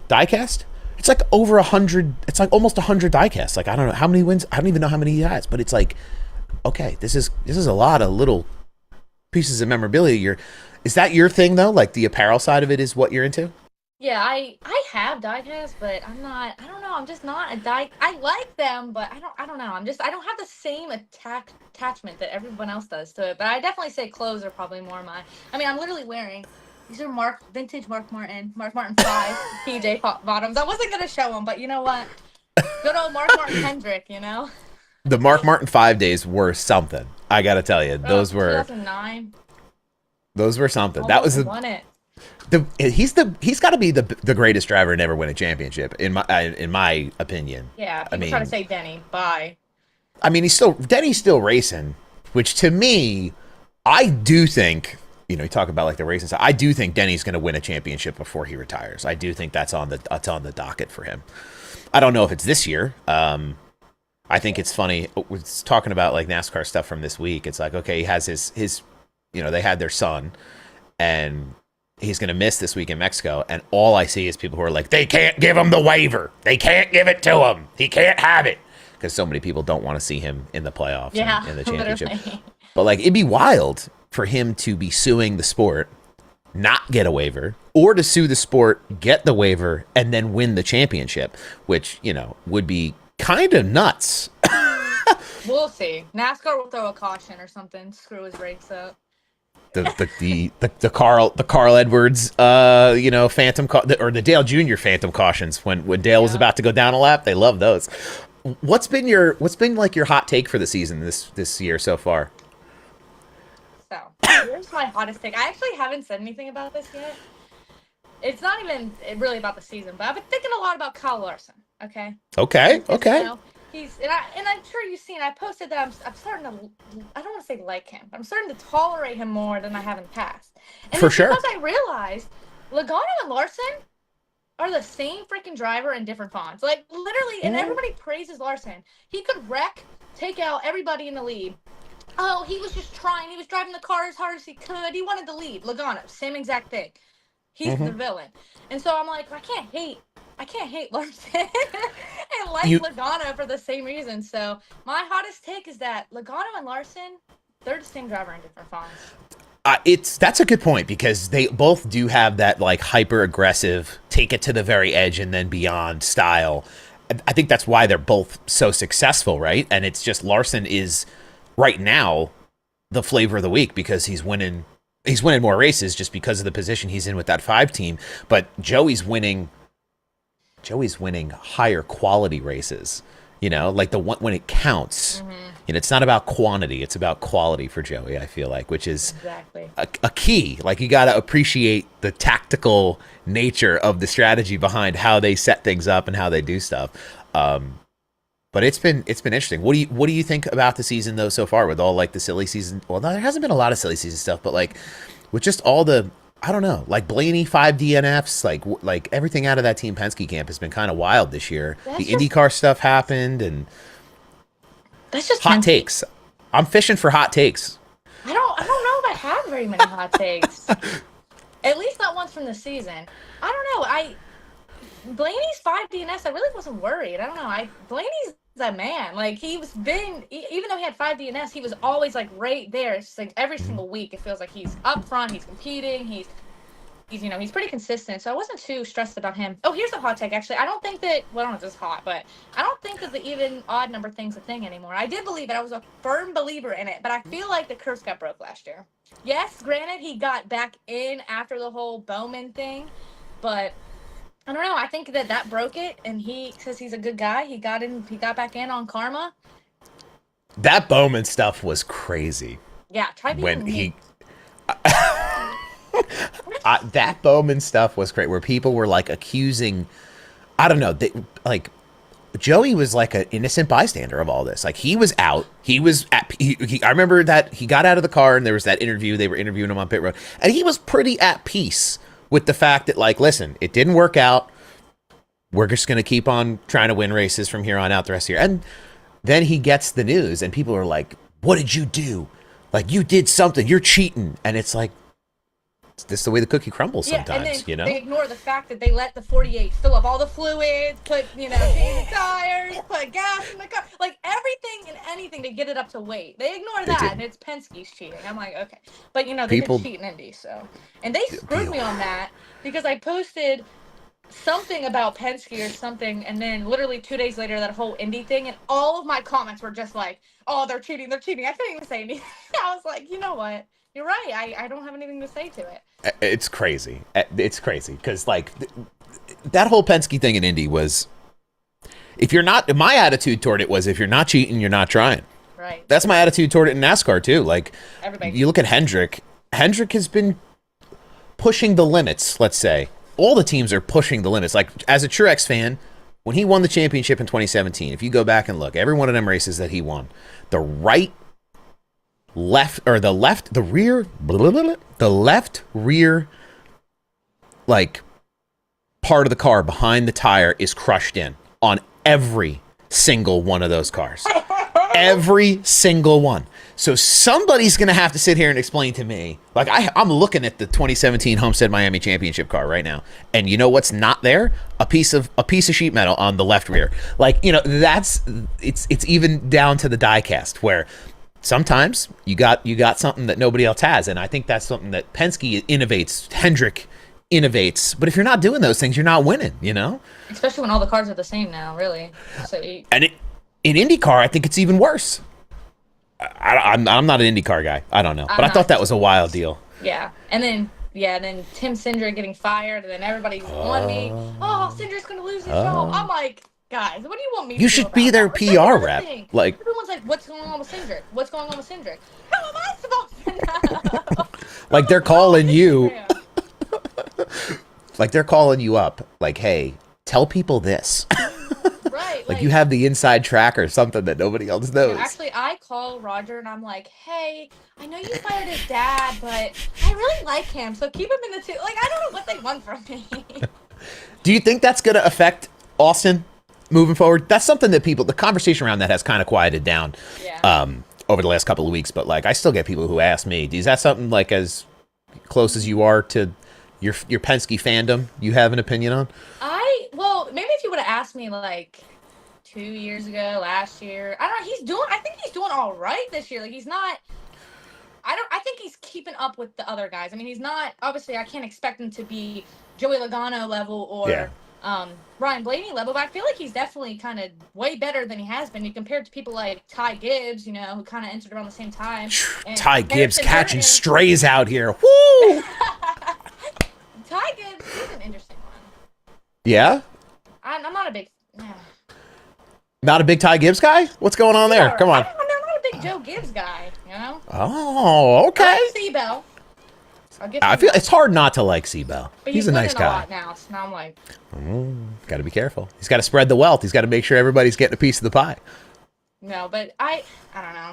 diecast. It's like over 100. It's like almost 100 diecasts. Like, I don't know how many wins. I don't even know how many he has, but it's like, okay, this is a lot of little pieces of memorabilia. Is that your thing though? Like the apparel side of it is what you're into? Yeah, I have diecasts, but I don't know, I'm just not a I like them, but I don't know. I don't have the same attachment that everyone else does to it. But I definitely say clothes are probably more I'm literally wearing these are vintage Mark Martin 5 PJ bottoms. I wasn't gonna show them, but you know what? Good old Mark Martin Hendrick, you know? The Mark Martin 5 days were something. I gotta tell you, those were 2009. Those were something. That was won it. He's got to be the greatest driver to ever win a championship in my opinion. Yeah, people try to say Denny. Bye. I mean, Denny's still racing, which to me, I do think, you talk about like the racing side. I do think Denny's going to win a championship before he retires. I do think that's on the docket for him. I don't know if it's this year. I think it's funny. We're talking about like NASCAR stuff from this week. It's like, okay, he has his they had their son, and he's going to miss this week in Mexico. And all I see is people who are like, they can't give him the waiver. They can't give it to him. He can't have it. Because so many people don't want to see him in the playoffs and in the championship. Literally. But like, it'd be wild for him to be suing the sport, not get a waiver, or to sue the sport, get the waiver, and then win the championship, which, would be kind of nuts. We'll see. NASCAR will throw a caution or something, screw his race up. The Carl Edwards phantom or the Dale Jr. phantom cautions when Dale was about to go down a lap. They love those. What's been like your hot take for the season this year so far? So here's my hottest take. I actually haven't said anything about this yet. It's not even really about the season, but I've been thinking a lot about Kyle Larson. Okay. Okay. And I'm sure you've seen. I posted that I'm starting to. I don't want to say like him. I'm starting to tolerate him more than I have in the past. And for sure. Because I realized Logano and Larson are the same freaking driver in different fonts. Like literally, and everybody praises Larson. He could wreck, take out everybody in the lead. Oh, he was just trying. He was driving the car as hard as he could. He wanted the lead. Logano, same exact thing. He's the villain. And so I'm like, I can't hate Larson and like Logano for the same reason. So my hottest take is that Logano and Larson, they're the same driver in different fonts. That's a good point because they both do have that like hyper aggressive, take it to the very edge and then beyond style. I think that's why they're both so successful, right? And it's just Larson is right now the flavor of the week because he's winning more races just because of the position he's in with that 5 team. But Joey's winning higher quality races, like the one when it counts. It's not about quantity, it's about quality for Joey, I feel like, which is exactly a key. Like you got to appreciate the tactical nature of the strategy behind how they set things up and how they do stuff. But it's been interesting. What do you think about the season though so far with all like the silly season? Well, there hasn't been a lot of silly season stuff, but like with just all the I don't know, like Blaney 5 DNFs, like everything out of that Team Penske camp has been kind of wild this year. The IndyCar stuff happened, and that's just hot takes. I'm fishing for hot takes. I don't know if I have very many hot takes. At least not ones from the season. I don't know. Blaney's 5 DNFs, I really wasn't worried. I don't know. Blaney's a man. Like even though he had 5 DNFs, he was always like right there. It's just like every single week it feels like he's up front, he's competing, he's pretty consistent. So I wasn't too stressed about him. Oh, here's a hot take actually. I don't think that I don't know if this is hot, but I don't think that the even odd number thing's a thing anymore. I did believe it. I was a firm believer in it, but I feel like the curse got broke last year. Yes, granted he got back in after the whole Bowman thing, but I don't know. I think that broke it, and because he's a good guy, he got back in on karma. That Bowman stuff was crazy. Yeah, try being when he. That Bowman stuff was great, where people were like accusing. I don't know. Like Joey was like an innocent bystander of all this. Like he was out. He was at. I remember that he got out of the car, and there was that interview. They were interviewing him on pit road, and he was pretty at peace with the fact that, like, listen, it didn't work out. We're just going to keep on trying to win races from here on out the rest of the year. And then he gets the news, and people are, like, what did you do? Like, you did something. You're cheating. And it's like, this is the way the cookie crumbles sometimes, and then you know? they ignore the fact that they let the 48 fill up all the fluids, put, change the tires, put gas in the car, like everything and anything to get it up to weight. They ignore that, and it's Penske's cheating. I'm like, okay. But, they did cheat in Indy, so. And they screwed me on that because I posted something about Penske or something, and then literally 2 days later, that whole Indy thing, and all of my comments were just like, oh, they're cheating. I couldn't even say anything. I was like, you know what? You're right. I don't have anything to say to it. It's crazy. It's crazy because, like, that whole Penske thing in Indy was, if you're not, my attitude toward it was, if you're not cheating, you're not trying. Right. That's my attitude toward it in NASCAR, too. Like, you look at Hendrick. Hendrick has been pushing the limits, let's say. All the teams are pushing the limits. Like, as a Truex fan, when he won the championship in 2017, if you go back and look, every one of them races that he won, the left rear, like, part of the car behind the tire is crushed in on every single one of those cars. Every single one. So somebody's going to have to sit here and explain to me, like, I'm looking at the 2017 Homestead Miami Championship car right now, and you know what's not there? A piece of sheet metal on the left rear. Like, it's even down to the die cast, where sometimes you got something that nobody else has, and I think that's something that Penske innovates, Hendrick innovates. But if you're not doing those things, you're not winning, Especially when all the cars are the same now, really. So in IndyCar, I think it's even worse. I'm not an IndyCar guy. I don't know, but I thought that was a wild deal. Yeah, and then Tim Cindric getting fired, and then everybody won me. Oh, Cindric's gonna lose his job. I'm like, guys, what do you want me to do? You should be their PR rep. Like, everyone's like, what's going on with Cindric? What's going on with Cindric? How am I supposed to know? Like, they're calling you. Like, they're calling you up. Like, hey, tell people this. Right. Like, you have the inside track or something that nobody else knows. Yeah, actually, I call Roger and I'm like, hey, I know you fired his dad, but I really like him, so keep him in the two. Like, I don't know what they want from me. Do you think that's going to affect Austin moving forward? That's something that the conversation around that has kind of quieted down over the last couple of weeks. But, like, I still get people who ask me, is that something, like, as close as you are to your Penske fandom, you have an opinion on? Well, maybe if you would have asked me, like, 2 years ago, last year, I don't know, I think he's doing all right this year. Like, he's not, I think he's keeping up with the other guys. I mean, he's not, obviously, I can't expect him to be Joey Logano level or Ryan Blaney level, but I feel like he's definitely kind of way better than he has been compared to people like Ty Gibbs, who kind of entered around the same time. And Ty Gibbs catching strays out here. Woo! Ty Gibbs, he's an interesting one. Yeah? I'm not a big... Not a big Ty Gibbs guy? What's going on there? Come on. I'm not a big Joe Gibbs guy, Oh, okay. I like Seabell. I feel it's hard not to like Seabell. But he's a nice guy. A lot now, so now I'm like... Got to be careful. He's got to spread the wealth. He's got to make sure everybody's getting a piece of the pie. No, but I don't know.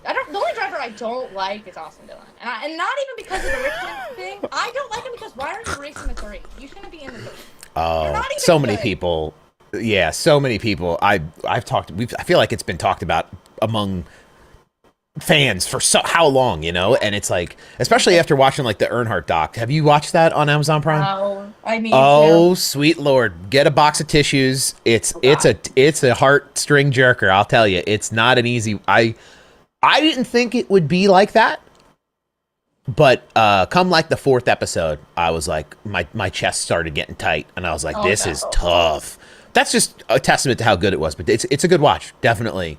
The only driver I don't like is Austin Dillon. And not even because of the Richmond thing. I don't like him because why are you racing the 3? You shouldn't be in the 3. Oh, so many people. Yeah, so many people. I feel like it's been talked about among fans for how long, and it's like, especially after watching like the Earnhardt doc. Have you watched that on Amazon Prime? No, I mean, oh, sweet Lord, get a box of tissues. It's a heartstring jerker. I'll tell you, it's not an easy. I didn't think it would be like that. But come like the 4th episode, I was like, my chest started getting tight, and I was like, this is tough. That's just a testament to how good it was. But it's a good watch. Definitely.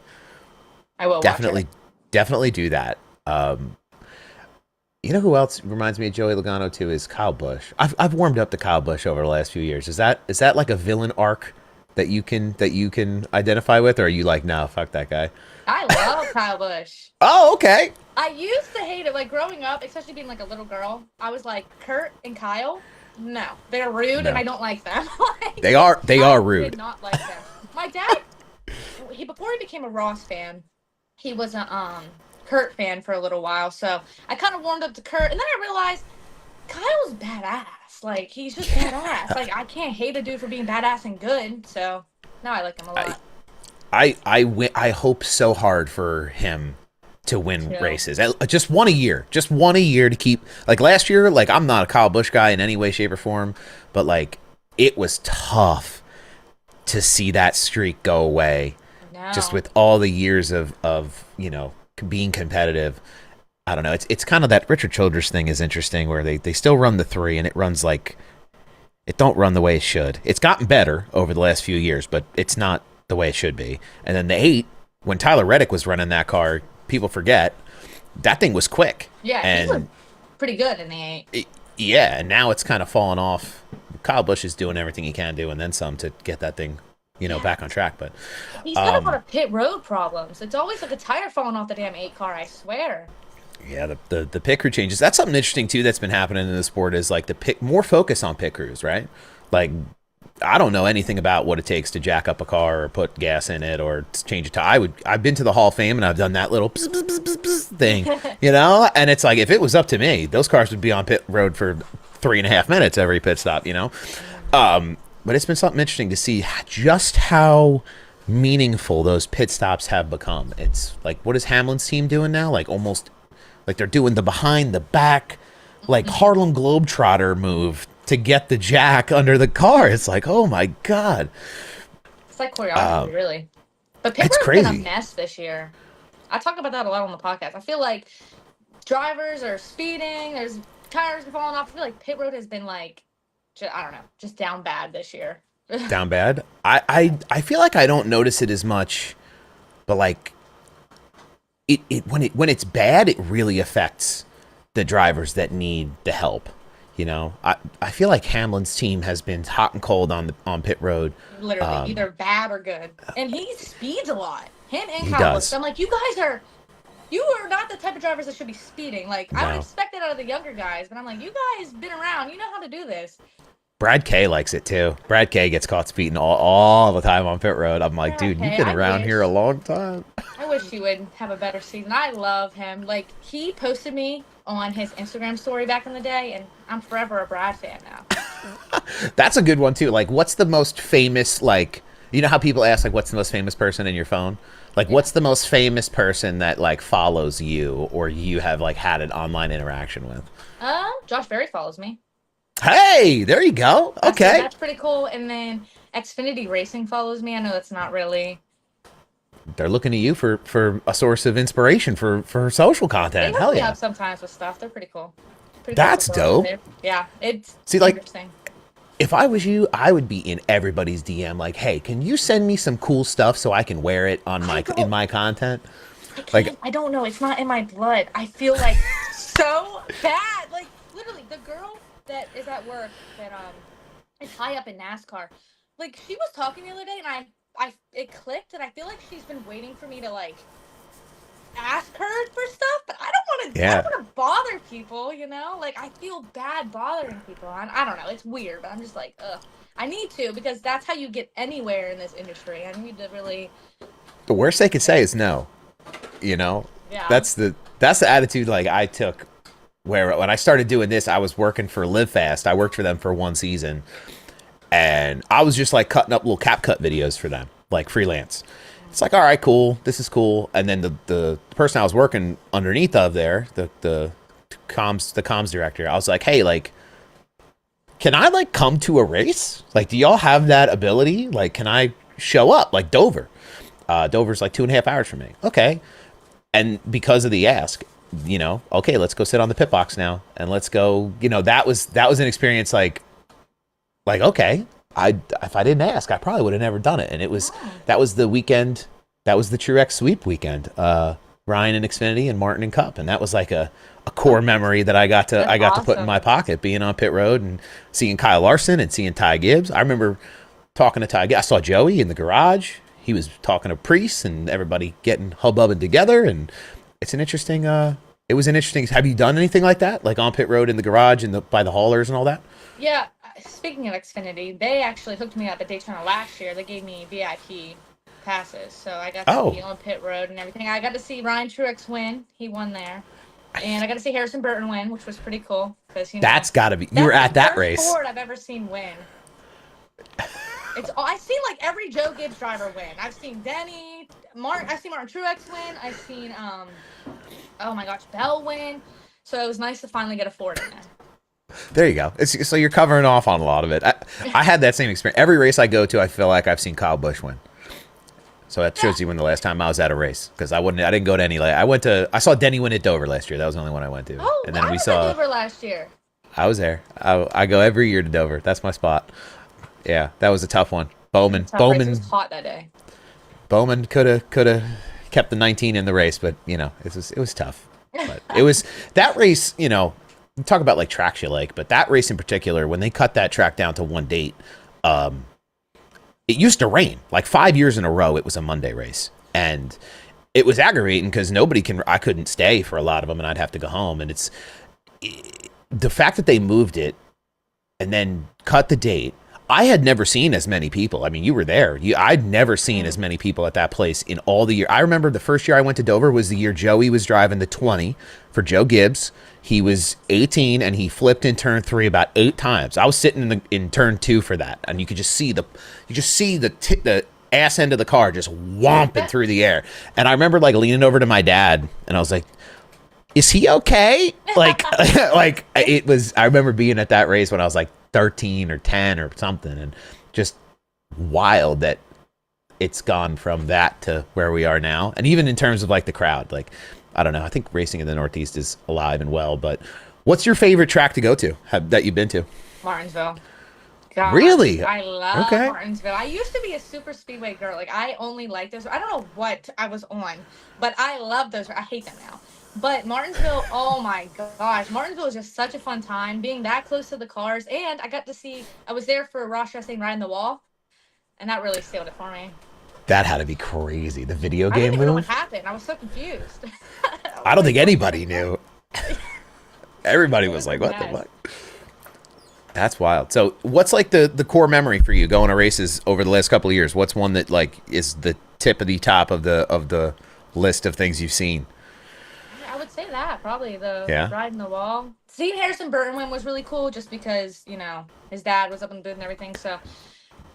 I will definitely do that. You know who else reminds me of Joey Logano too is Kyle Busch. I've warmed up to Kyle Busch over the last few years. Is that like a villain arc that you can identify with, or are you like, no, fuck that guy? I love Kyle Busch. Oh, okay. I used to hate it, like growing up, especially being like a little girl. I was like, Kurt and Kyle, no, they're rude, and I don't like them. Like, they are rude. I did not like them. My dad, before he became a Ross fan, he was a Kurt fan for a little while. So I kind of warmed up to Kurt, and then I realized Kyle's badass. Like, he's just badass. Like, I can't hate a dude for being badass and good. So now I like him a lot. I hope so hard for him to win races. Just one a year. Just one a year to keep. Like last year, like I'm not a Kyle Busch guy in any way, shape, or form, but like it was tough to see that streak go away. No. Just with all the years of being competitive. I don't know. It's kind of that Richard Childress thing is interesting where they still run the 3 and it runs like it don't run the way it should. It's gotten better over the last few years, but it's not the way it should be. And then the 8, when Tyler Reddick was running that car, people forget that thing was quick. Yeah, and he was pretty good in the 8. Yeah, and now it's kind of fallen off. Kyle Busch is doing everything he can do and then some to get that thing, back on track. But he's got a lot of pit road problems. It's always like a tire falling off the damn 8 car, I swear. Yeah, the pit crew changes. That's something interesting too that's been happening in the sport is like more focus on pit crews, right? Like I don't know anything about what it takes to jack up a car or put gas in it or change it to. I've been to the Hall of Fame and I've done that little bzz, bzz, bzz, bzz thing, and it's like if it was up to me, those cars would be on pit road for 3.5 minutes every pit stop, But it's been something interesting to see just how meaningful those pit stops have become. It's like, what is Hamlin's team doing now? Like almost like they're doing the behind the back, like Harlem Globetrotter move to get the jack under the car. It's like, oh my God. It's like choreography, really. But pit road's been a mess this year. I talk about that a lot on the podcast. I feel like drivers are speeding. There's tires falling off. I feel like pit road has been like, I don't know, just down bad this year. Down bad? I feel like I don't notice it as much, but like when it's bad, it really affects the drivers that need the help. I feel like Hamlin's team has been hot and cold on pit road. Literally, either bad or good. And he speeds a lot. Him and Kyle Busch. I'm like, you are not the type of drivers that should be speeding. Like, I would expect it out of the younger guys, but I'm like, you guys been around. You know how to do this. Brad K likes it too. Brad K gets caught speeding all the time on pit road. I'm like, dude, you've been around here a long time. I wish he would have a better season. I love him. Like, he posted me on his Instagram story back in the day, and I'm forever a Brad fan now. That's a good one too. Like, what's the most famous, like, you know how people ask, like, what's the most famous person in your phone? Like, what's the most famous person that, like, follows you or you have, like, had an online interaction with? Josh Berry follows me. Hey, there you go. Okay. That's pretty cool. And then Xfinity Racing follows me. I know that's not really. They're looking to you for a source of inspiration for social content. Hell yeah. Sometimes with stuff. They're pretty cool. That's dope. Yeah, it's interesting. If I was you, I would be in everybody's DM like, hey, can you send me some cool stuff so I can wear it on in my content? I don't know. It's not in my blood. I feel like so bad. Like, literally, the girl that is at work that is high up in NASCAR, like, she was talking the other day and it clicked, and I feel like she's been waiting for me to like ask her for stuff, but I don't want to bother people, like I feel bad bothering people. I don't know, it's weird, but I'm just like, ugh, I need to, because that's how you get anywhere in this industry. I need to really. The worst they could say is no. Yeah. That's the attitude like I took. Where when I started doing this, I was working for Live Fast. I worked for them for one season, and I was just like cutting up little CapCut videos for them, like freelance. It's like, all right, cool, this is cool. And then the person I was working underneath of there, the comms director, I was like, hey, like, can I like come to a race? Like, do y'all have that ability? Like, can I show up? Like Dover. Dover's like 2.5 hours from me. Okay. And because of the ask, okay, let's go sit on the pit box now and let's go, that was an experience like, okay, if I didn't ask, I probably would have never done it. And that was the weekend. That was the Truex sweep weekend. Ryan and Xfinity and Martin and Cup. And that was like a core memory that I got to put in my pocket, being on pit road and seeing Kyle Larson and seeing Ty Gibbs. I remember talking to Ty Gibbs. I saw Joey in the garage. He was talking to Priest and everybody getting hubbubbing together. And it's an interesting, it was an interesting, have you done anything like that? Like on pit road in the garage and by the haulers and all that? Yeah. Speaking of Xfinity, they actually hooked me up at Daytona last year. They gave me VIP passes. So I got to be on pit road and everything. I got to see Ryan Truex win. He won there. And I got to see Harrison Burton win, which was pretty cool. Because, that's got to be, you were at that race. That's the first Ford I've ever seen win. I've seen like every Joe Gibbs driver win. I've seen Denny, I've seen Martin Truex win. I've seen oh my gosh, Bell win. So it was nice to finally get a Ford in there. There you go. So you're covering off on a lot of it. I had that same experience. Every race I go to, I feel like I've seen Kyle Busch win. So that shows you when the last time I was at a race, because I didn't go to any. I saw Denny win at Dover last year. That was the only one I went to. Oh, and then I was at Dover last year. I was there. I go every year to Dover. That's my spot. Yeah, that was a tough one. Bowman was hot that day. Bowman could have kept the 19 in the race, but it was tough. But it was that race. Talk about like tracks you like, but that race in particular, when they cut that track down to one date, it used to rain like 5 years in a row. It was a Monday race, and it was aggravating because I couldn't stay for a lot of them, and I'd have to go home. And it's the fact that they moved it and then cut the date. I had never seen as many people. I mean, you were there. I'd never seen as many people at that place in all the year. I remember the first year I went to Dover was the year Joey was driving the 20 for Joe Gibbs. He was 18 and he flipped in turn 3 about 8 times. I was sitting in turn 2 for that, and you could just see the ass end of the car just whomping through the air. And I remember like leaning over to my dad, and I was like, "Is he okay?" Like it was. I remember being at that race when I was like 13 or 10 or something, and just wild that it's gone from that to where we are now. And even in terms of like the crowd, like I don't know, I think racing in the Northeast is alive and well. But what's your favorite track to go to that you've been to? Martinsville. God, really? I love Martinsville. I used to be a super speedway girl. Like I only liked those. I don't know what I was on, but I love those. I hate them now. But Martinsville, oh my gosh, Martinsville was just such a fun time, being that close to the cars, and I was there for Ross Chastain riding the wall, and that really sealed it for me. That had to be crazy. The video game I didn't even know move? what happened. I was so confused. I don't think anybody knew. Everybody was like, what the fuck? That's wild. So what's like the core memory for you going to races over the last couple of years? What's one that like is the tip of the top of the list of things you've seen? I would say that probably the riding the wall. Seeing Harrison Burton win was really cool, just because his dad was up in the booth and everything. So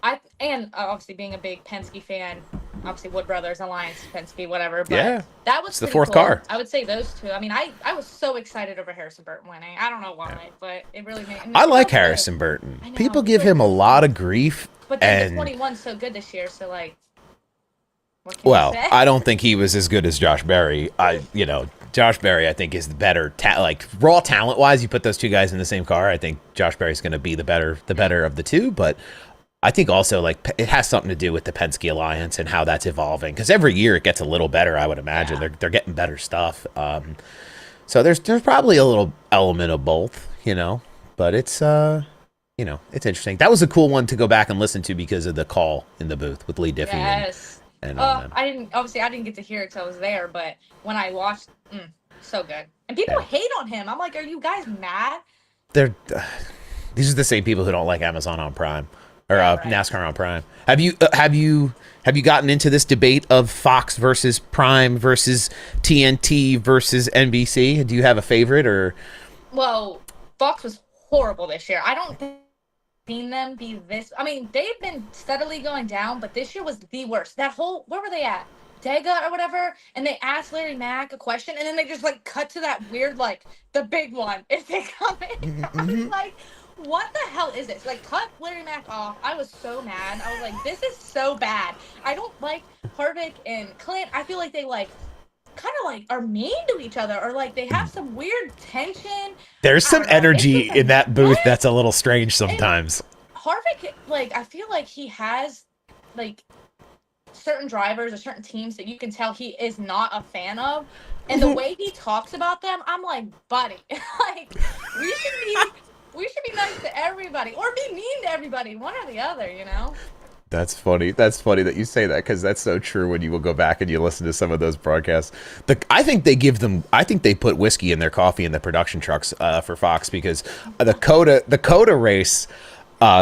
obviously being a big Penske fan, obviously Wood Brothers, Alliance, Penske, whatever. But that was the fourth car. I would say those two. I mean, I was so excited over Harrison Burton winning. I don't know why, but it really made. I like Harrison Burton. People give him a lot of grief, but then the 21's so good this year. So like, well, I don't think he was as good as Josh Berry. Josh Berry, I think, is the better, raw talent wise. You put those two guys in the same car, I think Josh Berry's going to be the better of the two. But I think also like it has something to do with the Penske Alliance and how that's evolving. Because every year it gets a little better. I would imagine they're getting better stuff. So there's probably a little element of both, But it's it's interesting. That was a cool one to go back and listen to because of the call in the booth with Lee Diffie. Yes. I didn't get to hear it till I was there, but when I watched, so good. And people hate on him. I'm like, are you guys mad? These are the same people who don't like Amazon on Prime or NASCAR on Prime. Have you gotten into this debate of Fox versus Prime versus TNT versus NBC? Do you have a favorite or? Well, Fox was horrible this year. I don't think seen them be this. I mean, they've been steadily going down, but this year was the worst. Where were they at? Dega or whatever, and they asked Larry Mack a question, and then they just like cut to that weird like the big one if they come in. I was like, what the hell is this? Like, cut Larry Mack off. I was so mad. I was like, this is so bad. I don't like Harvick and Clint. I feel like they like kind of like are mean to each other, or like they have some weird tension. There's some energy in that booth that's a little strange sometimes. And Harvick, like, I feel like he has like certain drivers or certain teams that you can tell he is not a fan of, and the way he talks about them, I'm like, buddy, like we should be nice to everybody or be mean to everybody, one or the other, That's funny. That's funny that you say that, because that's so true when you will go back and you listen to some of those broadcasts. I think they put whiskey in their coffee in the production trucks for Fox, because the Coda race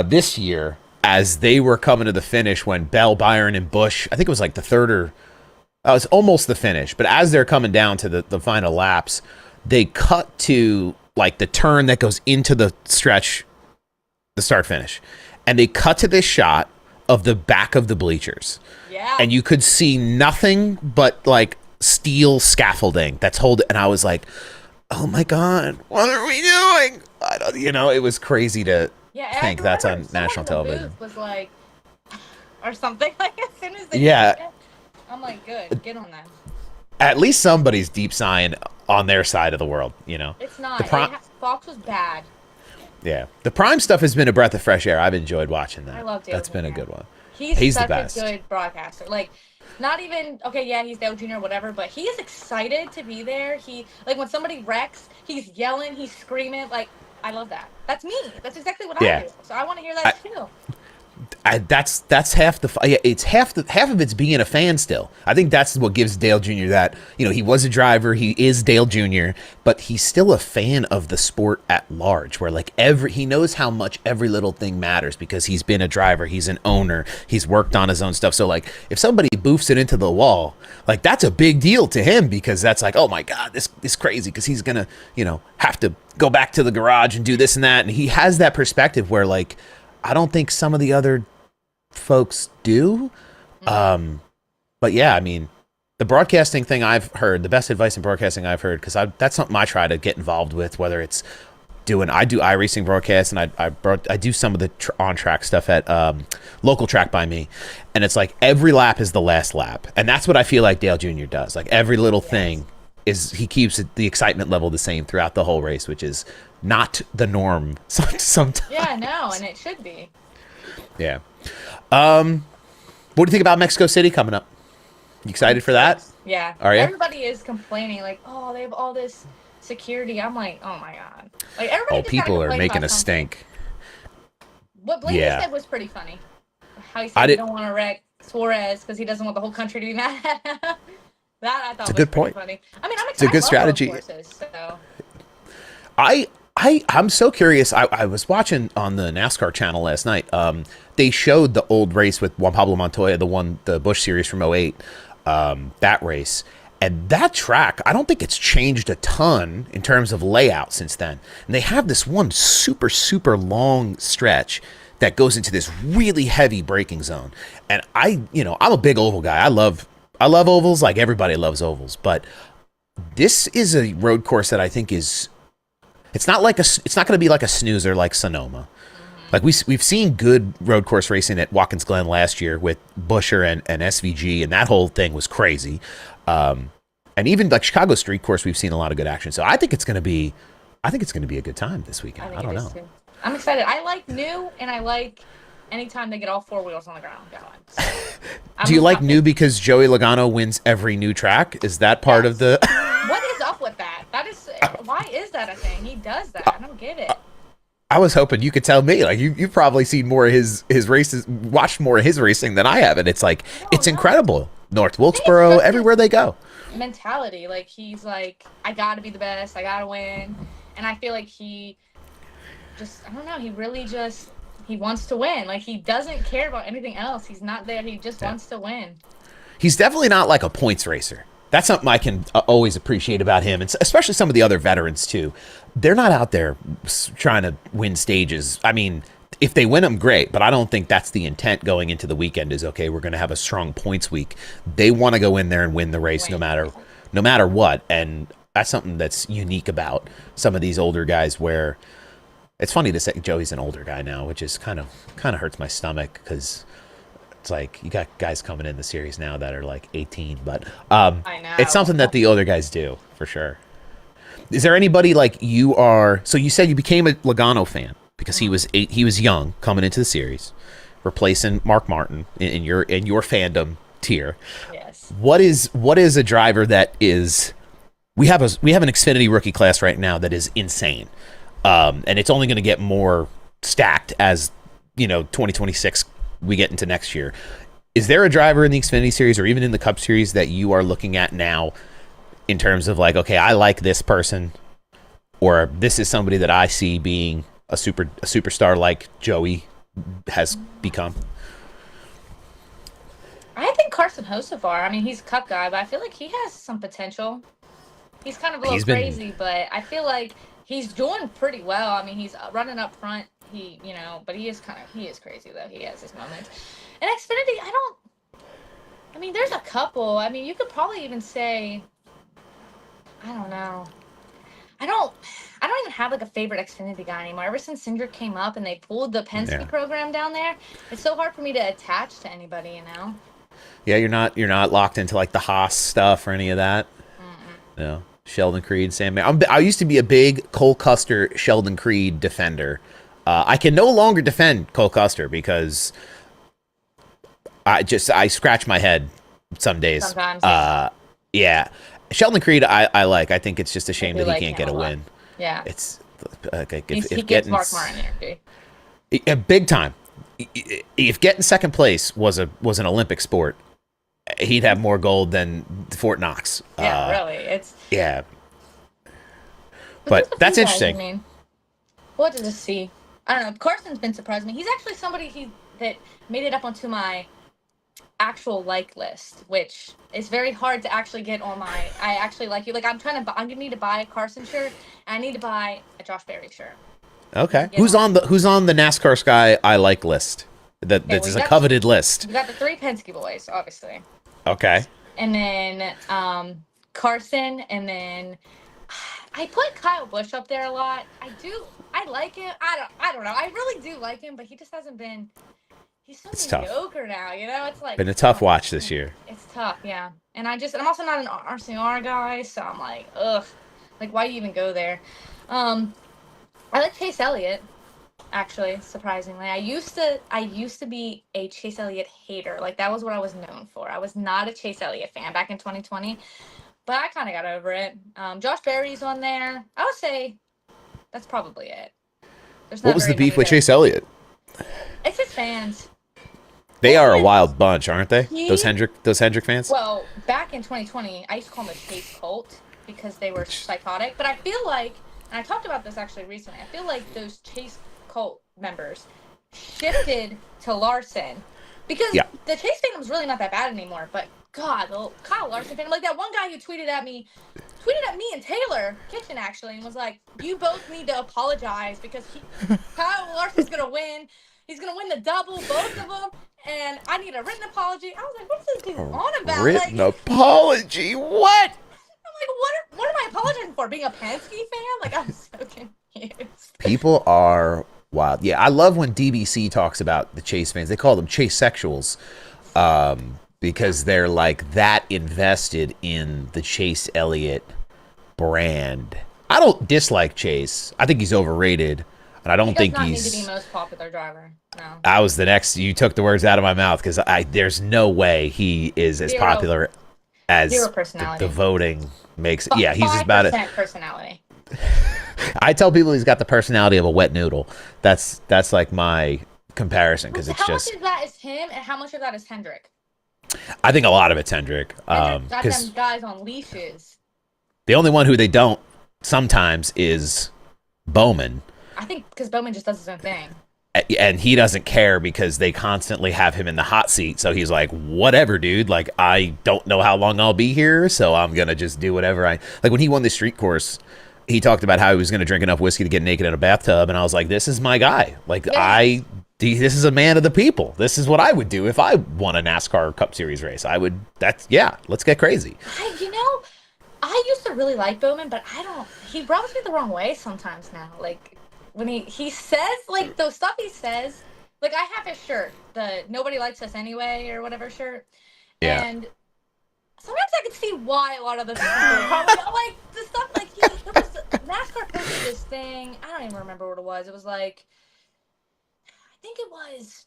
this year, as they were coming to the finish when Bell, Byron, and Busch, I think it was like the third or it was almost the finish, but as they're coming down to the final laps, they cut to like the turn that goes into the stretch, the start finish, and they cut to this shot of the back of the bleachers. Yeah. And you could see nothing but like steel scaffolding that's holding. And I was like, oh my God, what are we doing? I don't, it was crazy to think that's on national television. Was like, or something like as soon as they yeah. I'm like, good, get on that. At least somebody's deep sighing on their side of the world, It's not. Fox was bad. Yeah, the Prime stuff has been a breath of fresh air. I've enjoyed watching that. I love Dale That's Jr. been a good one. He's the such best. a good broadcaster. Like, not even he's Dale Jr. whatever, but he is excited to be there. He when somebody wrecks, he's yelling, he's screaming. Like, I love that. That's me. That's exactly what I do. So I want to hear that too. That's half the it's half of it's being a fan still. I think that's what gives Dale Jr. that, he was a driver, he is Dale Jr., but he's still a fan of the sport at large, where he knows how much every little thing matters because he's been a driver, he's an owner, he's worked on his own stuff. So if somebody boofs it into the wall, that's a big deal to him, because that's oh my God, this is crazy, because he's gonna have to go back to the garage and do this and that, and he has that perspective where I don't think some of the other folks do. But yeah, I mean, the broadcasting thing I've heard, the best advice in broadcasting I've heard, because that's something I try to get involved with, whether it's I do iRacing broadcasts, and I do some of the on-track stuff at Local Track by Me, and it's every lap is the last lap, and that's what I feel like Dale Jr. does. Every little thing he keeps the excitement level the same throughout the whole race, which is not the norm sometimes. Yeah, no, and it should be. Yeah. What do you think about Mexico City coming up? You excited for that? Yeah. Are you? Everybody is complaining they have all this security. I'm like, oh my God. Everybody. People are making a stink. What Blaney said was pretty funny. How he said he don't want to wreck Suarez because he doesn't want the whole country to be mad at him. That I thought was good point. Funny. I mean, it's a good strategy. Horses, so. I'm so curious. I was watching on the NASCAR channel last night. They showed the old race with Juan Pablo Montoya, the Busch Series from 08, that race. And that track, I don't think it's changed a ton in terms of layout since then. And they have this one super, super long stretch that goes into this really heavy braking zone. And I'm a big oval guy. I love ovals, like everybody loves ovals. But this is a road course that I think is... It's not going to be like a snoozer like Sonoma. We've seen good road course racing at Watkins Glen last year with Buescher and SVG, and that whole thing was crazy. And even Chicago Street Course, we've seen a lot of good action. So I think it's going to be a good time this weekend. I don't know. Too. I'm excited. I like new, and I like anytime they get all four wheels on the ground going. So do you like new because Joey Logano wins every new track? Is that part of the... What is up with that? That is... Why is that a thing? He does that. I don't get it. I was hoping you could tell me. You've probably seen more of his races, watched more of his racing than I have, and it's it's incredible. North Wilkesboro, everywhere they go. Mentality, he's I gotta be the best, I gotta win, and I feel like he just, I don't know, he really just, he wants to win. He doesn't care about anything else. He's not there. He just wants to win. He's definitely not like a points racer. That's something I can always appreciate about him, and especially some of the other veterans, too. They're not out there trying to win stages. I mean, if they win them, great, but I don't think that's the intent going into the weekend is, okay, we're going to have a strong points week. They want to go in there and win the race no matter what, and that's something that's unique about some of these older guys where it's funny to say Joey's an older guy now, which is kind of hurts my stomach because... It's you got guys coming in the series now that are 18, but I know. It's something that the older guys do for sure. Is there anybody you are? So you said you became a Logano fan because he was young coming into the series, replacing Mark Martin in your fandom tier. Yes. What is a driver that is? We have an Xfinity rookie class right now that is insane, and it's only going to get more stacked as 2026. We get into next year. Is there a driver in the Xfinity Series or even in the Cup Series that you are looking at now in terms of okay, I like this person, or this is somebody that I see being a superstar like Joey has become? I think Carson Hocevar. I mean, he's a Cup guy, but I feel like he has some potential. He's kind of a little crazy, but I feel like he's doing pretty well. I mean, he's running up front. But he is crazy though. He has his moments. And Xfinity, I mean, there's a couple. I mean, you could probably even say, I don't know. I don't even have like a favorite Xfinity guy anymore. Ever since Cindric came up and they pulled the Penske program down there, it's so hard for me to attach to anybody, you know? Yeah, you're not locked into like the Haas stuff or any of that. No. Sheldon Creed, Sam. I used to be a big Cole Custer, Sheldon Creed defender. I can no longer defend Cole Custer because I scratch my head some days. Sometimes. Yeah. Sheldon Creed, I like. I think it's just a shame that he can't get a win. Yeah. It's he gets Mark Martin energy. Big time. If getting second place was an Olympic sport, he'd have more gold than Fort Knox. Yeah, really. It's But that's interesting. I mean, what does this see? I don't know. Carson's been surprising me. He's actually somebody that made it up onto my actual like list, which is very hard to actually get on my. I actually like you. Like I'm gonna need to buy a Carson shirt. And I need to buy a Josh Berry shirt. Okay. Who's on the NASCAR Sky I like list? That's a coveted list. We got the 3 Penske boys, obviously. Okay. And then Carson, and then I put Kyle Busch up there a lot. I like him. I don't know. I really do like him, but he just hasn't been. He's so mediocre now, you know. It's like been a tough watch this year. It's tough, yeah. And I'm also not an RCR guy, so I'm like, ugh, like why do you even go there? I like Chase Elliott, actually, surprisingly. I used to be a Chase Elliott hater. Like that was what I was known for. I was not a Chase Elliott fan back in 2020, but I kind of got over it. Josh Berry's on there. I would say that's probably it. What was the beef with Chase Elliott? It's his fans. They are a wild bunch, aren't they? Those Hendrick fans? Well, back in 2020, I used to call them the Chase Cult because they were psychotic. But I feel like, and I talked about this actually recently, I feel like those Chase Cult members shifted to Larson because the Chase fandom is really not that bad anymore. But God, the Kyle Larson fandom, like that one guy who tweeted at me and Taylor Kitchen actually, and was like, "You both need to apologize because Kyle Larson's gonna win. He's gonna win the double, both of them." And I need a written apology. I was like, what's this dude on about? Written apology? What? I'm like, what am I apologizing for? Being a Penske fan? Like, I'm so confused. People are wild. Yeah, I love when DBC talks about the Chase fans. They call them Chase sexuals because they're like that invested in the Chase Elliott brand. I don't dislike Chase. I think he's overrated. And I don't think he's need to be most popular driver. No. I was the next. You took the words out of my mouth because there's no way he is as popular as the voting makes. Yeah, he's just about it. Personality. I tell people he's got the personality of a wet noodle. That's like my comparison because it's just. How much of that is him, and how much of that is Hendrick? I think a lot of it's Hendrick. Got them guys on leashes. The only one who they don't sometimes is Bowman. I think because Bowman just does his own thing. And he doesn't care because they constantly have him in the hot seat. So he's like, whatever, dude. Like, I don't know how long I'll be here, so I'm going to just do whatever I... Like, when he won the street course, he talked about how he was going to drink enough whiskey to get naked in a bathtub. And I was like, this is my guy. Like, this is a man of the people. This is what I would do if I won a NASCAR Cup Series race. Let's get crazy. I used to really like Bowman, but he rubs me the wrong way sometimes now. Like, when he says, like, the stuff he says, like, I have his shirt, the Nobody Likes Us Anyway or whatever shirt. Yeah. And sometimes I can see why a lot of the people probably, like, the stuff, like, NASCAR posted this thing. I don't even remember what it was. It was like, I think it was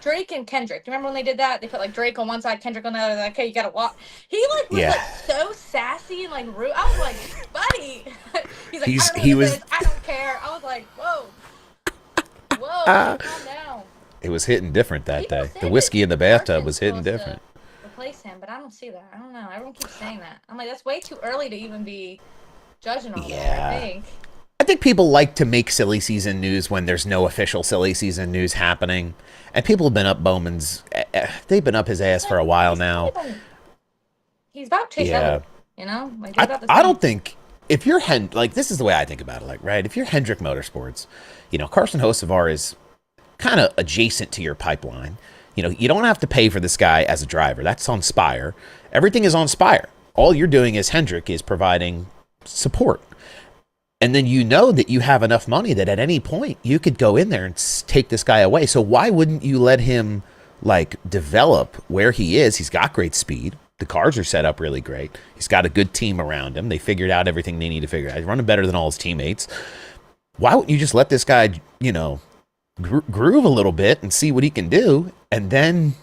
Drake and Kendrick. Do you remember when they did that? They put, like, Drake on one side, Kendrick on the other. Like, okay, you gotta walk. He, like, was, like, so sassy and, like, rude. I was like, buddy. He's like, I don't care. I was like, whoa, calm down. It was hitting different that day. The whiskey in the bathtub was hitting different. Replace him, but I don't see that. I don't know. Everyone keeps saying that. I'm like, that's way too early to even be judging all that, I think people like to make silly season news when there's no official silly season news happening. And people have been up Bowman's... They've been up his ass for a while now. He's about Chase Elliott, you know? Like, I don't think... If you're... Like, this is the way I think about it. Like, right? If you're Hendrick Motorsports, you know, Carson Hocevar is kind of adjacent to your pipeline. You know, you don't have to pay for this guy as a driver. That's on Spire. Everything is on Spire. All you're doing as Hendrick is providing support. And then you know that you have enough money that at any point you could go in there and take this guy away. So why wouldn't you let him like develop where he is? He's got great speed. The cars are set up really great. He's got a good team around him. They figured out everything they need to figure out. He's running better than all his teammates. Why wouldn't you just let this guy, you know, groove a little bit and see what he can do? And then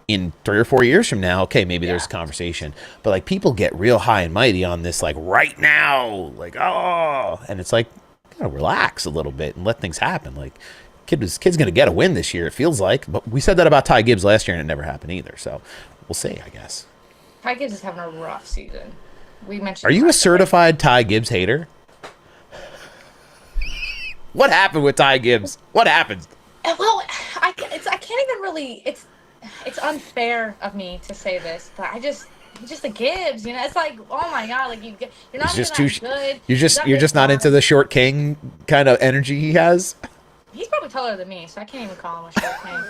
in 3 or 4 years from now, okay, maybe there's a conversation. But like people get real high and mighty on this, like right now, like, oh, and it's like, you gotta relax a little bit and let things happen. Like kid's going to get a win this year, it feels like. But we said that about Ty Gibbs last year and it never happened either. So we'll see, I guess. Ty Gibbs is having a rough season. We mentioned. Are you a certified Ty Gibbs hater? What happened with Ty Gibbs? What happened? Well, I can't even really. It's unfair of me to say this, but he's just a Gibbs, you know. It's like, oh my god, like you're not even that good. You're just not into the short king kind of energy he has. He's probably taller than me, so I can't even call him a short king.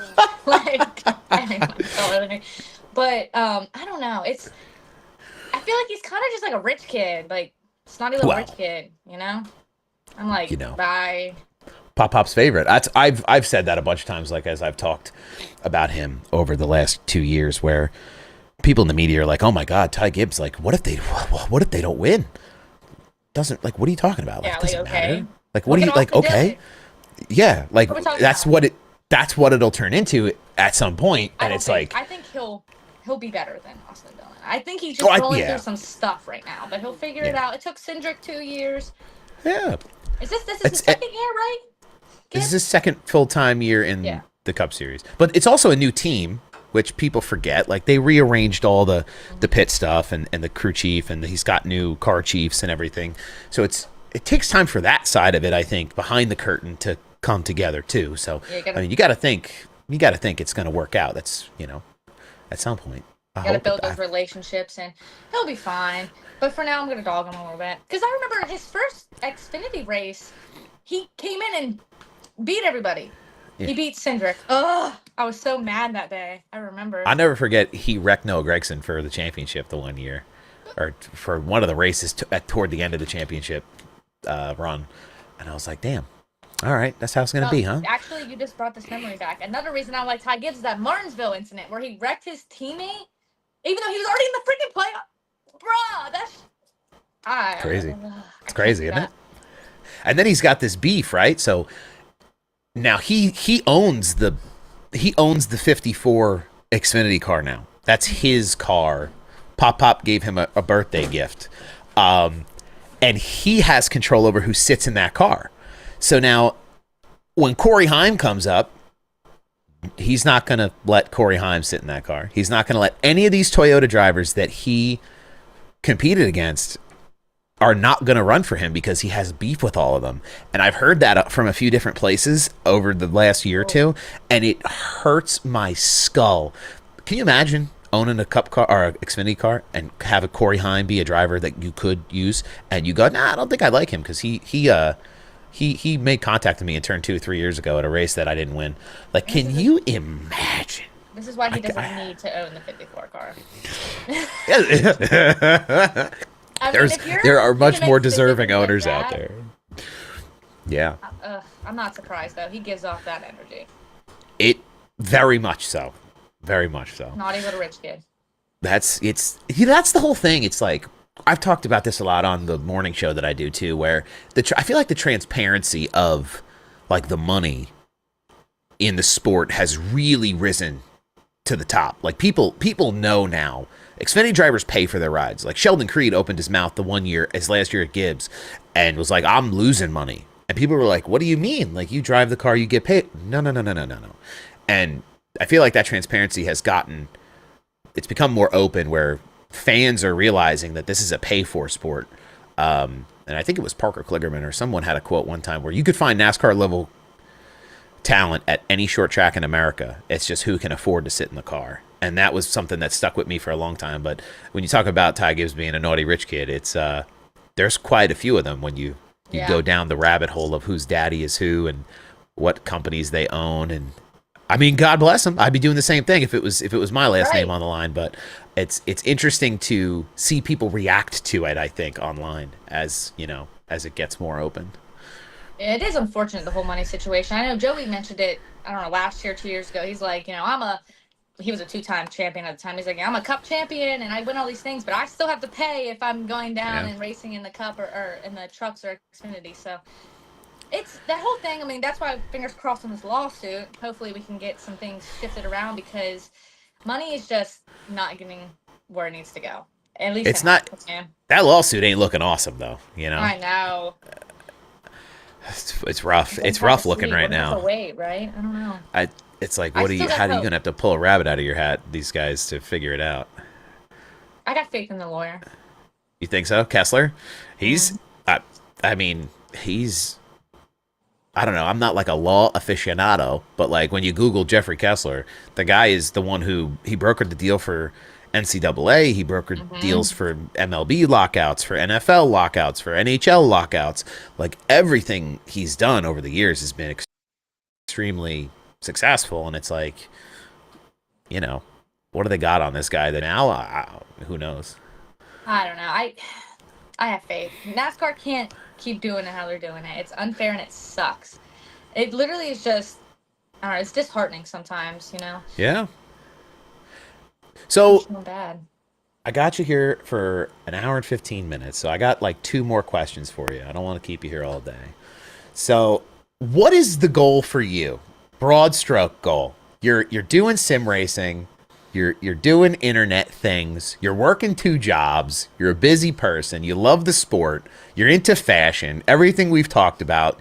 Like anyone's taller than me. But I don't know. I feel like he's kind of just like a rich kid, like snotty little rich kid, you know. I'm like, you know, bye. Pop's favorite. I've said that a bunch of times, like as I've talked about him over the last 2 years, where people in the media are like, "Oh my God, Ty Gibbs! Like, what if they don't win? Doesn't like what are you talking about? Like, doesn't matter. Like, what do you like? Okay, yeah, like that's what it'll turn into at some point, and it's like I think he'll be better than Austin Dillon. I think he's just going through some stuff right now, but he'll figure it out. It took Cindric 2 years. Yeah. This is his second year, right? This is his second full-time year in the Cup Series. But it's also a new team, which people forget. Like, they rearranged all the pit stuff and the crew chief, and he's got new car chiefs and everything. So it takes time for that side of it, I think, behind the curtain to come together, too. So, you got to think it's going to work out. That's, you know, at some point. You got to build those relationships, and he'll be fine. But for now, I'm going to dog him a little bit. Because I remember his first Xfinity race, he came in and beat everybody. Yeah. He beat Cindric. Ugh, I was so mad that day. I remember. I'll never forget he wrecked Noah Gragson for the championship the one year. Or for one of the races toward the end of the championship run. And I was like, damn. All right, that's how it's going to be, huh? Actually, you just brought this memory back. Another reason I like Ty Gibbs is that Martinsville incident where he wrecked his teammate, even though he was already in the freaking playoff. Bruh, that's crazy. It's crazy, isn't it? And then he's got this beef, right? So now he owns the 54 Xfinity car now. That's his car. Pop gave him a birthday gift. And he has control over who sits in that car. So now when Corey Heim comes up, he's not going to let Corey Heim sit in that car. He's not going to let any of these Toyota drivers that he competed against are not going to run for him because he has beef with all of them. And I've heard that from a few different places over the last year or two, and it hurts my skull. Can you imagine owning a Cup car or an Xfinity car and have a Corey Heim be a driver that you could use, and you go, nah, I don't think I like him because he made contact with me in turn 2 3 years ago at a race that I didn't win. Like, can you imagine? This is why he doesn't need to own the 54 car. There are much more deserving owners out there. Yeah. I'm not surprised though. He gives off that energy. It very much so. Very much so. Naughty little rich kid. That's the whole thing. It's like I've talked about this a lot on the morning show that I do too, where I feel like the transparency of like the money in the sport has really risen to the top. Like people know now. Xfinity drivers pay for their rides. Like Sheldon Creed opened his mouth his last year at Gibbs, and was like, "I'm losing money." And people were like, "What do you mean? Like you drive the car, you get paid?" No. And I feel like that transparency has it's become more open, where fans are realizing that this is a pay-for sport. And I think it was Parker Kligerman or someone had a quote one time where you could find NASCAR level talent at any short track in America. It's just who can afford to sit in the car. And that was something that stuck with me for a long time. But when you talk about Ty Gibbs being a naughty rich kid, it's there's quite a few of them when you go down the rabbit hole of whose daddy is who and what companies they own, and I mean, God bless them. I'd be doing the same thing if it was my last name on the line. But it's interesting to see people react to it. I think online as as it gets more open. It is unfortunate, the whole money situation. I know Joey mentioned it, I don't know, last year, 2 years ago. He's like, he was a 2-time champion at the time. He's like, I'm a cup champion and I win all these things, but I still have to pay if I'm going down and racing in the cup or in the trucks or Xfinity. So it's that whole thing. I mean, that's why fingers crossed on this lawsuit. Hopefully we can get some things shifted around, because money is just not getting where it needs to go. At least it's not. That lawsuit ain't looking awesome though. I know. It's rough. It's rough looking right now. Wait, right? I don't know. It's like, how are you gonna have to pull a rabbit out of your hat, these guys, to figure it out? I got faith in the lawyer. You think so, Kessler? He's, I mean, he's, I don't know. I'm not like a law aficionado, but like when you Google Jeffrey Kessler, the guy is the one who he brokered the deal for NCAA. He brokered deals for MLB lockouts, for NFL lockouts, for NHL lockouts. Like everything he's done over the years has been extremely successful. And it's like, what do they got on this guy that now? Who knows? I don't know. I have faith. NASCAR can't keep doing it how they're doing it. It's unfair and it sucks. It literally is just, I don't know, it's disheartening sometimes, Yeah. So bad. I got you here for an hour and 15 minutes. So I got like 2 more questions for you. I don't want to keep you here all day. So what is the goal for you? Broad stroke goal. You're doing sim racing. You're doing internet things. You're working 2 jobs. You're a busy person. You love the sport. You're into fashion. Everything we've talked about.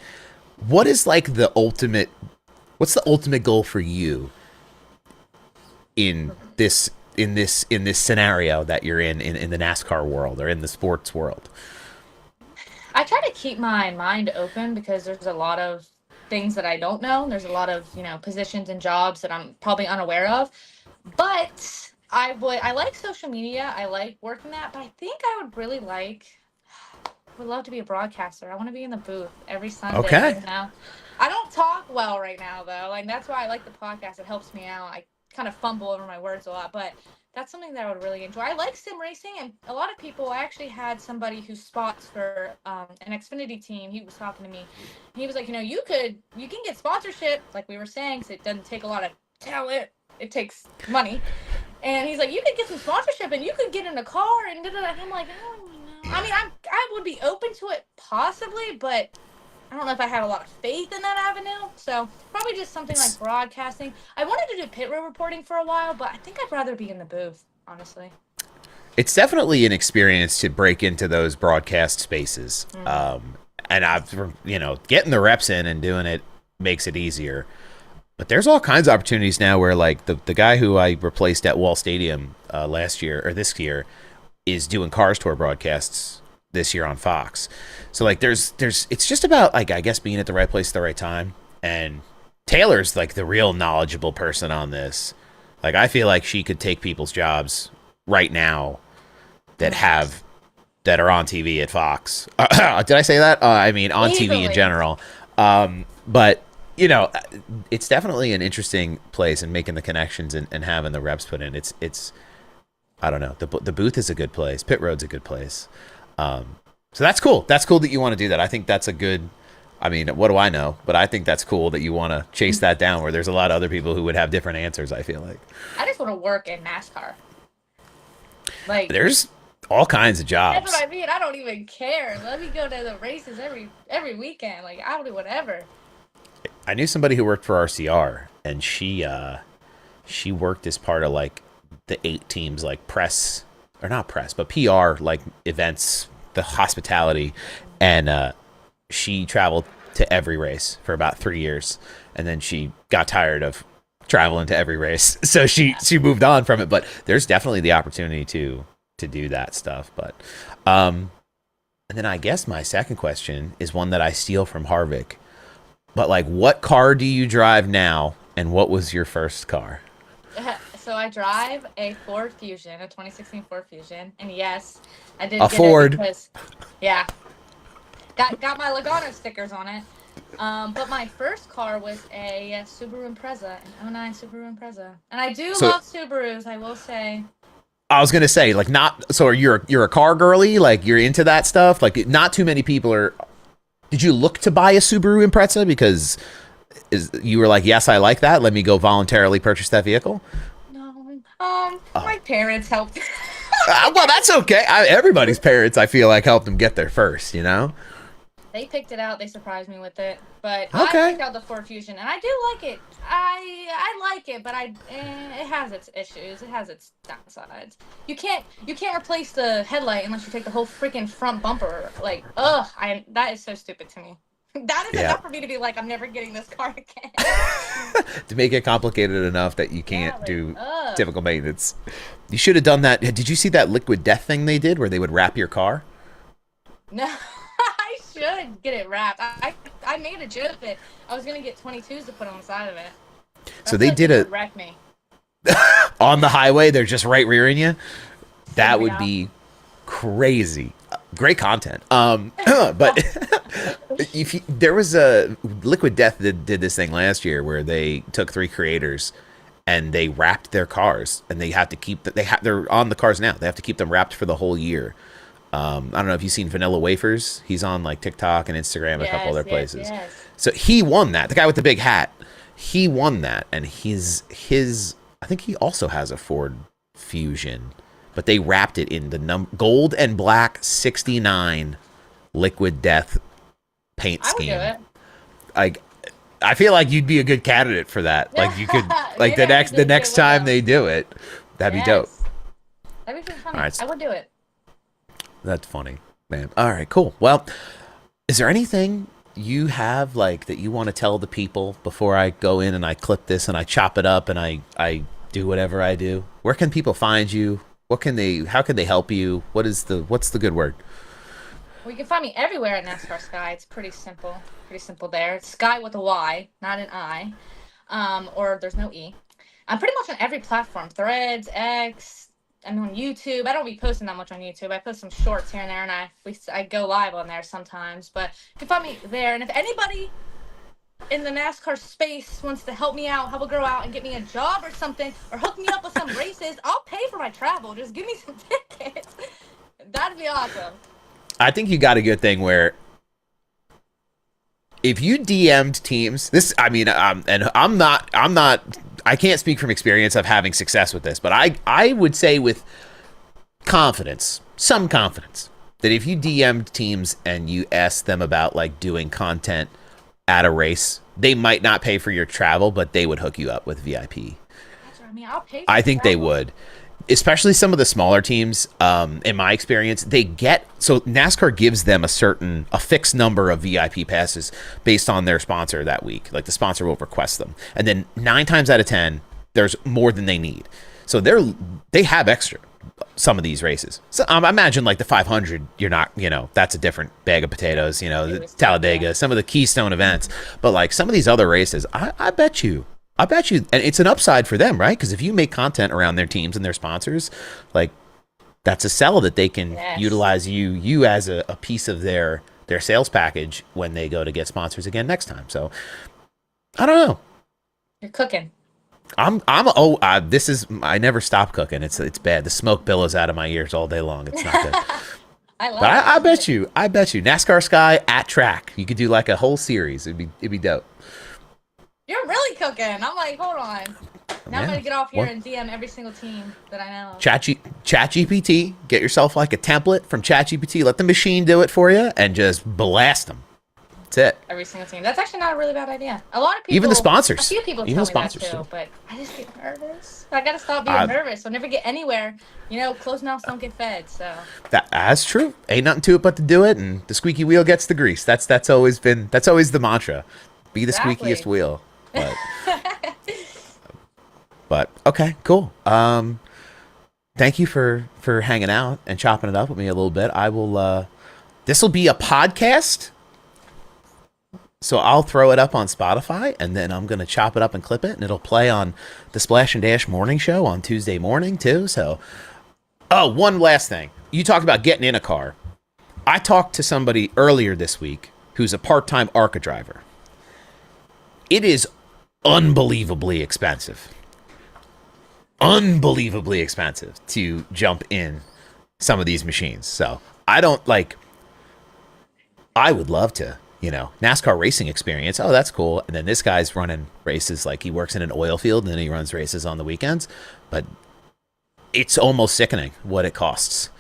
What is like what's the ultimate goal for you in this scenario that you're in the NASCAR world or in the sports world? I try to keep my mind open because there's a lot of things that I don't know. There's a lot of, positions and jobs that I'm probably unaware of. But I like social media. I like working that, but I think I would really would love to be a broadcaster. I want to be in the booth every Sunday. Okay. I don't talk well right now though. Like that's why I like the podcast. It helps me out. I kind of fumble over my words a lot, but that's something that I would really enjoy. I like sim racing, and a lot of people. I actually had somebody who spots for an Xfinity team. He was talking to me. He was like, you can get sponsorship, like we were saying, because it doesn't take a lot of talent. It takes money. And he's like, you could get some sponsorship, and you could get in a car, and da-da-da. And I'm like, I don't know. I mean, I would be open to it possibly, but I don't know if I had a lot of faith in that avenue. So probably just something like broadcasting. I wanted to do pit road reporting for a while, but I think I'd rather be in the booth, honestly. It's definitely an experience to break into those broadcast spaces. And I've, getting the reps in and doing it makes it easier. But there's all kinds of opportunities now where like the guy who I replaced at Wall Stadium this year is doing Cars Tour broadcasts this year on Fox. So like there's it's just about like I guess being at the right place at the right time. And Taylor's like the real knowledgeable person on this. Like I feel like she could take people's jobs right now that are on TV at Fox. Did I say that? I mean on TV in general. But it's definitely an interesting place, and making the connections and having the reps put in. It's I don't know. The booth is a good place. Pit road's a good place. So that's cool. That's cool that you want to do that. I think that's a good, I mean, what do I know? But I think that's cool that you want to chase that down, where there's a lot of other people who would have different answers, I feel like. I just want to work in NASCAR. Like there's all kinds of jobs. That's what I mean. I don't even care. Let me go to the races every weekend. Like I'll do whatever. I knew somebody who worked for RCR, and she worked as part of like the 8 teams, like press, or not press, but PR, like events, the hospitality, and she traveled to every race for about 3 years, and then she got tired of traveling to every race, so she moved on from it. But there's definitely the opportunity to do that stuff. But and then I guess my second question is one that I steal from Harvick. But like, what car do you drive now, and what was your first car? So I drive a Ford Fusion, a 2016 Ford Fusion, and yes, I did a get Ford. It because, yeah, got my Logano stickers on it. But my first car was a Subaru Impreza, an '09 Subaru Impreza, and I do So love Subarus. I will say. I was gonna say, like, not so. You're a car girly, like you're into that stuff. Like, not too many people are. Did you look to buy a Subaru Impreza because you were like, yes, I like that. Let me go voluntarily purchase that vehicle. No, my parents helped. Well, that's okay. Everybody's parents, I feel like, helped them get there first. You know. They picked it out. They surprised me with it. But Okay. I picked out the Ford Fusion, and I do like it. I like it, but it has its issues. It has its downsides. You can't replace the headlight unless you take the whole freaking front bumper. Like, that is so stupid to me. That is enough for me to be like, I'm never getting this car again. To make it complicated enough that you can't like, do typical maintenance. You should have done that. Did you see that liquid death thing they did where they would wrap your car? No. I should get it wrapped. I made a joke that I was gonna get 22s to put on the side of it. So they did it. Wreck me. On the highway, they're just right rearing you. That would be crazy. Great content. But there was a Liquid Death that did this thing last year where they took 3 creators and they wrapped their cars, and they have to keep they're on the cars now. They have to keep them wrapped for the whole year. I don't know if you've seen Vanilla Wafers. He's on like TikTok and Instagram, a couple other places. Yes. So he won that. The guy with the big hat, he won that, and his I think he also has a Ford Fusion, but they wrapped it in the gold and black '69 Liquid Death paint scheme. I would do it. I feel like you'd be a good candidate for that. Like you could, like the next time they do it, that'd be dope. That'd be funny. Right. I would do it. That's funny, man. All right, cool. Well, is there anything you have like that you want to tell the people before I go in and I clip this and I chop it up and I do whatever I do? Where can people find you? How can they help you? What's the good word? Well, you can find me everywhere at NASCAR Sky. It's pretty simple. Pretty simple there. It's Sky with a Y, not an I. Or there's no E. I'm pretty much on every platform. Threads, X, I'm on YouTube. I don't be posting that much on YouTube. I post some shorts here and there, and I go live on there sometimes. But you can find me there. And if anybody in the NASCAR space wants to help me out, help a girl out, and get me a job or something, or hook me up with some races, I'll pay for my travel. Just give me some tickets. That'd be awesome. I think you got a good thing where if you DM'd teams, and I'm not. I can't speak from experience of having success with this, but I would say with confidence, some confidence, that if you DM'd teams and you asked them about like doing content at a race, they might not pay for your travel, but they would hook you up with VIP. That's what I mean. I'll pay for I think they would. Especially some of the smaller teams, in my experience, so NASCAR gives them a fixed number of VIP passes based on their sponsor that week. Like the sponsor will request them. And then 9 times out of 10, there's more than they need. So they have extra, some of these races. So I imagine like the 500, you're not, that's a different bag of potatoes, the Talladega, some of the Keystone events. But like some of these other races, I bet you, and it's an upside for them, right? Because if you make content around their teams and their sponsors, like that's a sell that they can utilize you as a piece of their sales package when they go to get sponsors again next time. So I don't know. You're cooking. I never stop cooking. It's bad. The smoke billows out of my ears all day long. It's not good. I bet you NASCAR Sky at track. You could do like a whole series. It'd be dope. You're really cooking. I'm like, hold on. Now I'm going to get off here and DM every single team that I know. ChatGPT, get yourself like a template from ChatGPT. Let the machine do it for you and just blast them. That's it. Every single team. That's actually not a really bad idea. A lot of people. Even the sponsors. A few people tell me that too, but I just get nervous. I got to stop being nervous. I'll never get anywhere. Closed mouths don't get fed, so. That's true. Ain't nothing to it but to do it, and the squeaky wheel gets the grease. That's always the mantra. Be the squeakiest wheel. But okay, cool. Thank you for hanging out and chopping it up with me a little bit. I will this will be a podcast, so I'll throw it up on Spotify, and then I'm gonna chop it up and clip it, and it'll play on the Splash and Dash morning show on Tuesday morning too. So one last thing. You talked about getting in a car. I talked to somebody earlier this week who's a part-time ARCA driver. It is unbelievably expensive. Unbelievably expensive to jump in some of these machines. So I would love to, NASCAR racing experience. Oh, that's cool. And then this guy's running races, like he works in an oil field and then he runs races on the weekends. But it's almost sickening what it costs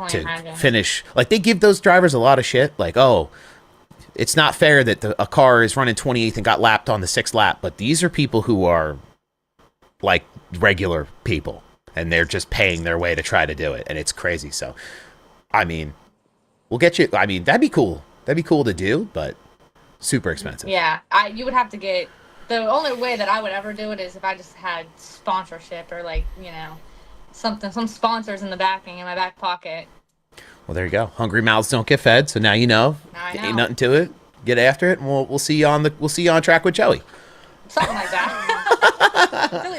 to finish. Like, they give those drivers a lot of shit. Like, oh, it's not fair that a car is running 28th and got lapped on the 6th lap. But these are people who are like regular people, and they're just paying their way to try to do it. And it's crazy. So, I mean, we'll get you. I mean, that'd be cool. That'd be cool to do, but super expensive. Yeah, you would have to get. The only way that I would ever do it is if I just had sponsorship or some sponsors in the backing in my back pocket. Well, there you go. Hungry mouths don't get fed. So now you know. Ain't nothing to it. Get after it, and we'll see you on track with Joey. Something like that.